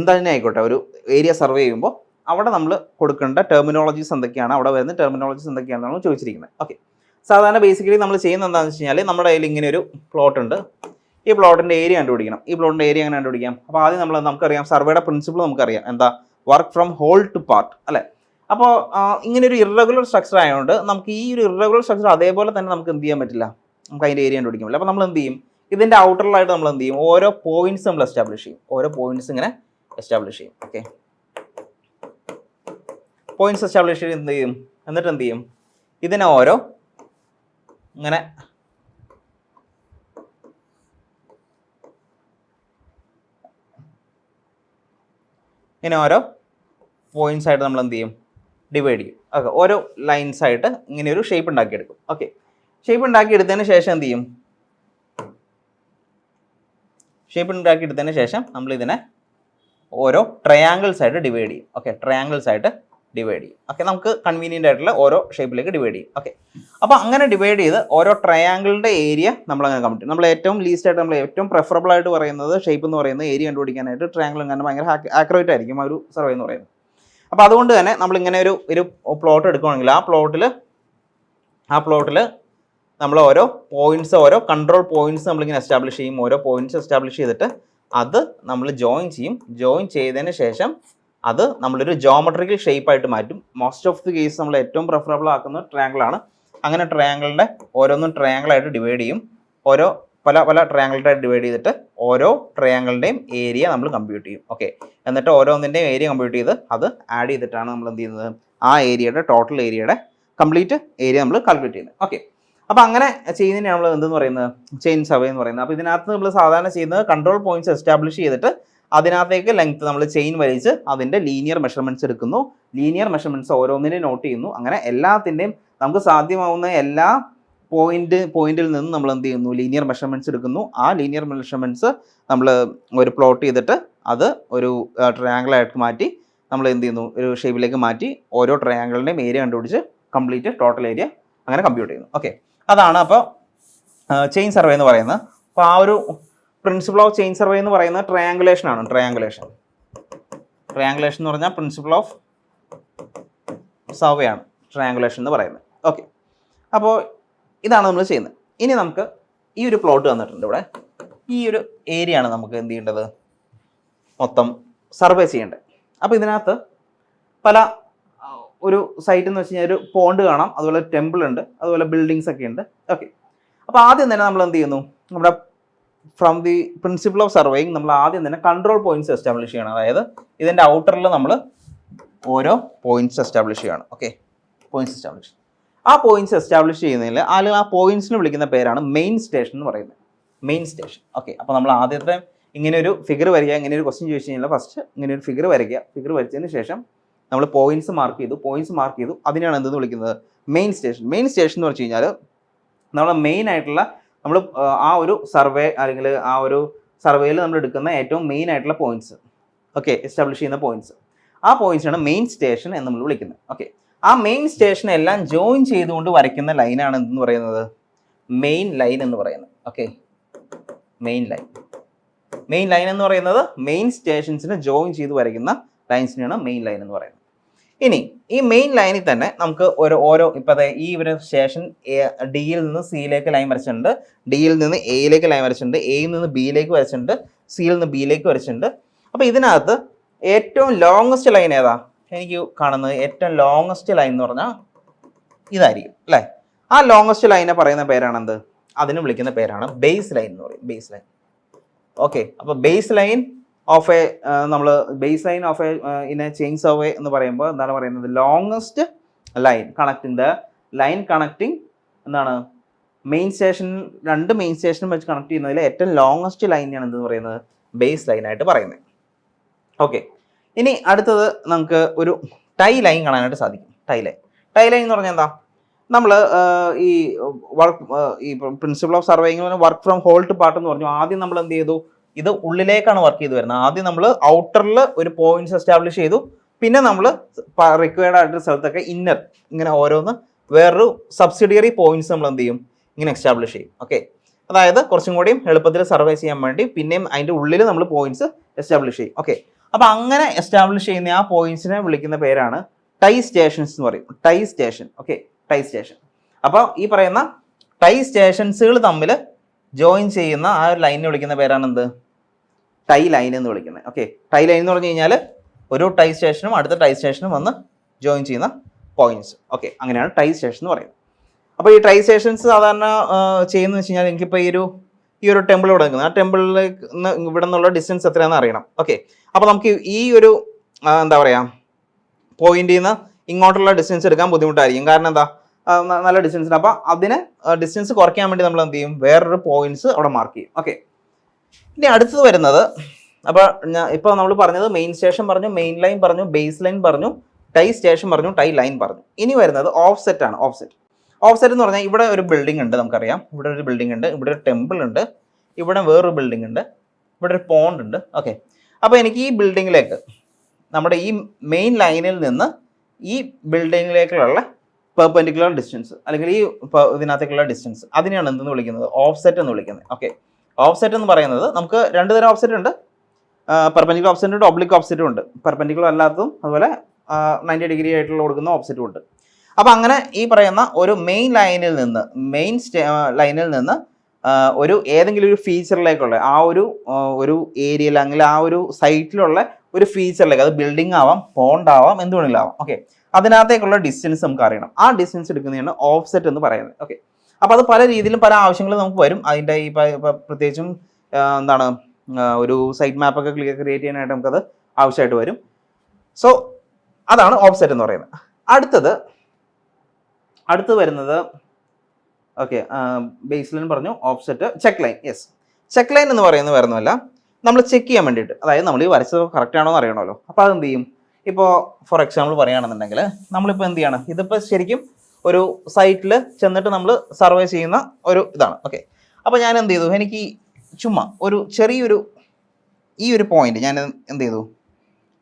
തന്നെ ആയിക്കോട്ടെ ഒരു ഏരിയ സർവേ ചെയ്യുമ്പോൾ അവിടെ നമ്മൾ കൊടുക്കേണ്ട ടെർമിനോളജീസ് എന്തൊക്കെയാണ്, അവിടെ വരുന്ന ടെർമിനോളജീസ് എന്തൊക്കെയാണെന്നാണ് ചോദിച്ചിരിക്കുന്നത്. ഓക്കെ, സാധാരണ ബേസിക്കലി നമ്മൾ ചെയ്യുന്നത് എന്താണെന്ന് വെച്ച് കഴിഞ്ഞാൽ, നമ്മുടെ കയ്യിൽ ഇങ്ങനെ ഒരു പ്ലോട്ട് ഉണ്ട്. ഈ പ്ലോട്ടിൻ്റെ ഏരിയ കണ്ടുപിടിക്കണം. ഈ പ്ലോട്ടിൻ്റെ ഏരിയ എങ്ങനെ കണ്ടുപിടിക്കാം? അപ്പോൾ ആദ്യം നമുക്കറിയാം, സർവേയുടെ പ്രിൻസിപ്പിൾ നമുക്കറിയാം. എന്താ? Work from whole to part, അല്ലേ? അപ്പോൾ ഇങ്ങനെ ഒരു ഇറഗുലർ സ്ട്രക്ചർ ആയതുകൊണ്ട് നമുക്ക് ഈ ഒരു ഇറഗുലർ സ്ട്രക്ചർ അതേപോലെ തന്നെ നമുക്ക് എന്ത് ചെയ്യാൻ പറ്റില്ല, നമുക്ക് അതിൻ്റെ ഏരിയ കണ്ടുപിടിക്കാൻ പറ്റില്ല. അപ്പോൾ നമ്മൾ എന്ത് ചെയ്യും, ഇതിൻ്റെ ഔട്ടറിലായിട്ട് നമ്മൾ എന്ത് ചെയ്യും, ഓരോ പോയിന്റ്സ് നമ്മൾ എസ്റ്റാബ്ലിഷ് ചെയ്യും. ഓരോ പോയിന്റ്സ് ഇങ്ങനെ എസ്റ്റാബ്ലിഷ് ചെയ്യും. ഓക്കെ, പോയിന്റ്സ് എസ്റ്റാബ്ലിഷ് ചെയ്ത് എന്ത് ചെയ്യും, എന്നിട്ട് എന്ത് ചെയ്യും, ഇതിനെ ഓരോ ഇങ്ങനെ ഓരോ പോയിന്റ്സ് ആയിട്ട് നമ്മൾ എന്ത് ചെയ്യും, ഡിവൈഡ് ചെയ്യും. ഓക്കെ, ഓരോ ലൈൻസ് ആയിട്ട് ഇങ്ങനെ ഒരു ഷേപ്പ് ഉണ്ടാക്കിയെടുക്കും. ഓക്കെ, ഷേപ്പ് ഉണ്ടാക്കിയെടുത്തതിന് ശേഷം എന്ത് ചെയ്യും, നമ്മൾ ഇതിനെ ഓരോ ട്രയാങ്കിൾസ് ആയിട്ട് ഡിവൈഡ് ചെയ്യും. ഓക്കെ, ട്രയാങ്കിൾസ് ആയിട്ട് ഡിവൈഡ് ചെയ്യും. ഓക്കെ, നമുക്ക് കൺവീനിയൻ്റ് ആയിട്ടുള്ള ഓരോ ഷേപ്പിലേക്ക് ഡിവൈഡ് ചെയ്യും. ഓക്കെ, അപ്പോൾ അങ്ങനെ ഡിവൈഡ് ചെയ്ത് ഓരോ ട്രയാങ്കിളിൻ്റെ ഏരിയ നമ്മൾ അങ്ങനെ കമ്പ്യൂട്ട് ചെയ്യും. നമ്മൾ ഏറ്റവും ലീസ്റ്റ് ആയിട്ട് നമ്മൾ ഏറ്റവും പ്രിഫറബിൾ ആയിട്ട് പറയുന്നത് ഷേപ്പ് എന്ന് പറയുന്നത് ഏരിയ കണ്ടുപിടിക്കാനായിട്ട് ട്രയാങ്കിൾ അങ്ങനെ ഭയങ്കര ആക്യുറേറ്റ് ആയിരിക്കും ആ ഒരു സർവേ എന്ന് പറയുന്നത്. അപ്പോൾ അതുകൊണ്ട് തന്നെ നമ്മൾ ഇങ്ങനെ ഒരു പ്ലോട്ട് എടുക്കുകയാണെങ്കിൽ ആ പ്ലോട്ടിൽ നമ്മൾ ഓരോ പോയിന്റ്സ്, ഓരോ കൺട്രോൾ പോയിന്റ്സ് നമ്മളിങ്ങനെ എസ്റ്റാബ്ലിഷ് ചെയ്യും. ഓരോ പോയിന്റ്സ് എസ്റ്റാബ്ലിഷ് ചെയ്തിട്ട് അത് നമ്മൾ ജോയിൻ ചെയ്യും. ജോയിൻ ചെയ്തതിന് ശേഷം അത് നമ്മളൊരു ജോമെട്രിക്കൽ ഷേപ്പായിട്ട് മാറ്റും. മോസ്റ്റ് ഓഫ് ദി കേസ് നമ്മൾ ഏറ്റവും പ്രിഫറബിൾ ആക്കുന്നത് ട്രയാങ്കിളാണ്. അങ്ങനെ ട്രയാങ്കിളിൻ്റെ ഓരോന്നും ട്രയാങ്കിളായിട്ട് ഡിവൈഡ് ചെയ്യും. പല ട്രയാങ്കിളായിട്ട് ഡിവൈഡ് ചെയ്തിട്ട് ഓരോ ട്രയാങ്കിളിൻ്റെയും ഏരിയ നമ്മൾ കമ്പ്യൂട്ട് ചെയ്യും. ഓക്കെ, എന്നിട്ട് ഓരോന്നിൻ്റെയും ഏരിയ കമ്പ്യൂട്ട് ചെയ്ത് അത് ആഡ് ചെയ്തിട്ടാണ് നമ്മൾ എന്ത് ചെയ്യുന്നത്, ആ ഏരിയയുടെ ടോട്ടൽ ഏരിയയുടെ കംപ്ലീറ്റ് ഏരിയ നമ്മൾ കാൽക്കുലേറ്റ് ചെയ്യുന്നത്. ഓക്കെ, അപ്പോൾ അങ്ങനെ ചെയ്യുന്നതിന് നമ്മൾ എന്തെന്ന് പറയുന്നത് ചെയിൻ സർവേ എന്ന് പറയുന്നത്. അപ്പോൾ ഇതിനകത്ത് നമ്മൾ സാധാരണ ചെയ്യുന്നത് കൺട്രോൾ പോയിന്റ്സ് എസ്റ്റാബ്ലിഷ് ചെയ്തിട്ട് അതിനകത്തേക്ക് ലെങ്ത് നമ്മൾ ചെയിൻ വലിച്ച് അതിൻ്റെ ലീനിയർ മെഷർമെൻറ്റ്സ് എടുക്കുന്നു. ലീനിയർ മെഷർമെൻറ്റ്സ് ഓരോന്നിനെയും നോട്ട് ചെയ്യുന്നു. അങ്ങനെ എല്ലാത്തിൻ്റെയും നമുക്ക് സാധ്യമാവുന്ന എല്ലാ പോയിന്റിൽ നിന്ന് നമ്മൾ എന്ത് ചെയ്യുന്നു, ലീനിയർ മെഷർമെൻറ്റ്സ് എടുക്കുന്നു. ആ ലീനിയർ മെഷർമെൻറ്റ്സ് നമ്മൾ ഒരു പ്ലോട്ട് ചെയ്തിട്ട് അത് ഒരു ട്രയാങ്കിളായിട്ട് മാറ്റി നമ്മൾ എന്ത് ചെയ്യുന്നു, ഒരു ഷേപ്പിലേക്ക് മാറ്റി ഓരോ ട്രയാങ്കിളിൻ്റെയും ഏരിയ കണ്ടുപിടിച്ച് കംപ്ലീറ്റ് ടോട്ടൽ ഏരിയ അങ്ങനെ കമ്പ്യൂട്ട് ചെയ്യുന്നു. ഓക്കെ, അതാണ് അപ്പോൾ ചെയിൻ സർവേ എന്ന് പറയുന്നത്. അപ്പോൾ ആ ഒരു പ്രിൻസിപ്പിൾ ഓഫ് ചെയിൻ സർവേ എന്ന് പറയുന്നത് ട്രയാങ്കുലേഷൻ ആണ്. ട്രയാങ്കുലേഷൻ എന്ന് പറഞ്ഞാൽ പ്രിൻസിപ്പിൾ ഓഫ് സർവേ ആണ് ട്രയാങ്കുലേഷൻ എന്ന് പറയുന്നത്. ഓക്കെ, അപ്പോൾ ഇതാണ് നമ്മൾ ചെയ്യുന്നത്. ഇനി നമുക്ക് ഈ ഒരു പ്ലോട്ട് തന്നിട്ടുണ്ട്. ഇവിടെ ഈ ഒരു ഏരിയ ആണ് നമുക്ക് എന്ത് ചെയ്യേണ്ടത്, മൊത്തം സർവേ ചെയ്യേണ്ടത്. അപ്പോൾ ഇതിനകത്ത് പല ഒരു സൈറ്റ് എന്ന് വെച്ച് കഴിഞ്ഞാൽ ഒരു പോണ്ട് കാണാം, അതുപോലെ ടെമ്പിൾ ഉണ്ട്, അതുപോലെ ബിൽഡിങ്സ് ഒക്കെ ഉണ്ട്. ഓക്കെ, അപ്പോൾ ആദ്യം തന്നെ നമ്മൾ എന്ത് ചെയ്യുന്നു, നമ്മുടെ from the principle of surveying നമ്മൾ ആദ്യം തന്നെ കൺട്രോൾ പോയിന്റ്സ് എസ്റ്റാബ്ലിഷ് ചെയ്യണം. അതായത് ഇതിൻ്റെ ഔട്ടറിൽ നമ്മൾ ഓരോ പോയിന്റ്സ് എസ്റ്റാബ്ലിഷ് ചെയ്യണം. Okay, points establish. ആ പോയിന്റ്സ് എസ്റ്റാബ്ലിഷ് ചെയ്യുന്നതിൽ അല്ലെങ്കിൽ ആ പോയിന്റ്സിന് വിളിക്കുന്ന പേരാണ് മെയിൻ സ്റ്റേഷൻ എന്ന് പറയുന്നത്. Main station. ഓക്കെ, അപ്പോൾ നമ്മൾ ആദ്യത്തെ ഇങ്ങനെ ഒരു ഫിഗർ വരിക, ഇങ്ങനെ ഒരു ക്വസ്റ്റ്യൻ ചോദിച്ചു കഴിഞ്ഞാൽ ഫസ്റ്റ് ഇങ്ങനെ ഒരു ഫിഗർ വരയ്ക്കുക. ഫിഗർ വരച്ചതിന് ശേഷം നമ്മൾ പോയിന്റ്സ് മാർക്ക് ചെയ്തു. അതിനാണ് എന്തെന്ന് വിളിക്കുന്നത്, മെയിൻ സ്റ്റേഷൻ. മെയിൻ സ്റ്റേഷൻ എന്ന് വെച്ച് കഴിഞ്ഞാൽ നമ്മൾ മെയിൻ ആയിട്ടുള്ള നമ്മൾ ആ ഒരു സർവേ അല്ലെങ്കിൽ ആ ഒരു സർവേയിൽ നമ്മൾ എടുക്കുന്ന ഏറ്റവും മെയിൻ ആയിട്ടുള്ള പോയിന്റ്സ്, ഓക്കെ, എസ്റ്റാബ്ലിഷ് ചെയ്യുന്ന പോയിന്റ്സ്, ആ പോയിന്റ്സാണ് മെയിൻ സ്റ്റേഷൻ എന്ന് നമ്മൾ വിളിക്കുന്നത്. ഓക്കെ, ആ മെയിൻ സ്റ്റേഷൻ എല്ലാം ജോയിൻ ചെയ്തുകൊണ്ട് വരയ്ക്കുന്ന ലൈനാണ് എന്തെന്ന് പറയുന്നത്, മെയിൻ ലൈൻ എന്ന് പറയുന്നത്. ഓക്കെ, മെയിൻ ലൈൻ എന്ന് പറയുന്നത് മെയിൻ സ്റ്റേഷൻസിനെ ജോയിൻ ചെയ്ത് വരയ്ക്കുന്ന ലൈൻസിനെയാണ് മെയിൻ ലൈൻ എന്ന് പറയുന്നത്. ഇനി ഈ മെയിൻ ലൈനിൽ തന്നെ നമുക്ക് ഓരോ ഇപ്പോൾ ഈ ഒരു സ്റ്റേഷൻ ഡിയിൽ നിന്ന് സിയിലേക്ക് ലൈൻ വരച്ചിട്ടുണ്ട്, ഡിയിൽ നിന്ന് എയിലേക്ക് ലൈൻ വരച്ചിട്ടുണ്ട്, എയിൽ നിന്ന് ബിയിലേക്ക് വരച്ചിട്ടുണ്ട്, സിയിൽ നിന്ന് ബിയിലേക്ക് വരച്ചിട്ടുണ്ട്. അപ്പോൾ ഇതിനകത്ത് ഏറ്റവും ലോങ്ങസ്റ്റ് ലൈൻ ഏതാ, എനിക്ക് കാണുന്നത് ഏറ്റവും ലോങ്ങസ്റ്റ് ലൈൻ എന്ന് പറഞ്ഞാൽ ഇതായിരിക്കും അല്ലേ. ആ ലോങ്ങസ്റ്റ് ലൈനെ പറയുന്ന പേരാണെന്ത്, അതിന് വിളിക്കുന്ന പേരാണ് ബേസ് ലൈൻ എന്ന് പറയും. Base line. ഓക്കെ, അപ്പോൾ ബേസ് ലൈൻ ഓഫ് എ നമ്മൾ base line of A in A chain survey എന്ന് പറയുമ്പോൾ എന്താണ് പറയുന്നത്, ലോങ്ങസ്റ്റ് ലൈൻ കണക്റ്റിംഗ് എന്താണ് മെയിൻ സ്റ്റേഷൻ, രണ്ട് മെയിൻ സ്റ്റേഷനും വെച്ച് കണക്ട് ചെയ്യുന്നതിൽ ഏറ്റവും ലോങ്ങസ്റ്റ് ലൈനാണ് എന്തെന്ന് പറയുന്നത് ബേസ് ലൈനായിട്ട് പറയുന്നത്. ഓക്കെ, ഇനി അടുത്തത് നമുക്ക് ഒരു ടൈ ലൈൻ കാണാനായിട്ട് സാധിക്കും. ടൈ ലൈൻ എന്ന് പറഞ്ഞാൽ എന്താ, നമ്മൾ ഈ principle of surveying work from whole to part എന്ന് പറഞ്ഞു. ആദ്യം നമ്മൾ എന്ത് ചെയ്തു, ഇത് ഉള്ളിലേക്കാണ് വർക്ക് ചെയ്ത് വരുന്നത്. ആദ്യം നമ്മൾ ഔട്ടറിൽ ഒരു പോയിന്റ്സ് എസ്റ്റാബ്ലിഷ് ചെയ്തു, പിന്നെ നമ്മൾ റിക്വയർഡ് ആയിട്ടുള്ള സ്ഥലത്തൊക്കെ ഇന്നർ ഇങ്ങനെ ഓരോന്ന് വേറൊരു സബ്സിഡിയറി പോയിന്റ്സ് നമ്മൾ എന്ത് ചെയ്യും, ഇങ്ങനെ എസ്റ്റാബ്ലിഷ് ചെയ്യും. ഓക്കെ, അതായത് കുറച്ചും കൂടിയും എളുപ്പത്തിൽ സർവേ ചെയ്യാൻ വേണ്ടി പിന്നെയും അതിൻ്റെ ഉള്ളിൽ നമ്മൾ പോയിന്റ്സ് എസ്റ്റാബ്ലിഷ് ചെയ്യും. ഓക്കെ, അപ്പോൾ അങ്ങനെ എസ്റ്റാബ്ലിഷ് ചെയ്യുന്ന ആ പോയിന്റ്സിനെ വിളിക്കുന്ന പേരാണ് ടൈ സ്റ്റേഷൻസ് എന്ന് പറയും. Tie station. Okay, tie station. അപ്പോൾ ഈ പറയുന്ന ടൈ സ്റ്റേഷൻസുകൾ തമ്മിൽ ജോയിൻ ചെയ്യുന്ന ആ ഒരു ലൈനിനെ വിളിക്കുന്ന പേരാണ് എന്ത്, ടൈ ലൈൻ എന്ന് വിളിക്കുന്നത്. ഓക്കെ, ടൈ ലൈൻ എന്ന് പറഞ്ഞു കഴിഞ്ഞാൽ ഒരു ടൈ സ്റ്റേഷനും അടുത്ത ടൈ സ്റ്റേഷനും വന്ന് ജോയിൻ ചെയ്യുന്ന പോയിന്റ്സ്. ഓക്കെ, അങ്ങനെയാണ് ടൈ സ്റ്റേഷൻ എന്ന് പറയുന്നത്. അപ്പോൾ ഈ ടൈ സ്റ്റേഷൻസ് സാധാരണ ചെയ്യുന്നത് വെച്ച് കഴിഞ്ഞാൽ എനിക്കിപ്പോൾ ഈ ഒരു ടെമ്പിൾ ഇവിടെ നിൽക്കുന്നത്, ആ ടെമ്പിളിലേക്ക് ഇവിടെ നിന്നുള്ള ഡിസ്റ്റൻസ് എത്രയാണെന്ന് അറിയണം. ഓക്കെ, അപ്പോൾ നമുക്ക് ഈ ഒരു എന്താ പറയുക പോയിന്റിൽ നിന്ന് ഇങ്ങോട്ടുള്ള ഡിസ്റ്റൻസ് എടുക്കാൻ ബുദ്ധിമുട്ടായിരിക്കും. കാരണം എന്താ, നല്ല ഡിസ്റ്റൻസ് ഉണ്ട്. അപ്പോൾ അതിന് ഡിസ്റ്റൻസ് കുറയ്ക്കാൻ വേണ്ടി നമ്മൾ എന്ത് ചെയ്യും, വേറൊരു പോയിന്റ്സ് അവിടെ മാർക്ക് ചെയ്യും. ഓക്കെ, ഇനി അടുത്തത് വരുന്നത്, അപ്പോൾ ഇപ്പോൾ നമ്മൾ പറഞ്ഞത് മെയിൻ സ്റ്റേഷൻ പറഞ്ഞു, മെയിൻ ലൈൻ പറഞ്ഞു, ബേസ് ലൈൻ പറഞ്ഞു, ടൈ സ്റ്റേഷൻ പറഞ്ഞു, ടൈ ലൈൻ പറഞ്ഞു. ഇനി വരുന്നത് ഓഫ്സെറ്റ് ആണ്. ഓഫ്സെറ്റ് എന്ന് പറഞ്ഞാൽ ഇവിടെ ഒരു ബിൽഡിംഗ് ഉണ്ട്, നമുക്കറിയാം. ഇവിടെ ഒരു ബിൽഡിംഗ് ഉണ്ട്, ഇവിടെ ഒരു ടെമ്പിൾ ഉണ്ട്, ഇവിടെ വേറൊരു ബിൽഡിംഗ് ഉണ്ട്, ഇവിടെ ഒരു പോണ്ട് ഉണ്ട്. ഓക്കെ, അപ്പോൾ എനിക്ക് ഈ ബിൽഡിങ്ങിലേക്ക് നമ്മുടെ ഈ മെയിൻ ലൈനിൽ നിന്ന് ഈ ബിൽഡിങ്ങിലേക്കുള്ള പെർപെൻഡിക്കുലർ ഡിസ്റ്റൻസ് അല്ലെങ്കിൽ ഈ ഇതിനകത്തേക്കുള്ള ഡിസ്റ്റൻസ് അതിനെയാണ് എന്തെന്ന് വിളിക്കുന്നത്, ഓഫ്സെറ്റ് എന്ന് വിളിക്കുന്നത്. ഓക്കെ, ഓഫ്സെറ്റ് എന്ന് പറയുന്നത് നമുക്ക് രണ്ട് തരം ഓഫ്സെറ്റ് ഉണ്ട്. പെർപെൻഡിക്കുലർ ഓഫ്സെറ്റ് ഉണ്ട്, ഒബ്ലിക് ഓഫ്സെറ്റും ഉണ്ട്. പെർപെൻഡിക്കുലർ അല്ലാത്തതും അതുപോലെ 90 ഡിഗ്രി ആയിട്ടുള്ള കൊടുക്കുന്ന ഓഫ്സെറ്റും ഉണ്ട്. അപ്പോൾ അങ്ങനെ ഈ പറയുന്ന ഒരു മെയിൻ ലൈനിൽ നിന്ന് ഒരു ഏതെങ്കിലും ഒരു ഫീച്ചറിലേക്കുള്ള ആ ഒരു ഏരിയയിൽ അല്ലെങ്കിൽ ആ ഒരു സൈറ്റിലുള്ള ഒരു ഫീച്ചറിലേക്ക്, അത് ബിൽഡിംഗ് ആവാം, പോണ്ട് ആവാം, എന്ത് വേണമെങ്കിലും ആവാം. ഓക്കെ, അതിനകത്തേക്കുള്ള ഡിസ്റ്റൻസ് നമുക്ക് അറിയണം. ആ ഡിസ്റ്റൻസ് എടുക്കുന്നതാണ് ഓഫ്സെറ്റ് എന്ന് പറയുന്നത്. ഓക്കെ, അപ്പോൾ അത് പല രീതിയിലും പല ആവശ്യങ്ങളും നമുക്ക് വരും. അതിൻ്റെ ഈ പ്രത്യേകിച്ചും എന്താണ് ഒരു സൈറ്റ് മാപ്പൊക്കെ ക്രിയേറ്റ് ചെയ്യാനായിട്ട് നമുക്കത് ആവശ്യമായിട്ട് വരും. സോ അതാണ് ഓഫ്സെറ്റ് എന്ന് പറയുന്നത്. അടുത്ത് വരുന്നത് ഓക്കെ, ബേസ് ലൈൻ പറഞ്ഞു, offset, check line. Yes, check line എന്ന് പറയുന്നത് വേറെ ഒന്നുമല്ല, നമ്മൾ ചെക്ക് ചെയ്യാൻ വേണ്ടിയിട്ട്, അതായത് നമ്മൾ ഈ വരച്ചത് കറക്റ്റ് ആണോ എന്ന് അറിയണമല്ലോ. അപ്പോൾ അതെന്ത് ചെയ്യും, ഇപ്പോൾ ഫോർ എക്സാമ്പിൾ പറയുകയാണെന്നുണ്ടെങ്കിൽ നമ്മളിപ്പോൾ എന്ത് ചെയ്യണം, ഇതിപ്പോൾ ശരിക്കും ഒരു സൈറ്റിൽ ചെന്നിട്ട് നമ്മൾ സർവേ ചെയ്യുന്ന ഒരു ഇതാണ്. ഓക്കെ, അപ്പോൾ ഞാൻ എന്ത് ചെയ്തു, എനിക്ക് ചുമ്മാ ഒരു ചെറിയൊരു ഈ ഒരു പോയിന്റ് ഞാൻ എന്ത് ചെയ്തു,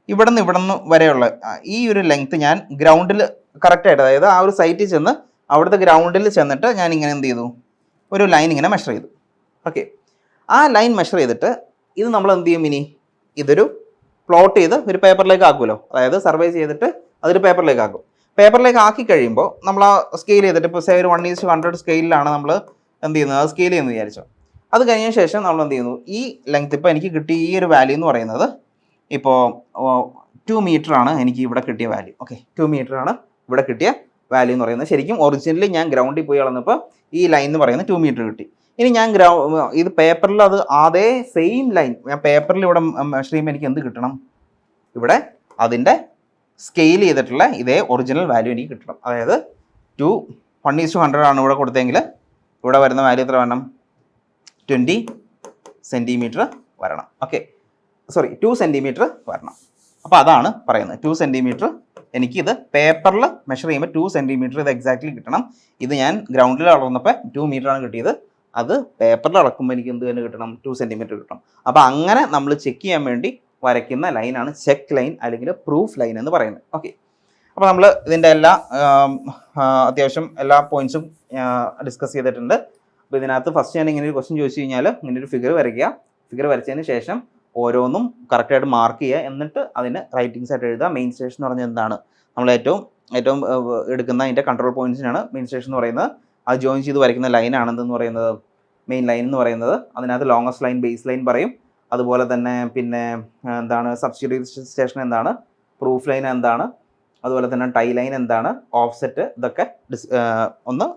ഇവിടെ നിന്ന് വരെയുള്ള ഈ ഒരു ലെങ്ത് ഞാൻ ഗ്രൗണ്ടിൽ കറക്റ്റായിട്ട്, അതായത് ആ ഒരു സൈറ്റിൽ ചെന്ന് അവിടുത്തെ ഗ്രൗണ്ടിൽ ചെന്നിട്ട് ഞാൻ ഇങ്ങനെ എന്ത് ചെയ്തു, ഒരു ലൈൻ ഇങ്ങനെ മെഷർ ചെയ്തു. ഓക്കെ, ആ ലൈൻ മെഷർ ചെയ്തിട്ട് ഇത് നമ്മൾ എന്ത് ചെയ്യും, ഇനി ഇതൊരു പ്ലോട്ട് ചെയ്ത് ഒരു പേപ്പറിലേക്ക് ആക്കുമല്ലോ. അതായത് സർവേ ചെയ്തിട്ട് അതൊരു പേപ്പറിലേക്ക് ആക്കും. പേപ്പറിലേക്ക് ആക്കി കഴിയുമ്പോൾ നമ്മൾ ആ സ്കെയിൽ ചെയ്തിട്ട് ഇപ്പോൾ ഒരു 1:100 സ്കെയിലാണ് നമ്മൾ എന്ത് ചെയ്യുന്നത്, അത് സ്കെയിൽ ചെയ്യുന്നത് വിചാരിച്ചോ. അത് കഴിഞ്ഞ ശേഷം നമ്മൾ എന്ത് ചെയ്യുന്നു, ഈ ലെങ്ത് ഇപ്പോൾ എനിക്ക് കിട്ടിയ ഈ ഒരു വാല്യൂ എന്ന് പറയുന്നത് ഇപ്പോൾ 2 മീറ്റർ ആണ് എനിക്ക് ഇവിടെ കിട്ടിയ വാല്യൂ. ഓക്കെ, 2 മീറ്റർ ആണ് ഇവിടെ കിട്ടിയ വാല്യൂ എന്ന് പറയുന്നത്. ശരിക്കും ഒറിജിനലി ഞാൻ ഗ്രൗണ്ടിൽ പോയി അളന്നപ്പോൾ ഈ ലൈൻ എന്ന് പറയുന്നത് 2 മീറ്റർ കിട്ടി. ഇനി ഞാൻ ഇത് പേപ്പറിൽ അത് അതേ സെയിം ലൈൻ ഞാൻ പേപ്പറിൽ ഇവിടെ മെഷർ ചെയ്യുമ്പോൾ എനിക്ക് എന്ത് കിട്ടണം, ഇവിടെ അതിൻ്റെ സ്കെയിൽ ചെയ്തിട്ടുള്ള ഇതേ ഒറിജിനൽ വാല്യൂ എനിക്ക് കിട്ടണം. അതായത് 1:100 ആണ് ഇവിടെ കൊടുത്തെങ്കിൽ ഇവിടെ വരുന്ന വാല്യൂ എത്ര വരണം, 20 സെൻറ്റിമീറ്റർ വരണം. ഓക്കെ, സോറി 2 സെൻറ്റിമീറ്റർ വരണം. അപ്പോൾ അതാണ് പറയുന്നത്, 2 സെൻറ്റിമീറ്റർ എനിക്കിത് പേപ്പറിൽ മെഷർ ചെയ്യുമ്പോൾ 2 സെൻറ്റിമീറ്റർ ഇത് എക്സാക്ട്ലി കിട്ടണം. ഇത് ഞാൻ ഗ്രൗണ്ടിൽ അളന്നപ്പോൾ 2 മീറ്റർ ആണ് കിട്ടിയത്. അത് പേപ്പറിൽ അളക്കുമ്പോൾ എനിക്ക് എന്ത് തന്നെ കിട്ടണം, 2 സെൻറ്റിമീറ്റർ കിട്ടണം. അപ്പോൾ അങ്ങനെ നമ്മൾ ചെക്ക് ചെയ്യാൻ വേണ്ടി വരയ്ക്കുന്ന ലൈനാണ് ചെക്ക് ലൈൻ അല്ലെങ്കിൽ പ്രൂഫ് ലൈൻ എന്ന് പറയുന്നത്. ഓക്കെ, അപ്പോൾ നമ്മൾ ഇതിൻ്റെ അത്യാവശ്യം എല്ലാ പോയിന്റ്സും ഡിസ്കസ് ചെയ്തിട്ടുണ്ട്. അപ്പോൾ ഇതിനകത്ത് ഫസ്റ്റ് ഞാൻ ഇങ്ങനെ ഒരു ക്വസ്റ്റ്യൻ ചോദിച്ചു കഴിഞ്ഞാൽ ഇങ്ങനെ ഒരു ഫിഗർ വരയ്ക്കുക. ഫിഗർ വരച്ചതിന് ശേഷം ഓരോന്നും കറക്റ്റായിട്ട് മാർക്ക് ചെയ്യുക, എന്നിട്ട് അതിന് റൈറ്റിങ്സ് ആയിട്ട് എഴുതുക. മെയിൻ സ്റ്റേഷൻ എന്ന് പറഞ്ഞാൽ എന്താണ്, നമ്മൾ ഏറ്റവും എടുക്കുന്ന അതിൻ്റെ കൺട്രോൾ പോയിന്റ്സിനാണ് മെയിൻ സ്റ്റേഷൻ എന്ന് പറയുന്നത്. അത് ജോയിൻ ചെയ്ത് വരയ്ക്കുന്ന ലൈനാണെന്ന് പറയുന്നത് മെയിൻ ലൈൻ എന്ന് പറയുന്നത്. അതിനകത്ത് ലോങ്ങസ്റ്റ് ലൈൻ ബേസ് ലൈൻ പറയും. അതുപോലെ തന്നെ പിന്നെ എന്താണ് സബ്സിഡിയറി സ്റ്റേഷൻ എന്താണ്, പ്രൂഫ് ലൈൻ എന്താണ്, അതുപോലെ തന്നെ ടൈ ലൈൻ എന്താണ്, ഓഫ്സെറ്റ്, ഇതൊക്കെ ഒന്ന്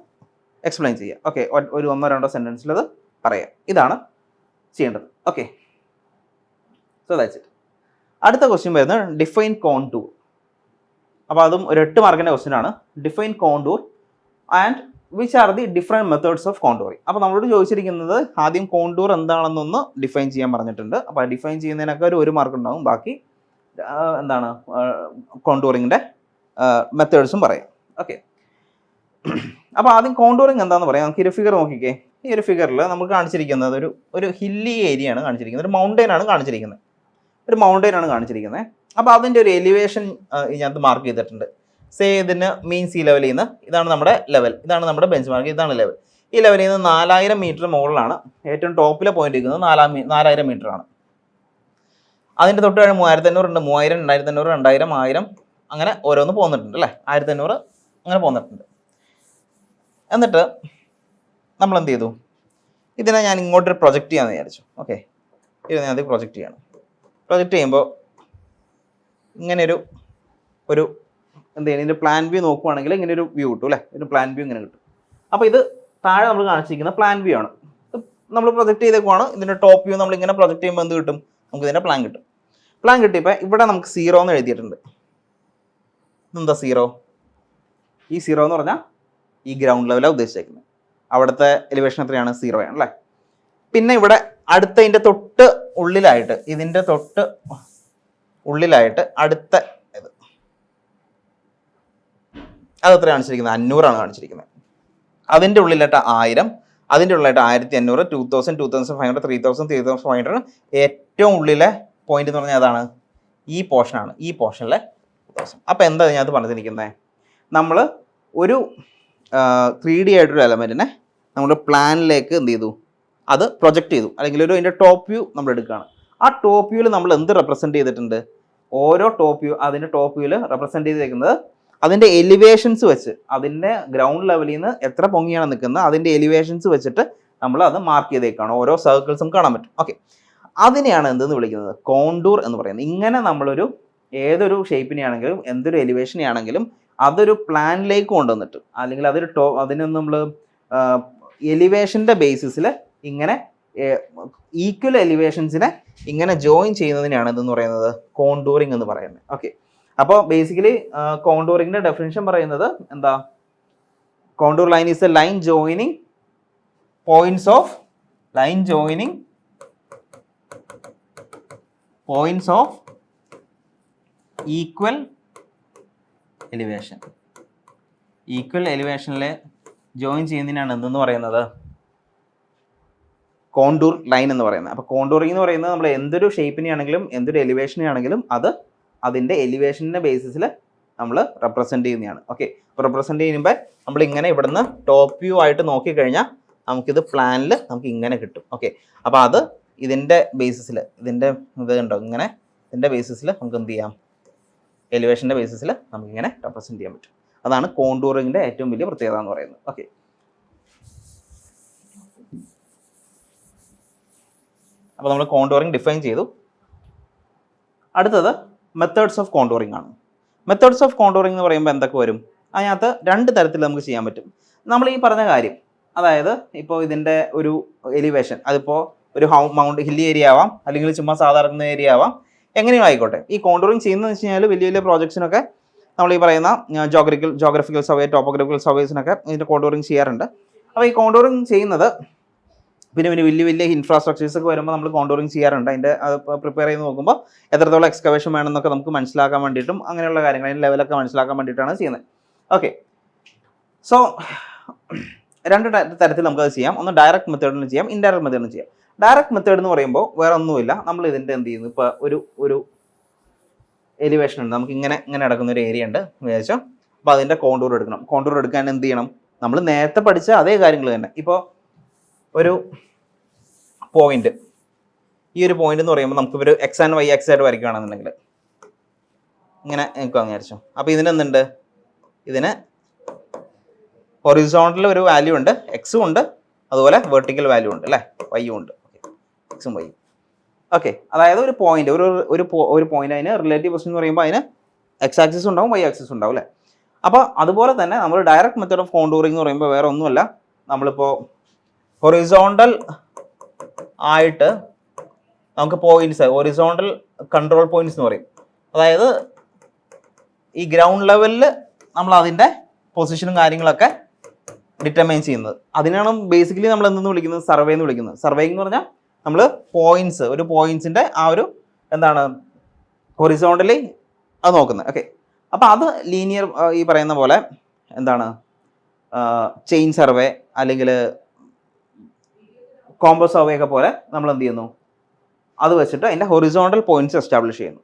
എക്സ്പ്ലെയിൻ ചെയ്യുക. ഓക്കെ, ഒരു 1-2 സെൻറ്റൻസിൽ അത് പറയാം. ഇതാണ് ചെയ്യേണ്ടത്. Okay, so that's it. അടുത്ത ക്വസ്റ്റ്യൻ വരുന്നത് ഡിഫൈൻ കോണ്ടൂർ. അപ്പോൾ അതും ഒരു 8 മാർക്കിൻ്റെ ക്വസ്റ്റ്യൻ ആണ്. Define contour and which are the different methods of contouring. അപ്പോൾ നമ്മളോട് ചോദിച്ചിരിക്കുന്നത് ആദ്യം കോണ്ടൂർ എന്താണെന്നൊന്ന് ഡിഫൈൻ ചെയ്യാൻ പറഞ്ഞിട്ടുണ്ട്. അപ്പോൾ ഡിഫൈൻ ചെയ്യുന്നതിനൊക്കെ ഒരു മാർക്ക് ഉണ്ടാകും. ബാക്കി എന്താണ് കോണ്ടൂറിങ്ങിൻ്റെ മെത്തേഡ്സും പറയാം. ഓക്കെ, അപ്പോൾ ആദ്യം കോണ്ടൂറിങ് എന്താണെന്ന് പറയാം. നമുക്ക് ഈ ഫിഗർ നോക്കിക്കേ. ഈ ഒരു ഫിഗറിൽ നമുക്ക് കാണിച്ചിരിക്കുന്നത് ഒരു ഹില്ലി ഏരിയ ആണ് കാണിച്ചിരിക്കുന്നത്, ഒരു മൗണ്ടെയിൻ ആണ് കാണിച്ചിരിക്കുന്നത്. അപ്പോൾ അതിൻ്റെ ഒരു എലിവേഷൻ ഇതിനകത്ത് മാർക്ക് ചെയ്തിട്ടുണ്ട്. സേ ഇതിന് മീൻ സീ ലെവലിൽ നിന്ന് ഇതാണ് നമ്മുടെ ലെവൽ, ഇതാണ് നമ്മുടെ ബെഞ്ച് മാർക്ക്, ഇതാണ് ലെവൽ. ഈ ലെവലിൽ നിന്ന് 4000 മീറ്റർ മുകളിലാണ് ഏറ്റവും ടോപ്പിലെ പോയിന്റ് ഇരിക്കുന്നത്. 4000 മീറ്റർ ആണ്. അതിൻ്റെ തൊട്ട് കഴിഞ്ഞ് 3500 ഉണ്ട്. 3000, 2500, 2000, 1000 അങ്ങനെ ഓരോന്ന് പോകുന്നിട്ടുണ്ട് അല്ലേ. 1500 അങ്ങനെ പോകുന്നിട്ടുണ്ട്. എന്നിട്ട് നമ്മൾ എന്ത് ചെയ്തു, ഇതിനെ ഞാൻ ഇങ്ങോട്ട് പ്രൊജക്റ്റ് ചെയ്യാമെന്ന് വിചാരിച്ചു. ഓക്കെ, ഇത് ഞാൻ അത് പ്രൊജക്റ്റ് ചെയ്യണം. പ്രൊജക്റ്റ് ചെയ്യുമ്പോൾ ഇങ്ങനെ ഒരു എന്ത് ചെയ്യുന്നത്, ഇതിൻ്റെ പ്ലാൻ വ്യൂ നോക്കുവാണെങ്കിൽ ഇങ്ങനെ ഒരു വ്യൂ കിട്ടും അല്ലേ. ഒരു പ്ലാൻ വ്യൂ ഇങ്ങനെ കിട്ടും. അപ്പോൾ ഇത് താഴെ നമ്മൾ കാണിച്ചിരിക്കുന്ന പ്ലാൻ വ്യൂ ആണ്. നമ്മൾ പ്രൊജക്റ്റ് ചെയ്തേക്കുവാണ്. ഇതിൻ്റെ ടോപ്പ് വ്യൂ നമ്മൾ ഇങ്ങനെ പ്രൊജക്റ്റ് ചെയ്യുമ്പോൾ എന്ത് കിട്ടും, നമുക്ക് ഇതിൻ്റെ പ്ലാൻ കിട്ടും. പ്ലാൻ കിട്ടിയപ്പോൾ ഇവിടെ നമുക്ക് 0 എന്ന് എഴുതിയിട്ടുണ്ട്. എന്താ 0? ഈ 0 എന്ന് പറഞ്ഞാൽ ഈ ഗ്രൗണ്ട് ലെവലാണ് ഉദ്ദേശിച്ചേക്കുന്നത്. അവിടുത്തെ എലിവേഷൻ എത്രയാണ്, 0 ആണ് അല്ലേ. പിന്നെ ഇവിടെ അടുത്തതിൻ്റെ തൊട്ട് ഉള്ളിലായിട്ട്, ഇതിൻ്റെ തൊട്ട് ഉള്ളിലായിട്ട് അടുത്ത ഇത് അതെത്ര കാണിച്ചിരിക്കുന്നത്, 500 ആണ് കാണിച്ചിരിക്കുന്നത്. അതിൻ്റെ ഉള്ളിലായിട്ട് 1000, അതിൻ്റെ ഉള്ളിലായിട്ട് 1500, 2000, 2500, 3000, 3500. ഏറ്റവും ഉള്ളിലെ പോയിന്റ് എന്ന് പറഞ്ഞാൽ അതാണ് ഈ പോർഷനാണ്, ഈ പോർഷനിലെ വ്യത്യാസം. അപ്പോൾ എന്താ ഇതിനകത്ത് പറഞ്ഞിരിക്കുന്നത്, നമ്മൾ ഒരു 3D ആയിട്ടൊരു എലമെൻറ്റിനെ നമ്മൾ പ്ലാനിലേക്ക് എന്ത് ചെയ്തു, അത് പ്രൊജക്റ്റ് ചെയ്തു, അല്ലെങ്കിൽ ഒരു അതിൻ്റെ ടോപ്പ് വ്യൂ നമ്മൾ എടുക്കുകയാണ്. ആ ടോപ്പ് വ്യൂവിൽ നമ്മൾ എന്ത് റെപ്രസെൻറ്റ് ചെയ്തിട്ടുണ്ട്, ഓരോ ടോപ്പ് വ്യൂ, അതിൻ്റെ ടോപ്പ് വ്യൂവിൽ റെപ്രസെൻറ്റ് ചെയ്തിരിക്കുന്നത് അതിൻ്റെ എലിവേഷൻസ് വെച്ച്, അതിൻ്റെ ഗ്രൗണ്ട് ലെവലിൽ നിന്ന് എത്ര പൊങ്ങിയാണ് നിൽക്കുന്നത് അതിൻ്റെ എലിവേഷൻസ് വെച്ചിട്ട് നമ്മൾ അത് മാർക്ക് ചെയ്തേക്കാണ്, ഓരോ സർക്കിൾസും കാണാൻ പറ്റും. ഓക്കെ, അതിനെയാണ് എന്തെന്ന് വിളിക്കുന്നത്, കോണ്ടൂർ എന്ന് പറയുന്നത്. ഇങ്ങനെ നമ്മളൊരു ഏതൊരു ഷേപ്പിനെയാണെങ്കിലും എന്തൊരു എലിവേഷനെ ആണെങ്കിലും അതൊരു പ്ലാനിലേക്ക് കൊണ്ടുവന്നിട്ട്, അല്ലെങ്കിൽ അതൊരു അതിനെ നമ്മൾ എലിവേഷൻ്റെ ബേസിസിൽ ഇങ്ങനെ ഈക്വൽ എലിവേഷൻസിനെ ഇങ്ങനെ ജോയിൻ ചെയ്യുന്നതിനാണ് എന്തെന്ന് പറയുന്നത്, കോണ്ടൂറിങ് എന്ന് പറയുന്നത്. ഓക്കെ, അപ്പോൾ ബേസിക്കലി കോണ്ടൂറിങ്ങിൻ്റെ ഡെഫിനിഷൻ പറയുന്നത് എന്താ, contour line is a line joining points of equal elevation. Equal എലിവേഷനിൽ ജോയിൻ ചെയ്യുന്നതിനാണ് എന്തെന്ന് പറയുന്നത്, കോണ്ടൂർ ലൈൻ എന്ന് പറയുന്നത്. അപ്പോൾ കോണ്ടൂറിങ് എന്ന് പറയുന്നത് നമ്മൾ എന്തൊരു ഷേപ്പിനെയാണെങ്കിലും എന്തൊരു എലിവേഷനെ ആണെങ്കിലും അത് അതിൻ്റെ എലിവേഷൻ്റെ ബേസിസിൽ നമ്മൾ റെപ്രസെൻറ്റ് ചെയ്യുന്നതാണ്. ഓക്കെ, അപ്പോൾ റെപ്രസെൻറ്റ് ചെയ്യുമ്പോൾ നമ്മൾ ഇങ്ങനെ ഇവിടുന്ന് ടോപ്പ് വ്യൂ ആയിട്ട് നോക്കിക്കഴിഞ്ഞാൽ നമുക്കിത് പ്ലാനിൽ നമുക്ക് ഇങ്ങനെ കിട്ടും. ഓക്കെ, അപ്പോൾ അത് ഇതിൻ്റെ ബേസിസിൽ, ഇതിൻ്റെ ഇത് ഉണ്ടോ ഇങ്ങനെ, ഇതിൻ്റെ ബേസിസിൽ നമുക്ക് എന്ത് ചെയ്യാം, എലിവേഷൻ്റെ ബേസിസിൽ നമുക്കിങ്ങനെ റെപ്രസെൻറ്റ് ചെയ്യാൻ പറ്റും. അതാണ് കോണ്ടൂറിങ്ങിൻ്റെ ഏറ്റവും വലിയ പ്രത്യേകത എന്ന് പറയുന്നത്. ഓക്കെ, അപ്പോൾ നമ്മൾ കോണ്ടൂറിങ് ഡിഫൈൻ ചെയ്തു. അടുത്തത് മെത്തേഡ്സ് ഓഫ് കോണ്ടൂറിങ് ആണ്. മെത്തേഡ്സ് ഓഫ് കോണ്ടൂറിങ് എന്ന് പറയുമ്പോൾ എന്തൊക്കെ വരും, അതിനകത്ത് 2 തരത്തിൽ നമുക്ക് ചെയ്യാൻ പറ്റും. നമ്മൾ ഈ പറഞ്ഞ കാര്യം, അതായത് ഇപ്പോൾ ഇതിൻ്റെ ഒരു എലിവേഷൻ, അതിപ്പോൾ ഒരു മൗണ്ട് ഹില്ലി ഏരിയ ആവാം, അല്ലെങ്കിൽ ചുമ്മാ സാധാരണ ഏരിയ ആവാം, എങ്ങനെയും ആയിക്കോട്ടെ. ഈ കോണ്ടൂറിങ് ചെയ്യുന്നതെന്ന് വെച്ച് കഴിഞ്ഞാൽ വലിയ വലിയ പ്രോജക്ട്സിനൊക്കെ നമ്മൾ ഈ പറയുന്ന ജോഗ്രഫിക്കൽ സർവേ, ടോപ്പോഗ്രഫിക്കൽ സർവേസിനൊക്കെ ഇതിൻ്റെ കോണ്ടൂറിങ് ചെയ്യാറുണ്ട്. അപ്പോൾ ഈ കോണ്ടൂറിങ് ചെയ്യുന്നത് പിന്നെ വലിയ വലിയ ഇൻഫ്രാസ്ട്രക്ചേഴ്സ് ഒക്കെ വരുമ്പോൾ നമ്മൾ കോണ്ടൂറിങ് ചെയ്യാറുണ്ട്. അതിൻ്റെ പ്രിപ്പയർ ചെയ്ത് നോക്കുമ്പോൾ എത്രത്തോളം എക്സ്കവേഷൻ വേണമെന്നൊക്കെ നമുക്ക് മനസ്സിലാക്കാൻ വേണ്ടിയിട്ടും അങ്ങനെയുള്ള കാര്യങ്ങൾ, അതിൻ്റെ ലെവലൊക്കെ മനസ്സിലാക്കാൻ വേണ്ടിയിട്ടാണ് ചെയ്യുന്നത്. ഓക്കെ, സോ 2 തരത്തിൽ നമുക്കത് ചെയ്യാം. ഒന്ന് ഡയറക്റ്റ് മെത്തേഡിന് ചെയ്യാം, ഇൻഡയറക്റ്റ് മെത്തേഡിന് ചെയ്യാം. ഡയറക്റ്റ് മെത്തേഡ് എന്ന് പറയുമ്പോൾ വേറെ ഒന്നുമില്ല, നമ്മൾ ഇതിൻ്റെ എന്ത് ചെയ്യുന്നു, ഇപ്പോൾ ഒരു എലിവേഷൻ ഉണ്ട്, നമുക്ക് ഇങ്ങനെ നടക്കുന്ന ഒരു ഏരിയ ഉണ്ട് വിചാരിച്ചോ. അപ്പോൾ അതിൻ്റെ കോണ്ടൂർ എടുക്കണം. കോണ്ടൂർ എടുക്കാൻ എന്ത് ചെയ്യണം, നമ്മൾ നേരത്തെ പഠിച്ച അതേ കാര്യങ്ങൾ തന്നെ. ഇപ്പോൾ ഒരു പോയിന്റ്, ഈ ഒരു പോയിന്റ് എന്ന് പറയുമ്പോൾ നമുക്ക് ഒരു എക്സ് ആൻഡ് വൈ എക്സ് ആയിട്ട് വരയ്ക്കുകയാണെന്നുണ്ടെങ്കിൽ ഇങ്ങനെ എനിക്ക് വിചാരിച്ചോ. അപ്പോൾ ഇതിനെന്തുണ്ട്, ഇതിന് ഹൊറിസോണ്ടൽ ഒരു വാല്യൂ ഉണ്ട്, എക്സും ഉണ്ട്, അതുപോലെ വെർട്ടിക്കൽ വാല്യൂ ഉണ്ട് അല്ലേ, വൈയും ഉണ്ട്, എക്സും വൈയും. ഓക്കെ, അതായത് ഒരു പോയിന്റ്, ഒരു പോയിന്റ്, അതിന് റിലേറ്റീവ് പൊസിഷൻ എന്ന് പറയുമ്പോൾ അതിന് എക്സ് ആക്സിസ് ഉണ്ടാവും, വൈ ആക്സിസ് ഉണ്ടാവും അല്ലേ. അപ്പോൾ അതുപോലെ തന്നെ നമ്മൾ ഡയറക്റ്റ് മെത്തേഡ് ഓഫ് കോണ്ടൂറിങ് എന്ന് പറയുമ്പോൾ വേറെ ഒന്നുമല്ല, നമ്മളിപ്പോൾ ഹൊറിസോണ്ടൽ ആയിട്ട് നമുക്ക് പോയിന്റ്സ്, ഹൊറിസോണ്ടൽ കൺട്രോൾ പോയിന്റ്സ് എന്ന് പറയും. അതായത് ഈ ഗ്രൗണ്ട് ലെവലിൽ നമ്മൾ അതിൻ്റെ പൊസിഷനും കാര്യങ്ങളൊക്കെ ഡിറ്റർമൈൻ ചെയ്യുന്നത്, അതിനാണ് ബേസിക്കലി നമ്മൾ എന്തെന്ന് വിളിക്കുന്നത്, സർവേ എന്ന് വിളിക്കുന്നത്. സർവേയിങ് എന്ന് പറഞ്ഞാൽ നമ്മൾ പോയിന്റ്സ്, ഒരു പോയിന്റ്സിൻ്റെ ആ ഒരു എന്താണ് ഹൊറിസോണ്ടലി അത് നോക്കുന്നത്. ഓക്കെ, അപ്പോൾ അത് ലീനിയർ ഈ പറയുന്ന പോലെ എന്താണ് ചെയിൻ സർവേ അല്ലെങ്കിൽ കോംബോ സർവേ ഒക്കെ പോലെ നമ്മൾ എന്ത് ചെയ്യുന്നു, അത് വെച്ചിട്ട് അതിൻ്റെ ഹൊറിസോണ്ടൽ പോയിന്റ്സ് എസ്റ്റാബ്ലിഷ് ചെയ്യുന്നു.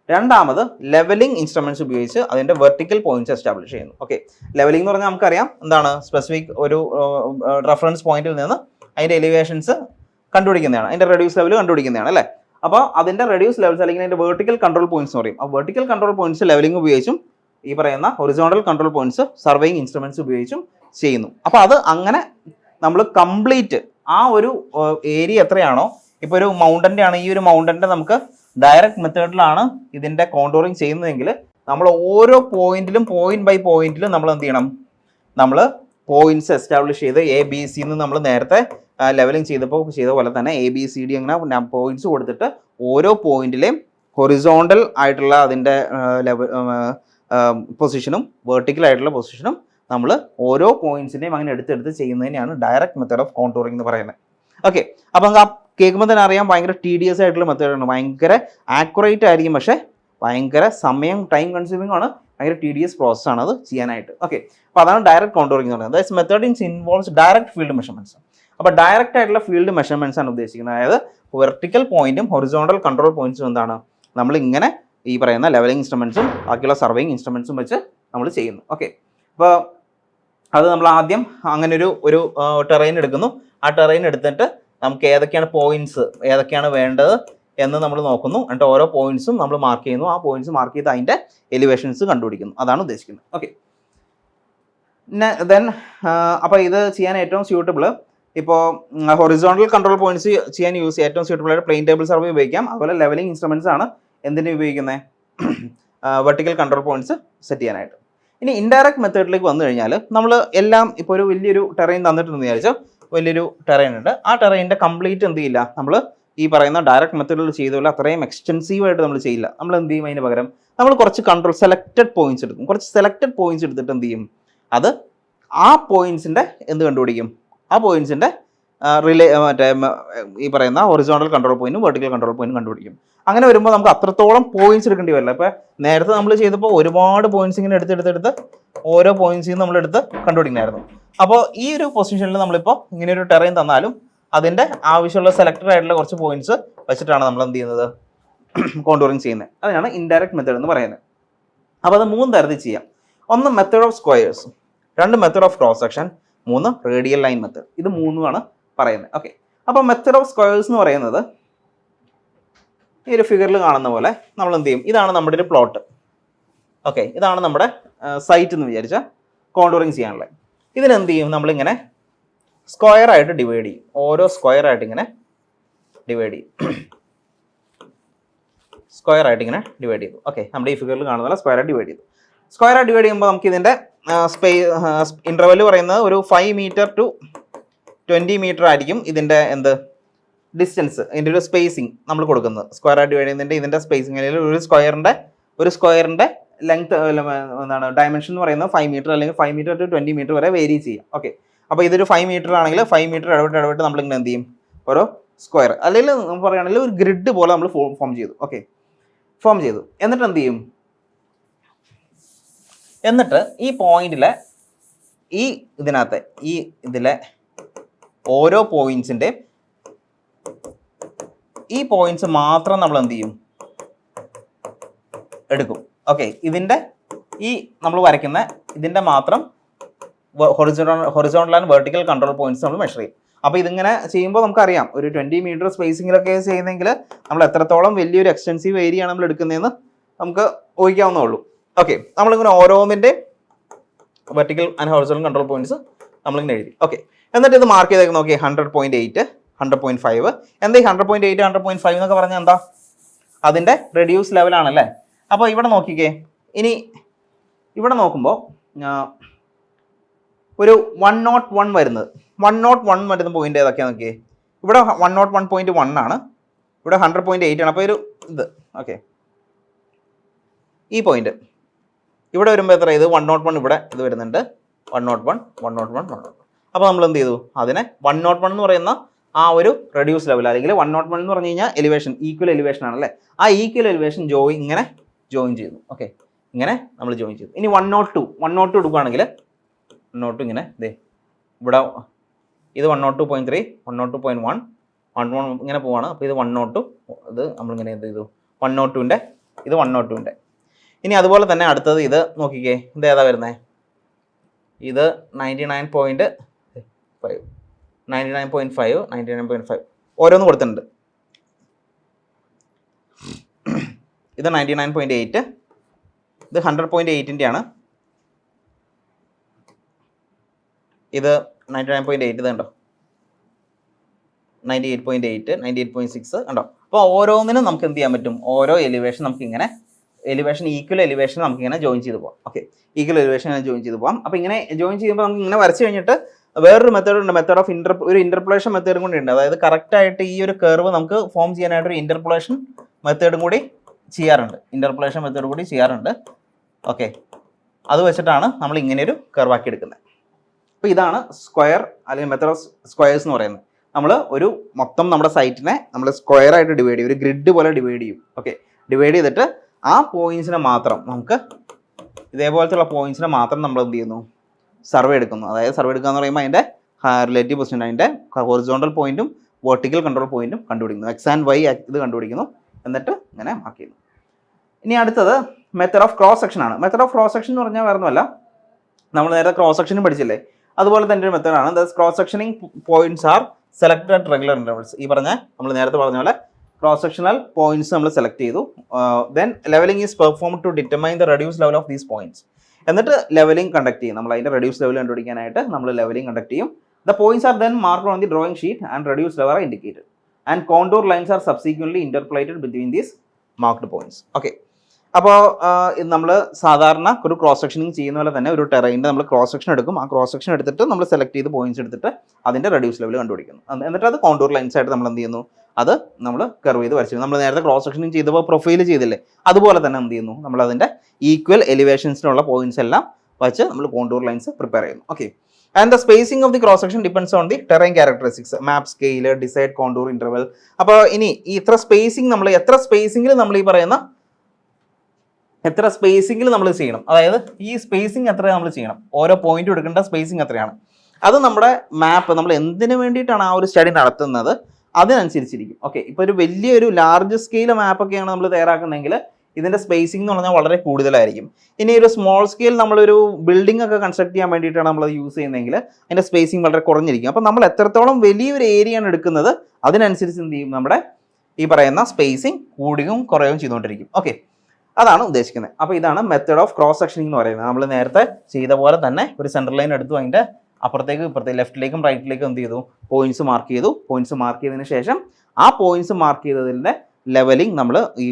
രണ്ടാമത് ലെവലിംഗ് ഇൻസ്ട്രുമെന്റ്സ് ഉപയോഗിച്ച് അതിൻ്റെ വെർട്ടിക്കൽ പോയിന്റ്സ് എസ്റ്റാബ്ലിഷ് ചെയ്യുന്നു. ഓക്കെ, ലെവലിംഗ് എന്ന് പറഞ്ഞാൽ നമുക്കറിയാം എന്താണ്, സ്പെസിഫിക് ഒരു റെഫറൻസ് പോയിന്റിൽ നിന്ന് അതിൻ്റെ എലിവേഷൻസ് കണ്ടുപിടിക്കുന്നതാണ്, അതിൻ്റെ റെഡ്യൂസ് ലെവൽ കണ്ടുപിടിക്കുന്നതാണ് അല്ലേ. അപ്പോൾ അതിൻ്റെ റെഡ്യൂസ് ലെവൽസ് അല്ലെങ്കിൽ അതിൻ്റെ വെർട്ടിക്കൽ കൺട്രോൾ പോയിന്റ്സ് എന്ന് പറയും. ആ വെർട്ടിക്കൽ കൺട്രോൾ പോയിന്റ്സ് ലെവലിംഗ് ഉപയോഗിച്ചും ഈ പറയുന്ന horizontal control points surveying instruments ഉപയോഗിച്ചും ചെയ്യുന്നു. അപ്പോൾ അത് അങ്ങനെ നമ്മൾ കംപ്ലീറ്റ് ആ ഒരു ഏരിയ എത്രയാണോ, ഇപ്പോൾ ഒരു മൗണ്ടൻ്റെ ആണ്, ഈ ഒരു മൗണ്ടൻ്റെ നമുക്ക് ഡയറക്റ്റ് മെത്തേഡിലാണ് ഇതിൻ്റെ കോണ്ടൂറിങ് ചെയ്യുന്നതെങ്കിൽ നമ്മൾ ഓരോ പോയിന്റിലും പോയിന്റ് ബൈ പോയിന്റിലും നമ്മൾ എന്ത് ചെയ്യണം, നമ്മൾ പോയിന്റ്സ് എസ്റ്റാബ്ലിഷ് ചെയ്ത് എ ബി സി എന്ന് നമ്മൾ നേരത്തെ ലെവലിംഗ് ചെയ്തപ്പോൾ ചെയ്ത പോലെ തന്നെ എ ബി സി ഡി അങ്ങനെ പോയിന്റ്സ് കൊടുത്തിട്ട് ഓരോ പോയിന്റിലെയും ഹൊറിസോണ്ടൽ ആയിട്ടുള്ള അതിൻ്റെ പൊസിഷനും വെർട്ടിക്കൽ ആയിട്ടുള്ള പൊസിഷനും നമ്മൾ ഓരോ പോയിന്റ്സിനെയും അങ്ങനെ എടുത്തെടുത്ത് ചെയ്യുന്നതിനെയാണ് ഡയറക്റ്റ് മെത്തേഡ് ഓഫ് കോണ്ടൂറിങ് എന്ന് പറയുന്നത്. ഓക്കെ, അപ്പോൾ നമുക്ക് ആ കേൾക്കുമ്പോൾ തന്നെ അറിയാം ഭയങ്കര TDS ആയിട്ടുള്ള മെത്തേഡാണ്, ഭയങ്കര ആക്യുറേറ്റ് ആയിരിക്കും, പക്ഷേ ഭയങ്കര ടൈം കൺസ്യൂമിംഗ് ആണ്, ഭയങ്കര TDS പ്രോസസ്സാണ് അത് ചെയ്യാനായിട്ട്. ഓക്കെ, അപ്പോൾ അതാണ് ഡയറക്റ്റ് കോണ്ടൂറിങ് എന്ന് പറയുന്നത്. That's method involves direct field measurements. അപ്പോൾ ഡയറക്റ്റ് ആയിട്ടുള്ള ഫീൽഡ് മെഷർമെന്റ്സ് ആണ് ഉദ്ദേശിക്കുന്നത്. അതായത് വെർട്ടിക്കൽ പോയിന്റും ഹൊറിസോണ്ടൽ കൺട്രോൾ പോയിന്റ്സും എന്താണ് നമ്മൾ ഇങ്ങനെ ഈ പറയുന്ന ലെവലിംഗ് ഇൻസ്ട്രുമെന്റ്സും ബാക്കിയുള്ള സർവേയിങ് ഇൻസ്ട്രുമെന്റ്സും വെച്ച് നമ്മൾ ചെയ്യുന്നു. ഓക്കെ, അപ്പോൾ അത് നമ്മൾ ആദ്യം അങ്ങനെ ഒരു ടെറൈൻ എടുക്കുന്നു. ആ ടെറൈൻ എടുത്തിട്ട് നമുക്ക് ഏതൊക്കെയാണ് പോയിന്റ്സ് ഏതൊക്കെയാണ് വേണ്ടത് എന്ന് നമ്മൾ നോക്കുന്നു. എന്നിട്ട് ഓരോ പോയിന്റ്സും നമ്മൾ മാർക്ക് ചെയ്യുന്നു. ആ പോയിന്റ്സ് മാർക്ക് ചെയ്ത് അതിൻ്റെ എലിവേഷൻസ് കണ്ടുപിടിക്കുന്നു. അതാണ് ഉദ്ദേശിക്കുന്നത്. ഓക്കെ, ദെൻ അപ്പോൾ ഇത് ചെയ്യാൻ ഏറ്റവും സ്യൂട്ടബിൾ ഇപ്പോൾ ഹൊറിസോണ്ടൽ കൺട്രോൾ പോയിന്റ്സ് ചെയ്യാൻ ഏറ്റവും സ്യൂട്ടബിൾ ആയിട്ട് പ്ലെയിൻ ടേബിൾ സർവേ ഉപയോഗിക്കാം. അതുപോലെ ലെവലിംഗ് ഇൻസ്ട്രുമെന്റ്സ് ആണ് എന്തിനു ഉപയോഗിക്കുന്നത്, വെർട്ടിക്കൽ കൺട്രോൾ പോയിന്റ്സ് സെറ്റ് ചെയ്യാനായിട്ട്. ഇനി ഇൻഡയറക്റ്റ് മെത്തേഡിലേക്ക് വന്നു കഴിഞ്ഞാൽ നമ്മൾ എല്ലാം ഇപ്പോൾ ഒരു വലിയൊരു ടെറൈൻ തന്നിട്ടുണ്ടെന്ന് വിചാരിച്ചാൽ വലിയൊരു ടെറൈൻ ഉണ്ട്. ആ ടെറൈൻ്റെ കംപ്ലീറ്റ് എന്ത് ചെയ്യില്ല, നമ്മൾ ഈ പറയുന്ന ഡയറക്റ്റ് മെത്തേഡിൽ ചെയ്തുപോലെ അത്രയും എക്സ്റ്റെൻസീവായിട്ട് നമ്മൾ ചെയ്യില്ല. നമ്മൾ എന്ത് ചെയ്യും, അതിന് പകരം നമ്മൾ കുറച്ച് സെലക്റ്റഡ് പോയിന്റ്സ് എടുക്കും. കുറച്ച് സെലക്റ്റഡ് പോയിന്റ്സ് എടുത്തിട്ട് എന്ത് ചെയ്യും, അത് ആ പോയിന്റ്സിൻ്റെ എന്ത് കണ്ടുപിടിക്കും, ആ പോയിന്റ്സിൻ്റെ ഈ പറയുന്ന ഹൊറിസോണ്ടൽ കൺട്രോൾ പോയിന്റും വെർട്ടിക്കൽ കൺട്രോൾ പോയിന്റും കണ്ടുപിടിക്കും. അങ്ങനെ വരുമ്പോൾ നമുക്ക് അത്രത്തോളം പോയിന്റ്സ് എടുക്കേണ്ടി വരില്ല. ഇപ്പോൾ നേരത്തെ നമ്മൾ ചെയ്തപ്പോൾ ഒരുപാട് പോയിന്റ്സ് ഇങ്ങനെ എടുത്ത് ഓരോ പോയിന്റ്സിൽ നമ്മൾ എടുത്ത് കണ്ടുപിടിക്കണമായിരുന്നു. അപ്പോൾ ഈ ഒരു പൊസിഷനിൽ നമ്മളിപ്പോൾ ഇങ്ങനെ ഒരു ടെറൈൻ തന്നാലും അതിൻ്റെ ആവശ്യമുള്ള സെലക്റ്റഡ് ആയിട്ടുള്ള കുറച്ച് പോയിന്റ്സ് വെച്ചിട്ടാണ് നമ്മൾ എന്ത് ചെയ്യുന്നത്, കോണ്ടൂറിങ് ചെയ്യുന്നത്. അതിനാണ് ഇൻഡയറക്റ്റ് മെത്തേഡ് എന്ന് പറയുന്നത്. അപ്പോൾ അത് 3 തരത്തിൽ ചെയ്യാം. ഒന്ന് method of squares, 2 method of cross section, 3 radial line method. ഇത് 3 പറയുന്നത്. ഓക്കെ, അപ്പോൾ മെത്തേഡ് ഓഫ് സ്ക്വയേഴ്സ് എന്ന് പറയുന്നത് ഈ ഒരു ഫിഗറിൽ കാണുന്ന പോലെ നമ്മൾ എന്ത് ചെയ്യും, ഇതാണ് നമ്മുടെ ഒരു പ്ലോട്ട്. ഓക്കെ, ഇതാണ് നമ്മുടെ സൈറ്റ് എന്ന് വിചാരിച്ചാൽ കോണ്ടൂറിങ് ചെയ്യാനുള്ള. ഇതിനെന്ത് ചെയ്യും, നമ്മളിങ്ങനെ സ്ക്വയർ ആയിട്ട് ഡിവൈഡ് ചെയ്യും. ഓരോ സ്ക്വയർ ആയിട്ട് ഇങ്ങനെ ഡിവൈഡ് ചെയ്യും. സ്ക്വയർ ആയിട്ട് ഇങ്ങനെ ഡിവൈഡ് ചെയ്തു. ഓക്കെ, നമ്മുടെ ഈ ഫിഗറിൽ കാണുന്ന പോലെ സ്ക്വയർ ആയിട്ട് ഡിവൈഡ് ചെയ്തു. സ്ക്വയർ ആയിട്ട് ഡിവൈഡ് ചെയ്യുമ്പോൾ നമുക്ക് ഇതിൻ്റെ ഇൻ്റർവെൽ പറയുന്നത് ഒരു 5 മീറ്റർ ടു 20 മീറ്റർ ആയിരിക്കും ഇതിൻ്റെ ഡിസ്റ്റൻസ്, ഇതിൻ്റെ ഒരു സ്പേസിങ് നമ്മൾ കൊടുക്കുന്നത്. സ്ക്വയർ ആയിട്ട് ഡിവൈഡ് ചെയ്യുന്നതിൻ്റെ ഇതിൻ്റെ സ്പേസിങ് അല്ലെങ്കിൽ ഒരു സ്ക്വയറിൻ്റെ ലെങ്ത് എന്താണ് ഡയമെൻഷൻ എന്ന് പറയുന്നത് 5 മീറ്റർ അല്ലെങ്കിൽ 5 മീറ്റർ ടു 20 മീറ്റർ വരെ വേരി ചെയ്യാം. ഓക്കെ, അപ്പോൾ ഇതൊരു 5 മീറ്റർ ആണെങ്കിൽ 5 മീറ്റർ ഇടവിട്ട് നമ്മളിങ്ങനെ എന്ത് ചെയ്യും, ഓരോ സ്ക്വയർ അല്ലെങ്കിൽ നമുക്ക് പറയുകയാണെങ്കിൽ ഒരു ഗ്രിഡ് പോലെ നമ്മൾ ഫോം ചെയ്തു. ഓക്കെ, ഫോം ചെയ്തു. എന്നിട്ട് എന്ത് ചെയ്യും, എന്നിട്ട് ഈ പോയിന്റിലെ ഇതിലെ ഓരോ പോയിന്റ്സിൻ്റെ ഈ പോയിന്റ്സ് മാത്രം നമ്മൾ എന്ത് ചെയ്യും, എടുക്കും. ഓക്കെ, ഇതിൻ്റെ ഈ നമ്മൾ വരയ്ക്കുന്ന ഇതിൻ്റെ മാത്രം horizontal and vertical control points നമ്മൾ മെഷർ ചെയ്യും. അപ്പോൾ ഇതിങ്ങനെ ചെയ്യുമ്പോൾ നമുക്കറിയാം ഒരു 20 മീറ്റർ സ്പേസിങ്ങിലൊക്കെ ചെയ്യുന്നെങ്കിൽ നമ്മൾ എത്രത്തോളം വലിയൊരു എക്സ്റ്റെൻസീവ് ഏരിയ ആണ് നമ്മൾ എടുക്കുന്നതെന്ന് നമുക്ക് ഊഹിക്കാവുന്നേ ഉള്ളൂ. ഓക്കെ, നമ്മളിങ്ങനെ ഓരോന്നിൻ്റെ vertical and horizontal control points നമ്മളിങ്ങനെ എഴുതി. ഓക്കെ, എന്നിട്ട് ഇത് മാർക്ക് ചെയ്തേക്ക് നോക്കി 100.8 100.5. എന്താ ഈ 100.8 100.5 എന്നൊക്കെ പറഞ്ഞാൽ എന്താ, അതിൻ്റെ റെഡ്യൂസ് ലെവലാണല്ലേ. അപ്പോൾ ഇവിടെ നോക്കിക്കേ, ഇനി ഇവിടെ നോക്കുമ്പോൾ ഒരു 101 വരുന്നത് 101 വരുന്ന പോയിന്റ് ഏതൊക്കെയാണെന്ന് നോക്കിയേ. ഇവിടെ 101.1 ആണ്, ഇവിടെ 100.8 ആണ്. അപ്പോൾ ഒരു ഇത് ഓക്കെ, ഈ പോയിന്റ് ഇവിടെ വരുമ്പോൾ എത്ര, ഇത് 101 ഇവിടെ ഇത് വരുന്നുണ്ട് 101. അപ്പോൾ നമ്മൾ എന്ത് ചെയ്തു, അതിനെ 101 എന്ന് പറയുന്ന ആ ഒരു റെഡ്യൂസ് ലെവൽ അല്ലെങ്കിൽ 101 എന്ന് പറഞ്ഞു കഴിഞ്ഞാൽ എലിവേഷൻ, ഈക്വൽ എലിവേഷൻ ആണല്ലേ. ആ ഈക്വൽ എലിവേഷൻ ഇങ്ങനെ ജോയിൻ ചെയ്യുന്നു. ഓക്കെ, ഇങ്ങനെ നമ്മൾ ജോയിൻ ചെയ്തു. ഇനി 102 എടുക്കുകയാണെങ്കിൽ 102 ഇങ്ങനെ ഇവിടെ ഇത് 102.3 102.1 101 ഇങ്ങനെ പോവാണ്. അപ്പോൾ ഇത് 102, ഇത് നമ്മളിങ്ങനെ എന്ത് ചെയ്തു 102ൻ്റെ ഇത് 102ൻ്റെ. ഇനി അതുപോലെ തന്നെ അടുത്തത് ഇത് നോക്കിക്കേ, ഇത് ഏതാ വരുന്നത്, ഇത് 99.5 ഓരോന്ന് കൊടുത്തിട്ടുണ്ട്. ഇത് 99.8, ഇത് 100.8ൻ്റെ ആണ്. ഇത് 99.8, ഇത് കണ്ടോ 98.8 98.6 കണ്ടോ. അപ്പോൾ ഓരോന്നിനും നമുക്ക് എന്ത് ചെയ്യാൻ പറ്റും, ഓരോ എലിവേഷൻ നമുക്ക് ഇങ്ങനെ ഈക്വൽ എലിവേഷൻ നമുക്ക് ഇങ്ങനെ ജോയിൻ ചെയ്ത് പോകാം. ഓക്കെ, ഈക്വൽ എലിവേഷൻ ജോയിൻ ചെയ്ത് പോകാം. അപ്പോൾ ഇങ്ങനെ ജോയിൻ ചെയ്യുമ്പോൾ നമുക്ക് ഇങ്ങനെ വരച്ച് കഴിഞ്ഞിട്ട് വേറൊരു മെത്തേഡ് ഉണ്ട്, മെത്തേഡ് ഓഫ് ഒരു ഇന്റർപോളേഷൻ മെത്തേഡും കൂടി ഉണ്ട്. അതായത് കറക്റ്റായിട്ട് ഈ ഒരു കർവ് നമുക്ക് ഫോം ചെയ്യാനായിട്ട് ഒരു ഇന്റർപോളേഷൻ മെത്തേഡും കൂടി ചെയ്യാറുണ്ട്. ഓക്കെ, അത് വെച്ചിട്ടാണ് നമ്മൾ ഇങ്ങനെ ഒരു കർവാക്കി എടുക്കുന്നത്. അപ്പോൾ ഇതാണ് സ്ക്വയർ അല്ലെങ്കിൽ മെത്തേഡ് ഓഫ് സ്ക്വയേഴ്സ് എന്ന് പറയുന്നത്. നമ്മൾ ഒരു മൊത്തം നമ്മുടെ സൈറ്റിനെ നമ്മൾ സ്ക്വയർ ആയിട്ട് ഡിവൈഡ് ചെയ്യും, ഒരു ഗ്രിഡ് പോലെ ഡിവൈഡ് ചെയ്യും. ഓക്കെ, ഡിവൈഡ് ചെയ്തിട്ട് ആ പോയിന്റ്സിനെ മാത്രം നമുക്ക് ഇതേപോലത്തെ പോയിന്റ്സിനെ മാത്രം നമ്മൾ എന്ത് ചെയ്യുന്നു, സർവേ എടുക്കുന്നു. അതായത് സർവേ എടുക്കുക എന്ന് പറയുമ്പോൾ അതിൻ്റെ റിലേറ്റീവ് പൊസിഷൻ അതിൻ്റെ ഹൊറിസോണ്ടൽ പോയിന്റും വെർട്ടിക്കൽ കൺട്രോൾ പോയിന്റും കണ്ടുപിടിക്കുന്നു. എക്സ് ആൻഡ് വൈ ഇത് കണ്ടുപിടിക്കുന്നു, എന്നിട്ട് ഇങ്ങനെ മാർക്ക് ചെയ്യുന്നു. ഇനി അടുത്തത് മെത്തഡ് ഓഫ് ക്രോസ് സെക്ഷൻ ആണ്. മെത്തഡ് ഓഫ് ക്രോസ് സെക്ഷൻ എന്ന് പറഞ്ഞാൽ വേറെ ഒന്നുമല്ല, നമ്മൾ നേരത്തെ ക്രോസ് സെക്ഷനും പഠിച്ചില്ലേ, അതുപോലെ തന്നെ ഒരു മെത്തേഡാണ്. The cross sectioning points are selected regular intervals. ഈ പറഞ്ഞ നമ്മൾ നേരത്തെ പറഞ്ഞ പോലെ ക്രോസ് സെക്ഷണൽ പോയിന്റ്സ് നമ്മൾ സെലക്ട് ചെയ്തു. Then levelling is performed to determine the reduce level of these points. എന്നിട്ട് ലെവലിംഗ് കണ്ടക്ട് ചെയ്യും. നമ്മൾ അതിന്റെ റെഡ്യൂസ് ലെവൽ കണ്ടുപിടിക്കാനായിട്ട് നമ്മൾ ലെവലിംഗ് കണ്ടക്ട് ചെയ്യും. The points are then marked on the drawing sheet and reduce level are indicated and contour lines are subsequently interpolated between these marked points. Okay, അപ്പോൾ നമ്മൾ സാധാരണ ഒരു ക്രോസ് സെക്ഷനിങ് ചെയ്യുന്ന പോലെ തന്നെ ഒരു ടെറൈൻ്റെ നമ്മൾ ക്രോസ് സെക്ഷൻ എടുക്കും. ആ ക്രോസ് സെക്ഷൻ എടുത്തിട്ട് നമ്മൾ സെലക്ട് ചെയ്ത് പോയിന്റ്സ് എടുത്തിട്ട് അതിൻ്റെ റെഡ്യൂസ് ലെവൽ കണ്ടുപിടിക്കുന്നു. എന്നിട്ട് അത് കോണ്ടൂർ ലൈൻസ് ആയിട്ട് നമ്മൾ എന്ത് ചെയ്യുന്നു, അത് നമ്മൾ കർവ് ചെയ്ത് വരച്ചു. നമ്മൾ നേരത്തെ ക്രോസ് സെക്ഷനിങ് ചെയ്തപ്പോൾ പ്രൊഫൈൽ ചെയ്തില്ലേ, അതുപോലെ തന്നെ എന്ത് ചെയ്യുന്നു, നമ്മൾ അതിൻ്റെ ഈക്വൽ എലിവേഷൻസിനുള്ള പോയിന്റ്സ് എല്ലാം വെച്ച് നമ്മൾ കോണ്ടൂർ ലൈൻസ് പ്രിപ്പയർ ചെയ്യുന്നു. Okay, and the spacing of the cross section depends on the terrain characteristics, map scale, decide contour interval. അപ്പോൾ ഇനി ഈ ഇത്ര സ്പേസിംഗ് നമ്മൾ എത്ര സ്പേസിംഗിൽ നമ്മൾ ഈ പറയുന്ന എത്ര സ്പേസിംഗിൽ നമ്മൾ ചെയ്യണം, അതായത് ഈ സ്പേസിംഗ് എത്ര നമ്മൾ ചെയ്യണം, ഓരോ പോയിന്റ് എടുക്കേണ്ട സ്പേസിംഗ് എത്രയാണ്, അത് നമ്മുടെ മാപ്പ് നമ്മൾ എന്തിനു വേണ്ടിയിട്ടാണ് ആ ഒരു സ്റ്റഡി നടത്തുന്നത് അതിനനുസരിച്ചിരിക്കും. ഓക്കെ, ഇപ്പോൾ ഒരു വലിയൊരു ലാർജ് സ്കെയിൽ മാപ്പൊക്കെയാണ് നമ്മൾ തയ്യാറാക്കുന്നതെങ്കിൽ ഇതിൻ്റെ സ്പേസിംഗ് എന്ന് പറഞ്ഞാൽ വളരെ കൂടുതലായിരിക്കും. ഇനി ഒരു സ്മോൾ സ്കെയിൽ നമ്മളൊരു ബിൽഡിംഗ് ഒക്കെ കൺസ്ട്രക്ട് ചെയ്യാൻ വേണ്ടിയിട്ടാണ് നമ്മളത് യൂസ് ചെയ്യുന്നതെങ്കിൽ അതിൻ്റെ സ്പേസിംഗ് വളരെ കുറഞ്ഞിരിക്കും. അപ്പോൾ നമ്മൾ എത്രത്തോളം വലിയൊരു ഏരിയയാണ് എടുക്കുന്നത് അതിനനുസരിച്ച് എന്ത് ചെയ്യും, നമ്മുടെ ഈ പറയുന്ന സ്പേസിംഗ് കൂടുകയും കുറയുകയും ചെയ്തുകൊണ്ടിരിക്കും. ഓക്കെ, അതാണ് ഉദ്ദേശിക്കുന്നത്. അപ്പോൾ ഇതാണ് മെത്തേഡ് ഓഫ് ക്രോസ് സെക്ഷനിങ് എന്ന് പറയുന്നത്. നമ്മൾ നേരത്തെ ചെയ്ത പോലെ തന്നെ ഒരു സെൻട്രൽ ലൈൻ എടുത്തു, അതിൻ്റെ അപ്പുറത്തേക്ക് ഇപ്പുറത്തേക്ക് ലെഫ്റ്റിലേക്കും റൈറ്റിലേക്കും എന്ത് ചെയ്തു, പോയിന്റ്സ് മാർക്ക് ചെയ്തു. പോയിന്റ്സ് മാർക്ക് ചെയ്തതിന് ശേഷം ആ പോയിന്റ്സ് മാർക്ക് ചെയ്തതിൻ്റെ ലെവലിംഗ് നമ്മൾ ഈ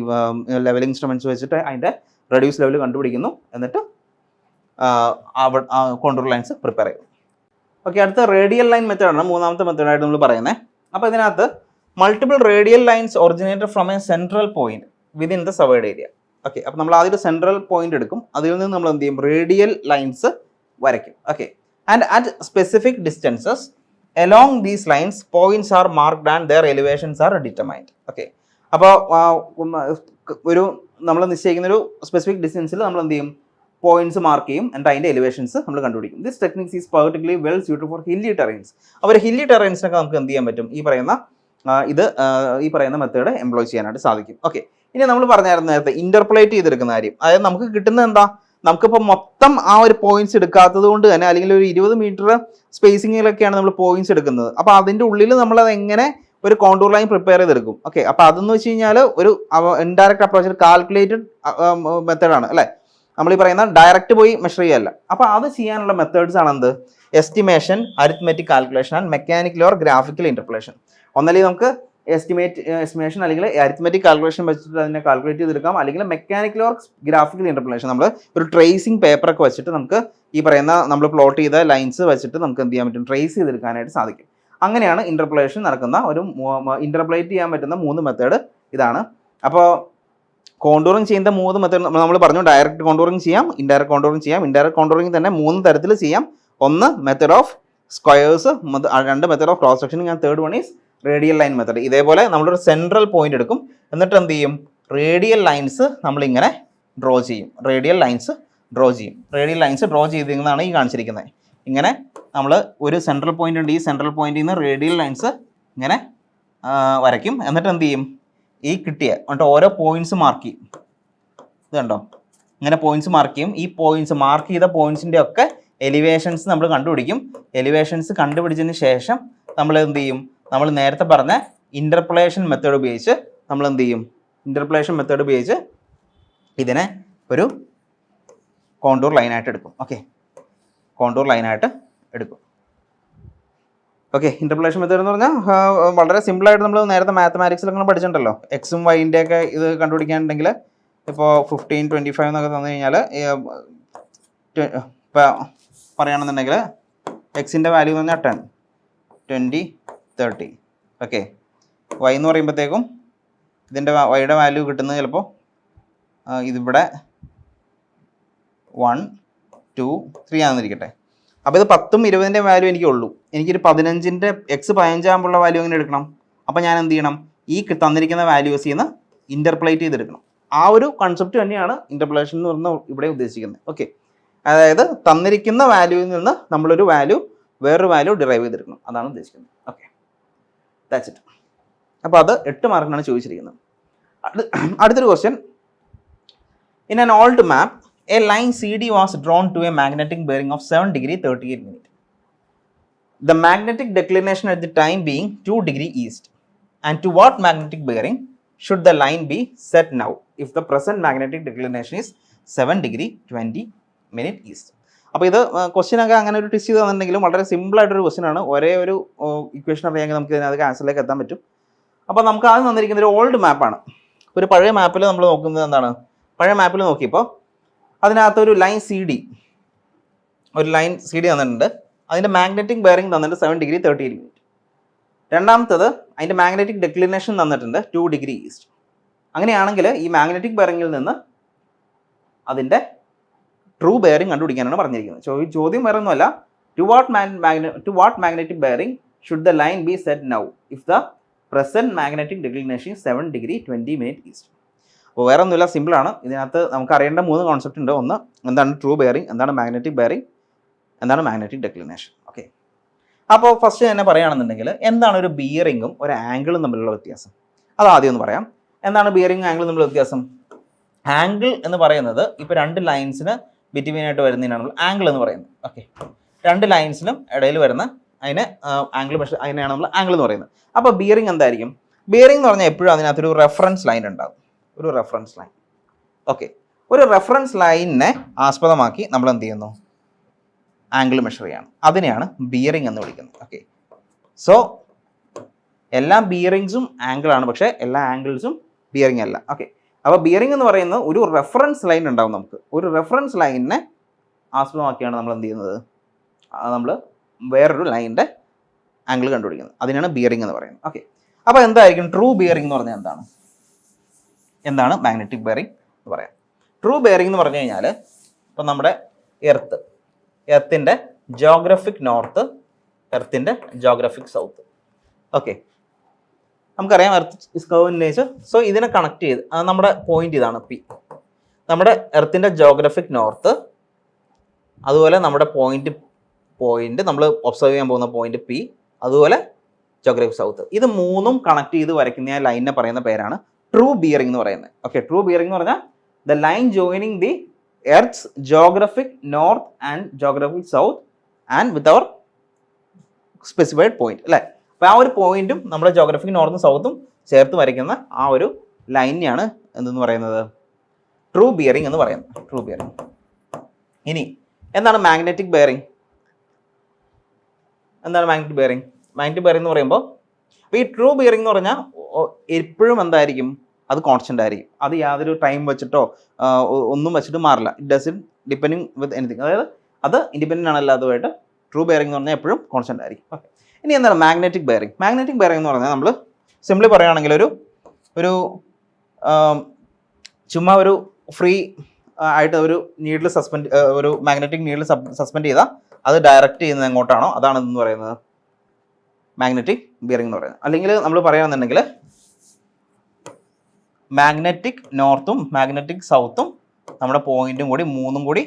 ലെവലിംഗ് ഇൻസ്ട്രുമെന്റ്സ് വെച്ചിട്ട് അതിൻ്റെ റെഡ്യൂസ് ലെവൽ കണ്ടുപിടിക്കുന്നു. എന്നിട്ട് കോണ്ടൂർ ലൈൻസ് പ്രിപ്പയർ ചെയ്യും. ഓക്കെ, അടുത്ത റേഡിയൽ ലൈൻ മെത്തേഡാണ് മൂന്നാമത്തെ മെത്തേഡായിട്ട് നമ്മൾ പറയുന്നത്. അപ്പോൾ ഇതിനകത്ത് multiple radial lines originated from A central point within the surveyed area. Okay, അപ്പോൾ നമ്മൾ ആദ്യം ഒരു സെൻട്രൽ പോയിന്റ് എടുക്കും, അതിൽ നിന്ന് നമ്മൾ എന്ത് ചെയ്യും, റേഡിയൽ ലൈൻസ് വരയ്ക്കും. Okay, and at specific distances along these lines points are marked and their elevations are determined. Okay, അപ്പോൾ ഒരു നമ്മൾ നിശ്ചയിക്കുന്ന ഒരു സ്പെസിഫിക് ഡിസ്റ്റൻസിൽ നമ്മൾ എന്ത് ചെയ്യും, പോയിന്റ്സ് മാർക്ക് ചെയ്യും, എന്നിട്ട് അതിൻ്റെ എലിവേഷൻസ് നമ്മൾ കണ്ടുപിടിക്കും. This techniques is particularly well suited four hilly terrains. അപ്പോൾ ഹില്ലി ടെറൈൻസിനൊക്കെ നമുക്ക് എന്ത് ചെയ്യാൻ പറ്റും, ഈ പറയുന്ന മെത്തേഡ് എംപ്ലോയ് ചെയ്യാനായിട്ട് സാധിക്കും. ഓക്കെ, ഇനി നമ്മൾ പറഞ്ഞായിരുന്നു നേരത്തെ ഇന്റർപോളേറ്റ് ചെയ്തെടുക്കുന്ന കാര്യം. അതായത് നമുക്ക് കിട്ടുന്നത് എന്താ, നമുക്കിപ്പോൾ മൊത്തം ആ ഒരു പോയിന്റ്സ് എടുക്കാത്തത് കൊണ്ട് തന്നെ, അല്ലെങ്കിൽ ഒരു 20 മീറ്റർ സ്പേസിങ്ങിലൊക്കെയാണ് നമ്മൾ പോയിന്റ്സ് എടുക്കുന്നത്. അപ്പോൾ അതിൻ്റെ ഉള്ളിൽ നമ്മളത് എങ്ങനെ ഒരു കോണ്ടൂർ ലൈൻ പ്രിപ്പയർ ചെയ്തെടുക്കും. ഓക്കെ, അപ്പോൾ അതെന്ന് വെച്ച് കഴിഞ്ഞാൽ ഒരു ഇൻഡയറക്റ്റ് അപ്രോച്ചിൽ കാൽക്കുലേറ്റഡ് മെത്തേഡാണ് അല്ലേ, നമ്മൾ ഈ പറയുന്ന ഡയറക്റ്റ് പോയി മെഷർ ചെയ്യല്ല. അപ്പോൾ അത് ചെയ്യാനുള്ള മെത്തേഡ്സ് ആണ് എന്ത്, estimation, arithmetic calculation and mechanical or graphical interpolation. ഒന്നല്ലെങ്കിൽ നമുക്ക് എസ്റ്റിമേഷൻ അല്ലെങ്കിൽ അരിത്മെറ്റിക് കാൽക്കുലേഷൻ വെച്ചിട്ട് അതിനെ കാൽക്കുലേറ്റ് ചെയ്തെടുക്കാം, അല്ലെങ്കിൽ മെക്കാനിക്കൽ ഓർ ഗ്രാഫിക്കൽ ഇന്റർപോളേഷൻ നമ്മൾ ഒരു ട്രേസിംഗ് പേപ്പറൊക്കെ വെച്ചിട്ട് നമുക്ക് ഈ പറയുന്ന നമ്മൾ പ്ലോട്ട് ചെയ്ത ലൈൻസ് വെച്ചിട്ട് നമുക്ക് എന്ത് ചെയ്യാൻ പറ്റും, ട്രേസ് ചെയ്തെടുക്കാനായിട്ട് സാധിക്കും. അങ്ങനെയാണ് ഇന്റർപോളേഷൻ നടക്കുന്ന ഇന്റർപോളേറ്റ് ചെയ്യാൻ പറ്റുന്ന 3 മെത്തേഡ് ഇതാണ്. അപ്പോൾ കോണ്ടൂറിങ് ചെയ്യുന്ന 3 മെത്തേഡ് നമ്മൾ പറഞ്ഞു, ഡയറക്റ്റ് കോണ്ടൂറിങ് ചെയ്യാം, ഇൻഡയറക്റ്റ് കോണ്ടൂറിങ് ചെയ്യാം. ഇൻഡയറക്റ്റ് കോണ്ടൂറിങ് തന്നെ 3 തരത്തിൽ ചെയ്യാം. ഒന്ന് method of squares, 2 method of cross സെക്ഷനിങ്, and third one is radial line method. ഇതേപോലെ നമ്മളൊരു സെൻട്രൽ പോയിന്റ് എടുക്കും, എന്നിട്ട് എന്ത് ചെയ്യും, റേഡിയൽ ലൈൻസ് നമ്മളിങ്ങനെ ഡ്രോ ചെയ്യും. റേഡിയൽ ലൈൻസ് ഡ്രോ ചെയ്തിരിക്കുന്നതാണ് ഈ കാണിച്ചിരിക്കുന്നത്. ഇങ്ങനെ നമ്മൾ ഒരു സെൻട്രൽ പോയിന്റ് ഉണ്ട്, ഈ സെൻട്രൽ പോയിന്റിൽ നിന്ന് റേഡിയൽ ലൈൻസ് ഇങ്ങനെ വരയ്ക്കും. എന്നിട്ട് എന്ത് ചെയ്യും, ഈ കിട്ടിയ എന്നിട്ട് ഓരോ പോയിന്റ്സ് മാർക്ക് ചെയ്യും. ഇത് കണ്ടോ, ഇങ്ങനെ പോയിന്റ്സ് മാർക്ക് ചെയ്യും. ഈ പോയിന്റ്സ് മാർക്ക് ചെയ്ത പോയിന്റ്സിൻ്റെ ഒക്കെ എലിവേഷൻസ് നമ്മൾ കണ്ടുപിടിക്കും. എലിവേഷൻസ് കണ്ടുപിടിച്ചതിന് ശേഷം നമ്മൾ എന്ത് ചെയ്യും, നമ്മൾ നേരത്തെ പറഞ്ഞ ഇന്റർപോളേഷൻ മെത്തേഡ് ഉപയോഗിച്ച് നമ്മൾ എന്ത് ചെയ്യും, ഇതിനെ ഒരു കോണ്ടൂർ ലൈനായിട്ട് എടുക്കും. ഓക്കെ, കോണ്ടൂർ ലൈനായിട്ട് എടുക്കും. ഓക്കെ, ഇന്റർപോളേഷൻ മെത്തേഡ് എന്ന് പറഞ്ഞാൽ വളരെ സിമ്പിളായിട്ട് നമ്മൾ നേരത്തെ മാത്തമാറ്റിക്സിലൊക്കെ പഠിച്ചിട്ടുണ്ടല്ലോ. എക്സും വൈൻ്റെ ഒക്കെ ഇത് കണ്ടുപിടിക്കാനുണ്ടെങ്കിൽ ഇപ്പോൾ 15, 25 എന്നൊക്കെ തന്നു കഴിഞ്ഞാൽ ഇപ്പോൾ പറയുകയാണെന്നുണ്ടെങ്കിൽ എക്സിൻ്റെ വാല്യൂ എന്ന് പറഞ്ഞാൽ 10, 20, 30. ഓക്കെ, വൈ എന്ന് പറയുമ്പോഴത്തേക്കും ഇതിൻ്റെ വൈയുടെ വാല്യൂ കിട്ടുന്നത് ചിലപ്പോൾ ഇതിവിടെ 1, 2, 3 ആണെന്നിരിക്കട്ടെ. അപ്പോൾ ഇത് 10ഉം 20ൻ്റെ വാല്യൂ എനിക്കുള്ളൂ. എനിക്കൊരു 15ൻ്റെ എക്സ് 15 ആകുമ്പോഴുള്ള വാല്യൂ എങ്ങനെ എടുക്കണം? അപ്പോൾ ഞാൻ എന്ത് ചെയ്യണം, ഈ തന്നിരിക്കുന്ന വാല്യൂസിൽ നിന്ന് ഇൻ്റർപോളേറ്റ് ചെയ്തെടുക്കണം. ആ ഒരു കൺസെപ്റ്റ് തന്നെയാണ് ഇന്റർപോളേഷൻ എന്ന് പറഞ്ഞാൽ ഇവിടെ ഉദ്ദേശിക്കുന്നത്. ഓക്കെ, അതായത് തന്നിരിക്കുന്ന വാല്യൂവിൽ നിന്ന് നമ്മളൊരു വാല്യൂ വേറൊരു വാല്യൂ ഡിറൈവ് ചെയ്തെടുക്കണം, അതാണ് ഉദ്ദേശിക്കുന്നത്. Okay, that's it. അപ്പോൾ അത് 8 മാർക്കിനാണ് ചോദിച്ചിരിക്കുന്നത്. അടുത്തൊരു question. In an old map a line C D was drawn to a magnetic bearing of 7 degree 38 minutes. The magnetic declination at the time being 2 degree east. And to what magnetic bearing should the line be set now if the present magnetic declination is 7 degree 20 minute east? അപ്പോൾ ഇത് ക്വസ്റ്റ്യനൊക്കെ അങ്ങനെ ഒരു test ചെയ്ത് തന്നിട്ടുണ്ടെങ്കിലും വളരെ സിമ്പിളായിട്ടൊരു ക്വസ്റ്റ്യനാണ്. ഒരേ ഒരു equation അറിയാമെങ്കിൽ നമുക്ക് ഇതിനകത്ത് ആൻസറിലേക്ക് എത്താൻ പറ്റും. അപ്പോൾ നമുക്ക് ആദ്യം തന്നിരിക്കുന്ന ഒരു ഓൾഡ് മാപ്പാണ്. ഒരു പഴയ മാപ്പിൽ നമ്മൾ നോക്കുന്നത് എന്താണ്? പഴയ മാപ്പിൽ നോക്കിയപ്പോൾ അതിനകത്തൊരു ലൈൻ സി ഡി തന്നിട്ടുണ്ട്. അതിൻ്റെ മാഗ്നറ്റിക് ബെയറിംഗ് തന്നിട്ട് 7 degree 38 minutes. രണ്ടാമത്തത് അതിൻ്റെ മാഗ്നറ്റിക് ഡെക്ലിനേഷൻ തന്നിട്ടുണ്ട് 2 degree ഈസ്റ്റ്. അങ്ങനെയാണെങ്കിൽ ഈ മാഗ്നറ്റിക് ബെയറിംഗിൽ നിന്ന് അതിൻ്റെ ട്രൂ ബെയറിംഗ് കണ്ടുപിടിക്കാനാണ് പറഞ്ഞിരിക്കുന്നത്. ചോദ്യം വേറെ ഒന്നുമല്ല, to what magnetic bearing should the line be set now if the present magnetic declination 7 degree 20 minutes east. അപ്പോൾ വേറെ ഒന്നുമില്ല, സിമ്പിളാണ്. ഇതിനകത്ത് നമുക്ക് അറിയേണ്ട 3 കോൺസെപ്റ്റ് ഉണ്ട്. ഒന്ന്, എന്താണ് ട്രൂ ബെയറിംഗ്, എന്താണ് മാഗ്നറ്റിക് ബെയറിംഗ്, എന്താണ് മാഗ്നറ്റിക് ഡെക്ലിനേഷൻ. ഓക്കെ, അപ്പോൾ ഫസ്റ്റ് തന്നെ പറയുകയാണെന്നുണ്ടെങ്കിൽ എന്താണ് ഒരു ബിയറിങ്ങും ഒരു ആംഗിളും തമ്മിലുള്ള വ്യത്യാസം, അത് ആദ്യം ഒന്ന് പറയാം. എന്താണ് ബിയറിംഗും ആംഗിളും തമ്മിലുള്ള വ്യത്യാസം? ആംഗിൾ എന്ന് പറയുന്നത് ഇപ്പോൾ 2 ലൈൻസിന് ബിറ്റ്വീൻ ആയിട്ട് വരുന്നതിനാണ് നമ്മൾ ആംഗിൾ എന്ന് പറയുന്നത്. ഓക്കെ, 2 ലൈൻസിനും ഇടയിൽ വരുന്ന അതിന് ആംഗിൾ മെഷർ, അതിനെയാണ് നമ്മൾ ആംഗിൾ എന്ന് പറയുന്നത്. അപ്പോൾ ബിയറിംഗ് എന്തായിരിക്കും? ബിയറിംഗ് എന്ന് പറഞ്ഞാൽ എപ്പോഴും അതിനകത്തൊരു റെഫറൻസ് ലൈൻ ഉണ്ടാകും, ഒരു റെഫറൻസ് ലൈൻ. ഓക്കെ, ഒരു റെഫറൻസ് ലൈനിനെ ആസ്പദമാക്കി നമ്മൾ എന്ത് ചെയ്യുന്നു? ആംഗിൾ മെഷർ ചെയ്യാണ്. അതിനെയാണ് ബിയറിംഗ് എന്ന് വിളിക്കുന്നത്. ഓക്കെ, സോ എല്ലാ ബിയറിങ്സും ആംഗിളാണ്, പക്ഷേ എല്ലാ ആംഗിൾസും ബിയറിംഗ് അല്ല. ഓക്കെ, അപ്പോൾ ബിയറിംഗ് എന്ന് പറയുന്നത് ഒരു റെഫറൻസ് ലൈൻ ഉണ്ടാവും. നമുക്ക് ഒരു റെഫറൻസ് ലൈനിനെ ആസ്പദമാക്കിയാണ് നമ്മൾ എന്ത് ചെയ്യുന്നത്? നമ്മൾ വേറൊരു ലൈനിൻ്റെ ആംഗിൾ കണ്ടുപിടിക്കുന്നത്. അതിനാണ് ബിയറിംഗ് എന്ന് പറയുന്നത്. ഓക്കെ, അപ്പോൾ എന്തായിരിക്കും ട്രൂ ബിയറിംഗ് എന്ന് പറഞ്ഞാൽ എന്താണ്? എന്താണ് മാഗ്നറ്റിക് ബെയറിംഗ് എന്ന് പറയാം? ട്രൂ ബെയറിംഗ് എന്ന് പറഞ്ഞു കഴിഞ്ഞാൽ ഇപ്പം നമ്മുടെ എർത്തിൻ്റെ ജോഗ്രഫിക് നോർത്ത്, എർത്തിൻ്റെ ജോഗ്രഫിക് സൗത്ത്. ഓക്കെ, നമുക്കറിയാം earth is curve in nature. So ഇതിനെ കണക്ട് ചെയ്ത് നമ്മുടെ പോയിന്റ് ഇതാണ് പി. നമ്മുടെ എർത്തിൻ്റെ ജോഗ്രഫിക് നോർത്ത്, അതുപോലെ നമ്മുടെ പോയിന്റ് നമ്മൾ ഒബ്സർവ് ചെയ്യാൻ പോകുന്ന പോയിന്റ് പി, അതുപോലെ ജോഗ്രഫിക് സൗത്ത്, ഇത് മൂന്നും കണക്ട് ചെയ്ത് വരയ്ക്കുന്ന ആ ലൈനിനെ പറയുന്ന പേരാണ് ട്രൂ ബിയറിംഗ് എന്ന് പറയുന്നത്. ഓക്കെ, ട്രൂ ബിയറിംഗ് എന്ന് പറഞ്ഞാൽ the line joining the earth's geographic north and geographic south and with our specified point, അല്ലേ? അപ്പോൾ ആ ഒരു പോയിന്റും നമ്മുടെ ജോഗ്രഫിക് നോർത്തും സൗത്തും ചേർത്ത് വരയ്ക്കുന്ന ആ ഒരു ലൈനെയാണ് എന്തെന്ന് പറയുന്നത്? ട്രൂ ബിയറിംഗ് എന്ന് പറയുന്നത്. True bearing. ഇനി എന്താണ് മാഗ്നറ്റിക് ബെയറിംഗ്? എന്താണ് മാഗ്നറ്റിക് ബെയറിംഗ്? മാഗ്നറ്റിക് ബെയറിംഗ് എന്ന് പറയുമ്പോൾ അപ്പോൾ ഈ ട്രൂ ബിയറിംഗ് എന്ന് പറഞ്ഞാൽ എപ്പോഴും എന്തായിരിക്കും? അത് കോൺസ്റ്റൻ്റ് ആയിരിക്കും. അത് യാതൊരു ടൈം വെച്ചിട്ടോ ഒന്നും വെച്ചിട്ട് മാറില്ല. It doesn't depending with anything. അതായത് അത് ഇൻഡിപെൻഡൻ്റ് ആണ് അല്ലാത്തതായിട്ട്. ട്രൂ ബെയറിംഗ് എന്ന് പറഞ്ഞാൽ എപ്പോഴും കോൺസ്റ്റൻ്റ് ആയിരിക്കും. ഓക്കെ, ഇനി എന്താണ് മാഗ്നറ്റിക് ബെയറിംഗ്? മാഗ്നറ്റിക് ബെയറിംഗ് എന്ന് പറഞ്ഞാൽ നമ്മൾ സിംപ്ലി പറയുകയാണെങ്കിൽ ഒരു ചുമ്മാ ഒരു ഫ്രീ ആയിട്ട് ഒരു നീഡിൽ ഒരു മാഗ്നറ്റിക് നീഡിൽ സസ്പെൻഡ് ചെയ്താൽ അത് ഡയറക്റ്റ് ചെയ്യുന്നത് എങ്ങോട്ടാണോ അതാണ് എന്ന് പറയുന്നത് മാഗ്നറ്റിക് ബിയറിംഗ് എന്ന് പറയുന്നത്. അല്ലെങ്കിൽ നമ്മൾ പറയുകയാണെന്നുണ്ടെങ്കിൽ മാഗ്നറ്റിക് നോർത്തും മാഗ്നറ്റിക് സൗത്തും നമ്മുടെ പോയിന്റും കൂടി മൂന്നും കൂടി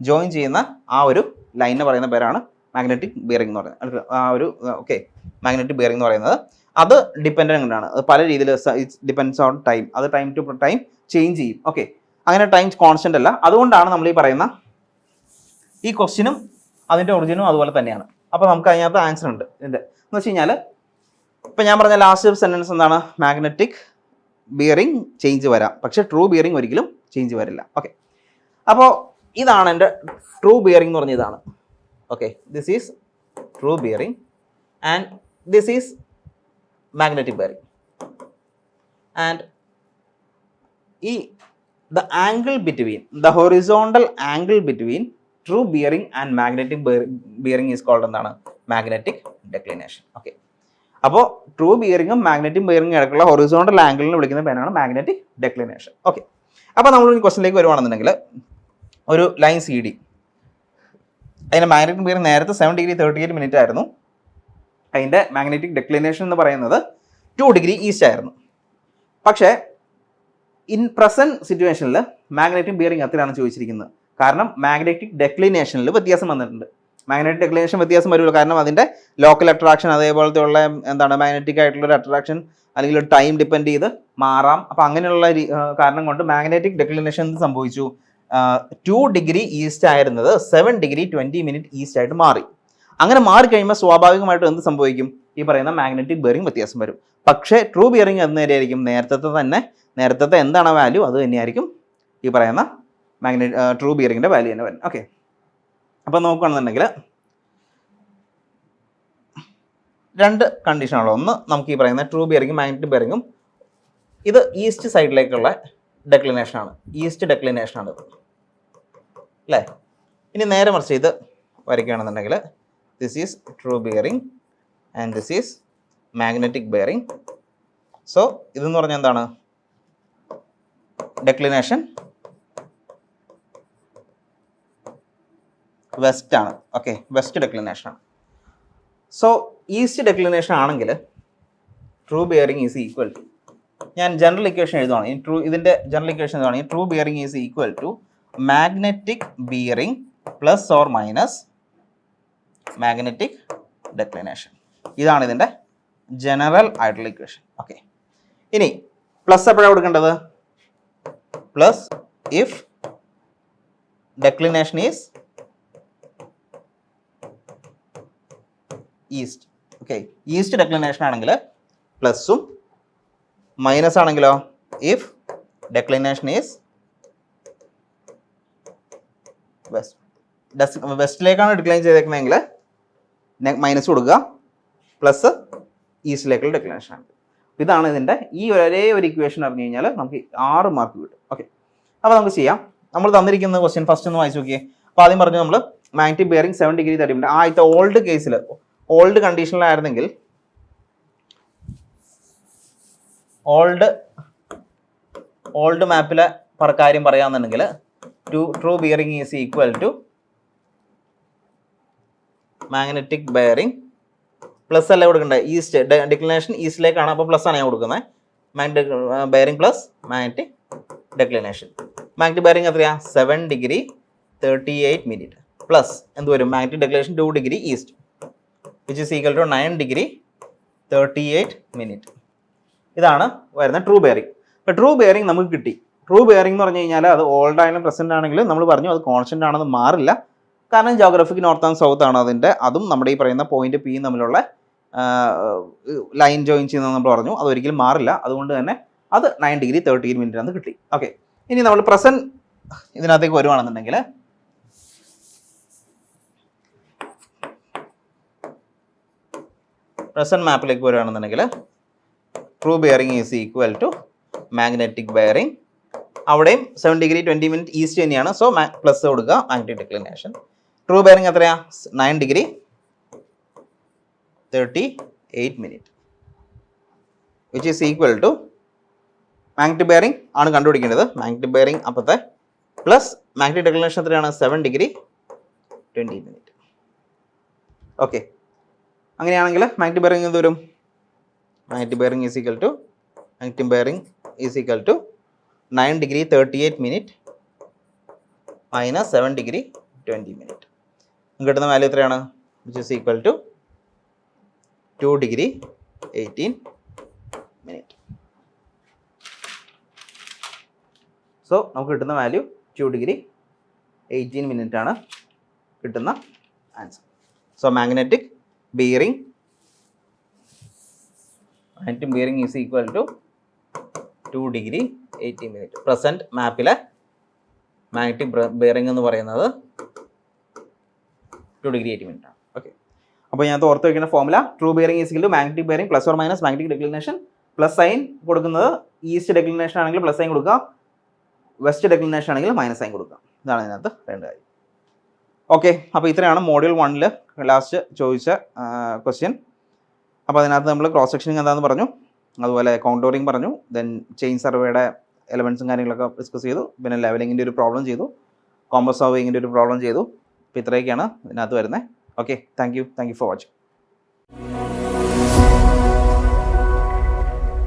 ജോയിൻ ചെയ്യുന്ന ആ ഒരു ലൈനിനെ പറയുന്ന പേരാണ് മാഗ്നറ്റിക് ബിയറിംഗ് എന്ന് പറയുന്നത്. ആ ഒരു ഓക്കെ, മാഗ്നറ്റിക് ബിയറിംഗ് എന്ന് പറയുന്നത് അത് ഡിപ്പെൻഡൻ്റ് ആണ്. അത് പല രീതിയിൽ ഡിപ്പെൻഡ്സ് ഓൺ ടൈം. അത് ടൈം ടു ടൈം ചേഞ്ച് ചെയ്യും. ഓക്കെ, അങ്ങനെ ടൈം കോൺസ്റ്റൻ്റ് അല്ല. അതുകൊണ്ടാണ് നമ്മൾ ഈ പറയുന്ന ഈ ക്വസ്റ്റ്യനും അതിൻ്റെ ഒറിജിനും അതുപോലെ തന്നെയാണ്. അപ്പോൾ നമുക്ക് അതിനകത്ത് ആൻസർ ഉണ്ട്. ഇതിൻ്റെ എന്ന് വെച്ച് കഴിഞ്ഞാൽ ഇപ്പം ഞാൻ പറഞ്ഞ ലാസ്റ്റ് സെൻറ്റൻസ് എന്താണ്? മാഗ്നറ്റിക് ബിയറിംഗ് ചേഞ്ച് വരാം, പക്ഷേ ട്രൂ ബിയറിംഗ് ഒരിക്കലും ചേഞ്ച് വരില്ല. ഓക്കെ, അപ്പോൾ ഇതാണ് എൻ്റെ ട്രൂ ബിയറിംഗ് എന്ന് പറഞ്ഞ ഇതാണ്. Okay, this is true bearing and this is magnetic bearing. And the angle between the horizontal angle between true bearing and magnetic bearing is called എന്താണ്? Magnetic declination. Okay, അപ്പോൾ true ബിയറിങ്ങും magnetic ബിയറിംഗും ഇടയ്ക്കുള്ള horizontal ആംഗിളിന് വിളിക്കുന്ന പേരാണ് magnetic declination. Okay, അപ്പോൾ നമ്മൾ ഈ ക്വസ്റ്റിലേക്ക് വരുവാണെന്നുണ്ടെങ്കിൽ ഒരു line C D, അതിൻ്റെ മാഗ്നറ്റിക് ബിയറിംഗ് നേരത്തെ 7 degree 38 minutes ആയിരുന്നു. അതിൻ്റെ മാഗ്നറ്റിക് ഡെക്ലിനേഷൻ എന്ന് പറയുന്നത് 2 degree ഈസ്റ്റ് ആയിരുന്നു. പക്ഷേ ഇൻ പ്രസൻറ്റ് സിറ്റുവേഷനിൽ മാഗ്നറ്റിക് ബിയറിംഗ് എത്രയാണ് ചോദിച്ചിരിക്കുന്നത്? കാരണം മാഗ്നറ്റിക് ഡെക്ലിനേഷനിൽ വ്യത്യാസം വന്നിട്ടുണ്ട്. മാഗ്നറ്റിക് ഡിക്ലിനേഷൻ വ്യത്യാസം വരുള്ളൂ, കാരണം അതിൻ്റെ ലോക്കൽ അട്രാക്ഷൻ അതേപോലത്തെ ഉള്ള എന്താണ് മാഗ്നറ്റിക് ആയിട്ടുള്ളൊരു അട്രാക്ഷൻ അല്ലെങ്കിൽ ഒരു ടൈം ഡിപ്പെൻഡ് ചെയ്ത് മാറാം. അപ്പോൾ അങ്ങനെയുള്ള കാരണം കൊണ്ട് മാഗ്നറ്റിക് ഡിക്ലിനേഷൻ എന്ത് സംഭവിച്ചു, 2 ഡിഗ്രി ഈസ്റ്റ് ആയിരുന്നത് 7 ഡിഗ്രി 20 മിനിറ്റ് ഈസ്റ്റ് ആയിട്ട് മാറി. അങ്ങനെ മാറിക്കഴിയുമ്പോൾ സ്വാഭാവികമായിട്ടും എന്ത് സംഭവിക്കും, ഈ പറയുന്ന മാഗ്നറ്റിക് ബെയറിംഗ് വ്യത്യാസം വരും. പക്ഷേ ട്രൂ ബിയറിംഗ് എന്നേരെയായിരിക്കും നേരത്തെ എന്താണ് വാല്യൂ അത് തന്നെയായിരിക്കും ഈ പറയുന്ന ട്രൂ ബിയറിംഗിൻ്റെ വാല്യൂ തന്നെ വരും. ഓക്കെ, അപ്പോൾ നോക്കുകയാണെന്നുണ്ടെങ്കിൽ 2 കണ്ടീഷനാണല്ലോ. ഒന്ന് നമുക്ക് ഈ പറയുന്ന ട്രൂ ബിയറിംഗും മാഗ്നറ്റിക് ബിയറിംഗും, ഇത് ഈസ്റ്റ് സൈഡിലേക്കുള്ള ഡെക്ലിനേഷനാണ്, ഈസ്റ്റ് ഡെക്ലിനേഷനാണ് ഇത് അല്ലേ. ഇനി നേരെ മറിച്ച് ഇത് വരയ്ക്കുകയാണെന്നുണ്ടെങ്കിൽ this is true bearing and this is magnetic bearing. So ഇതെന്ന് പറഞ്ഞാൽ എന്താണ്, ഡെക്ലിനേഷൻ വെസ്റ്റ് ആണ്. ഓക്കെ, വെസ്റ്റ് ഡെക്ലിനേഷൻ ആണ്. സോ ഈസ്റ്റ് ഡെക്ലിനേഷൻ ആണെങ്കിൽ true bearing is equal to, ഞാൻ ജനറൽ ഇക്വേഷൻ എഴുതുവാണ്, ഇതിൻ്റെ ജനറൽ ഇക്വേഷൻ എഴുതുവാണെങ്കിൽ true bearing is equal to magnetic bearing plus or minus magnetic declination. ഇതാണ് ഇതിൻ്റെ ജനറൽ ആയിട്ടുള്ള ഇക്വേഷൻ. ഓക്കെ, ഇനി പ്ലസ് എപ്പോഴാണ് കൊടുക്കേണ്ടത്, plus if declination is east. Okay, east declination ആണെങ്കിൽ പ്ലസും, മൈനസ് ആണെങ്കിലോ ഇഫ് ഡെക്ലിനേഷൻ ഈസ് വെസ്റ്റിലേക്കാണ് ഡിക്ലൈൻ ചെയ്തേക്കുന്നതെങ്കിൽ മൈനസ് കൊടുക്കുക, പ്ലസ് ഈസ്റ്റിലേക്കുള്ള ഡെക്ലിനേഷൻ ആണ്. ഇതാണ് ഇതിൻ്റെ ഈ ഒരേ ഒരു ഇക്വേഷൻ അറിഞ്ഞു കഴിഞ്ഞാൽ നമുക്ക് 6 മാർക്ക് കിട്ടും. ഓക്കെ, അപ്പോൾ നമുക്ക് ചെയ്യാം. നമ്മൾ തന്നിരിക്കുന്ന ക്വസ്റ്റ്യൻ ഫസ്റ്റ് ഒന്ന് വായിച്ചു നോക്കിയേ. അപ്പോൾ ആദ്യം പറഞ്ഞു നമ്മൾ മാഗ്നറ്റിക് ബെയറിംഗ് 7 ഡിഗ്രി 30 മിനിറ്റ്. ആദ്യത്തെ ഓൾഡ് കേസിൽ, ഓൾഡ് കണ്ടീഷനിലായിരുന്നെങ്കിൽ, ഓൾഡ് മാപ്പിലെ കാര്യം പറയാമെന്നുണ്ടെങ്കിൽ true bearing is equal to magnetic bearing plus അല്ലേ കൊടുക്കേണ്ടത്, ഈസ്റ്റ് ഡിക്ലിനേഷൻ ഈസ്റ്റിലേക്കാണ്, അപ്പോൾ പ്ലസ് ആണ് ഞാൻ കൊടുക്കുന്നത്. Magnetic bearing plus magnetic declination. Magnetic bearing എത്രയാ, 7 ഡിഗ്രി 38 മിനിറ്റ് പ്ലസ് എന്ത് വരും, magnetic declination 2 degree east which is equal to 9 degree 38 minute. ഇതാണ് വരുന്ന ട്രൂ ബെയറിംഗ്. ഇപ്പോൾ ട്രൂ ബെയറിംഗ് നമുക്ക് കിട്ടി. ട്രൂ ബെയറിംഗ് എന്ന് പറഞ്ഞു കഴിഞ്ഞാൽ അത് ഓൾഡ് ആയാലും പ്രസൻറ്റ് ആണെങ്കിലും നമ്മൾ പറഞ്ഞു അത് കോൺസ്റ്റൻ്റ് ആണെന്ന് മാറില്ല, കാരണം ജോഗ്രഫിക് നോർത്ത് ആൻഡ് സൗത്ത് ആണ് അതിൻ്റെ, അതും നമ്മുടെ ഈ പറയുന്ന പോയിന്റ് പി തമ്മിലുള്ള ലൈൻ ജോയിൻ ചെയ്യുന്നത് നമ്മൾ പറഞ്ഞു, അതൊരിക്കലും മാറില്ല. അതുകൊണ്ട് തന്നെ അത് 9 ഡിഗ്രി 38 മിനിറ്റ് എന്ന് കിട്ടി. ഓക്കെ, ഇനി നമ്മൾ പ്രസൻറ്റ് ഇതിനകത്തേക്ക് വരുവാണെന്നുണ്ടെങ്കിൽ പ്രസൻറ്റ് മാപ്പിലേക്ക് വരുവാണെന്നുണ്ടെങ്കിൽ true bearing is equal to magnetic bearing. അവിടെയും 7 ഡിഗ്രി 20 മിനിറ്റ് ഈസ്റ്റ് തന്നെയാണ്, സോ പ്ലസ് കൊടുക്കുക മാഗ്നറ്റിക് ഡെക്ലിനേഷൻ. ട്രൂ ബെയറിംഗ് എത്രയാ, 9 degree 38 minute which is equal to magnetic bearing ആണ് കണ്ടുപിടിക്കേണ്ടത്. മാഗ്നറ്റിക് ബെയറിംഗ് അപ്പോഴത്തെ പ്ലസ് മാഗ്നറ്റിക് ഡെക്ലിനേഷൻ എത്രയാണ്, 7 ഡിഗ്രി 20 മിനിറ്റ്. ഓക്കെ, അങ്ങനെയാണെങ്കിൽ magnetic bearing എന്ത് വരും, magnetic bearing is equal to 9 degree 38 minute minus 7 degree 20 minute. കിട്ടുന്ന value എത്രയാണ്, which is equal to 2 degree 18 minute. So നമുക്ക് കിട്ടുന്ന വാല്യൂ 2 ഡിഗ്രി 18 മിനിറ്റ് ആണ് കിട്ടുന്ന answer. So magnetic bearing is equal to 2 degree 18 minute. Present മാപ്പിലെ magnetic bearing എന്ന് പറയുന്നത് 2 degree 18 minute ആണ്. ഓക്കെ, അപ്പോൾ ഞാൻ ഓർത്ത് വയ്ക്കുന്ന formula true bearing is equal to magnetic bearing plus or minus magnetic declination. Plus sign കൊടുക്കുന്നത് ഈസ്റ്റ് ഡെക്ലിനേഷൻ ആണെങ്കിൽ പ്ലസ് സൈൻ കൊടുക്കുക, വെസ്റ്റ് ഡെക്ലിനേഷൻ ആണെങ്കിൽ മൈനസ് സൈൻ കൊടുക്കുക. ഇതാണ് ഇതിനകത്ത് 2 കാര്യം. ഓക്കെ, അപ്പോൾ ഇത്രയാണ് മോഡ്യൂൾ 1 ലാസ്റ്റ് ചോദിച്ച ക്വസ്റ്റ്യൻ. അപ്പോൾ അതിനകത്ത് നമ്മൾ ക്രോസ് സെക്ഷനിങ് എന്താണെന്ന് പറഞ്ഞു, അതുപോലെ കോണ്ടോറിങ് പറഞ്ഞു, ദെൻ ചെയിൻ സർവേയുടെ എലമെൻസും കാര്യങ്ങളൊക്കെ ഡിസ്കസ് ചെയ്തു, പിന്നെ ലെവലിങ്ങിൻ്റെ ഒരു പ്രോബ്ലം ചെയ്തു, കോമ്പസ് സർവേയിങ്ങിൻ്റെ ഒരു പ്രോബ്ലം ചെയ്തു. അപ്പോൾ ഇത്രയൊക്കെയാണ് ഇതിനകത്ത് വരുന്നത്. Okay, thank you for watching.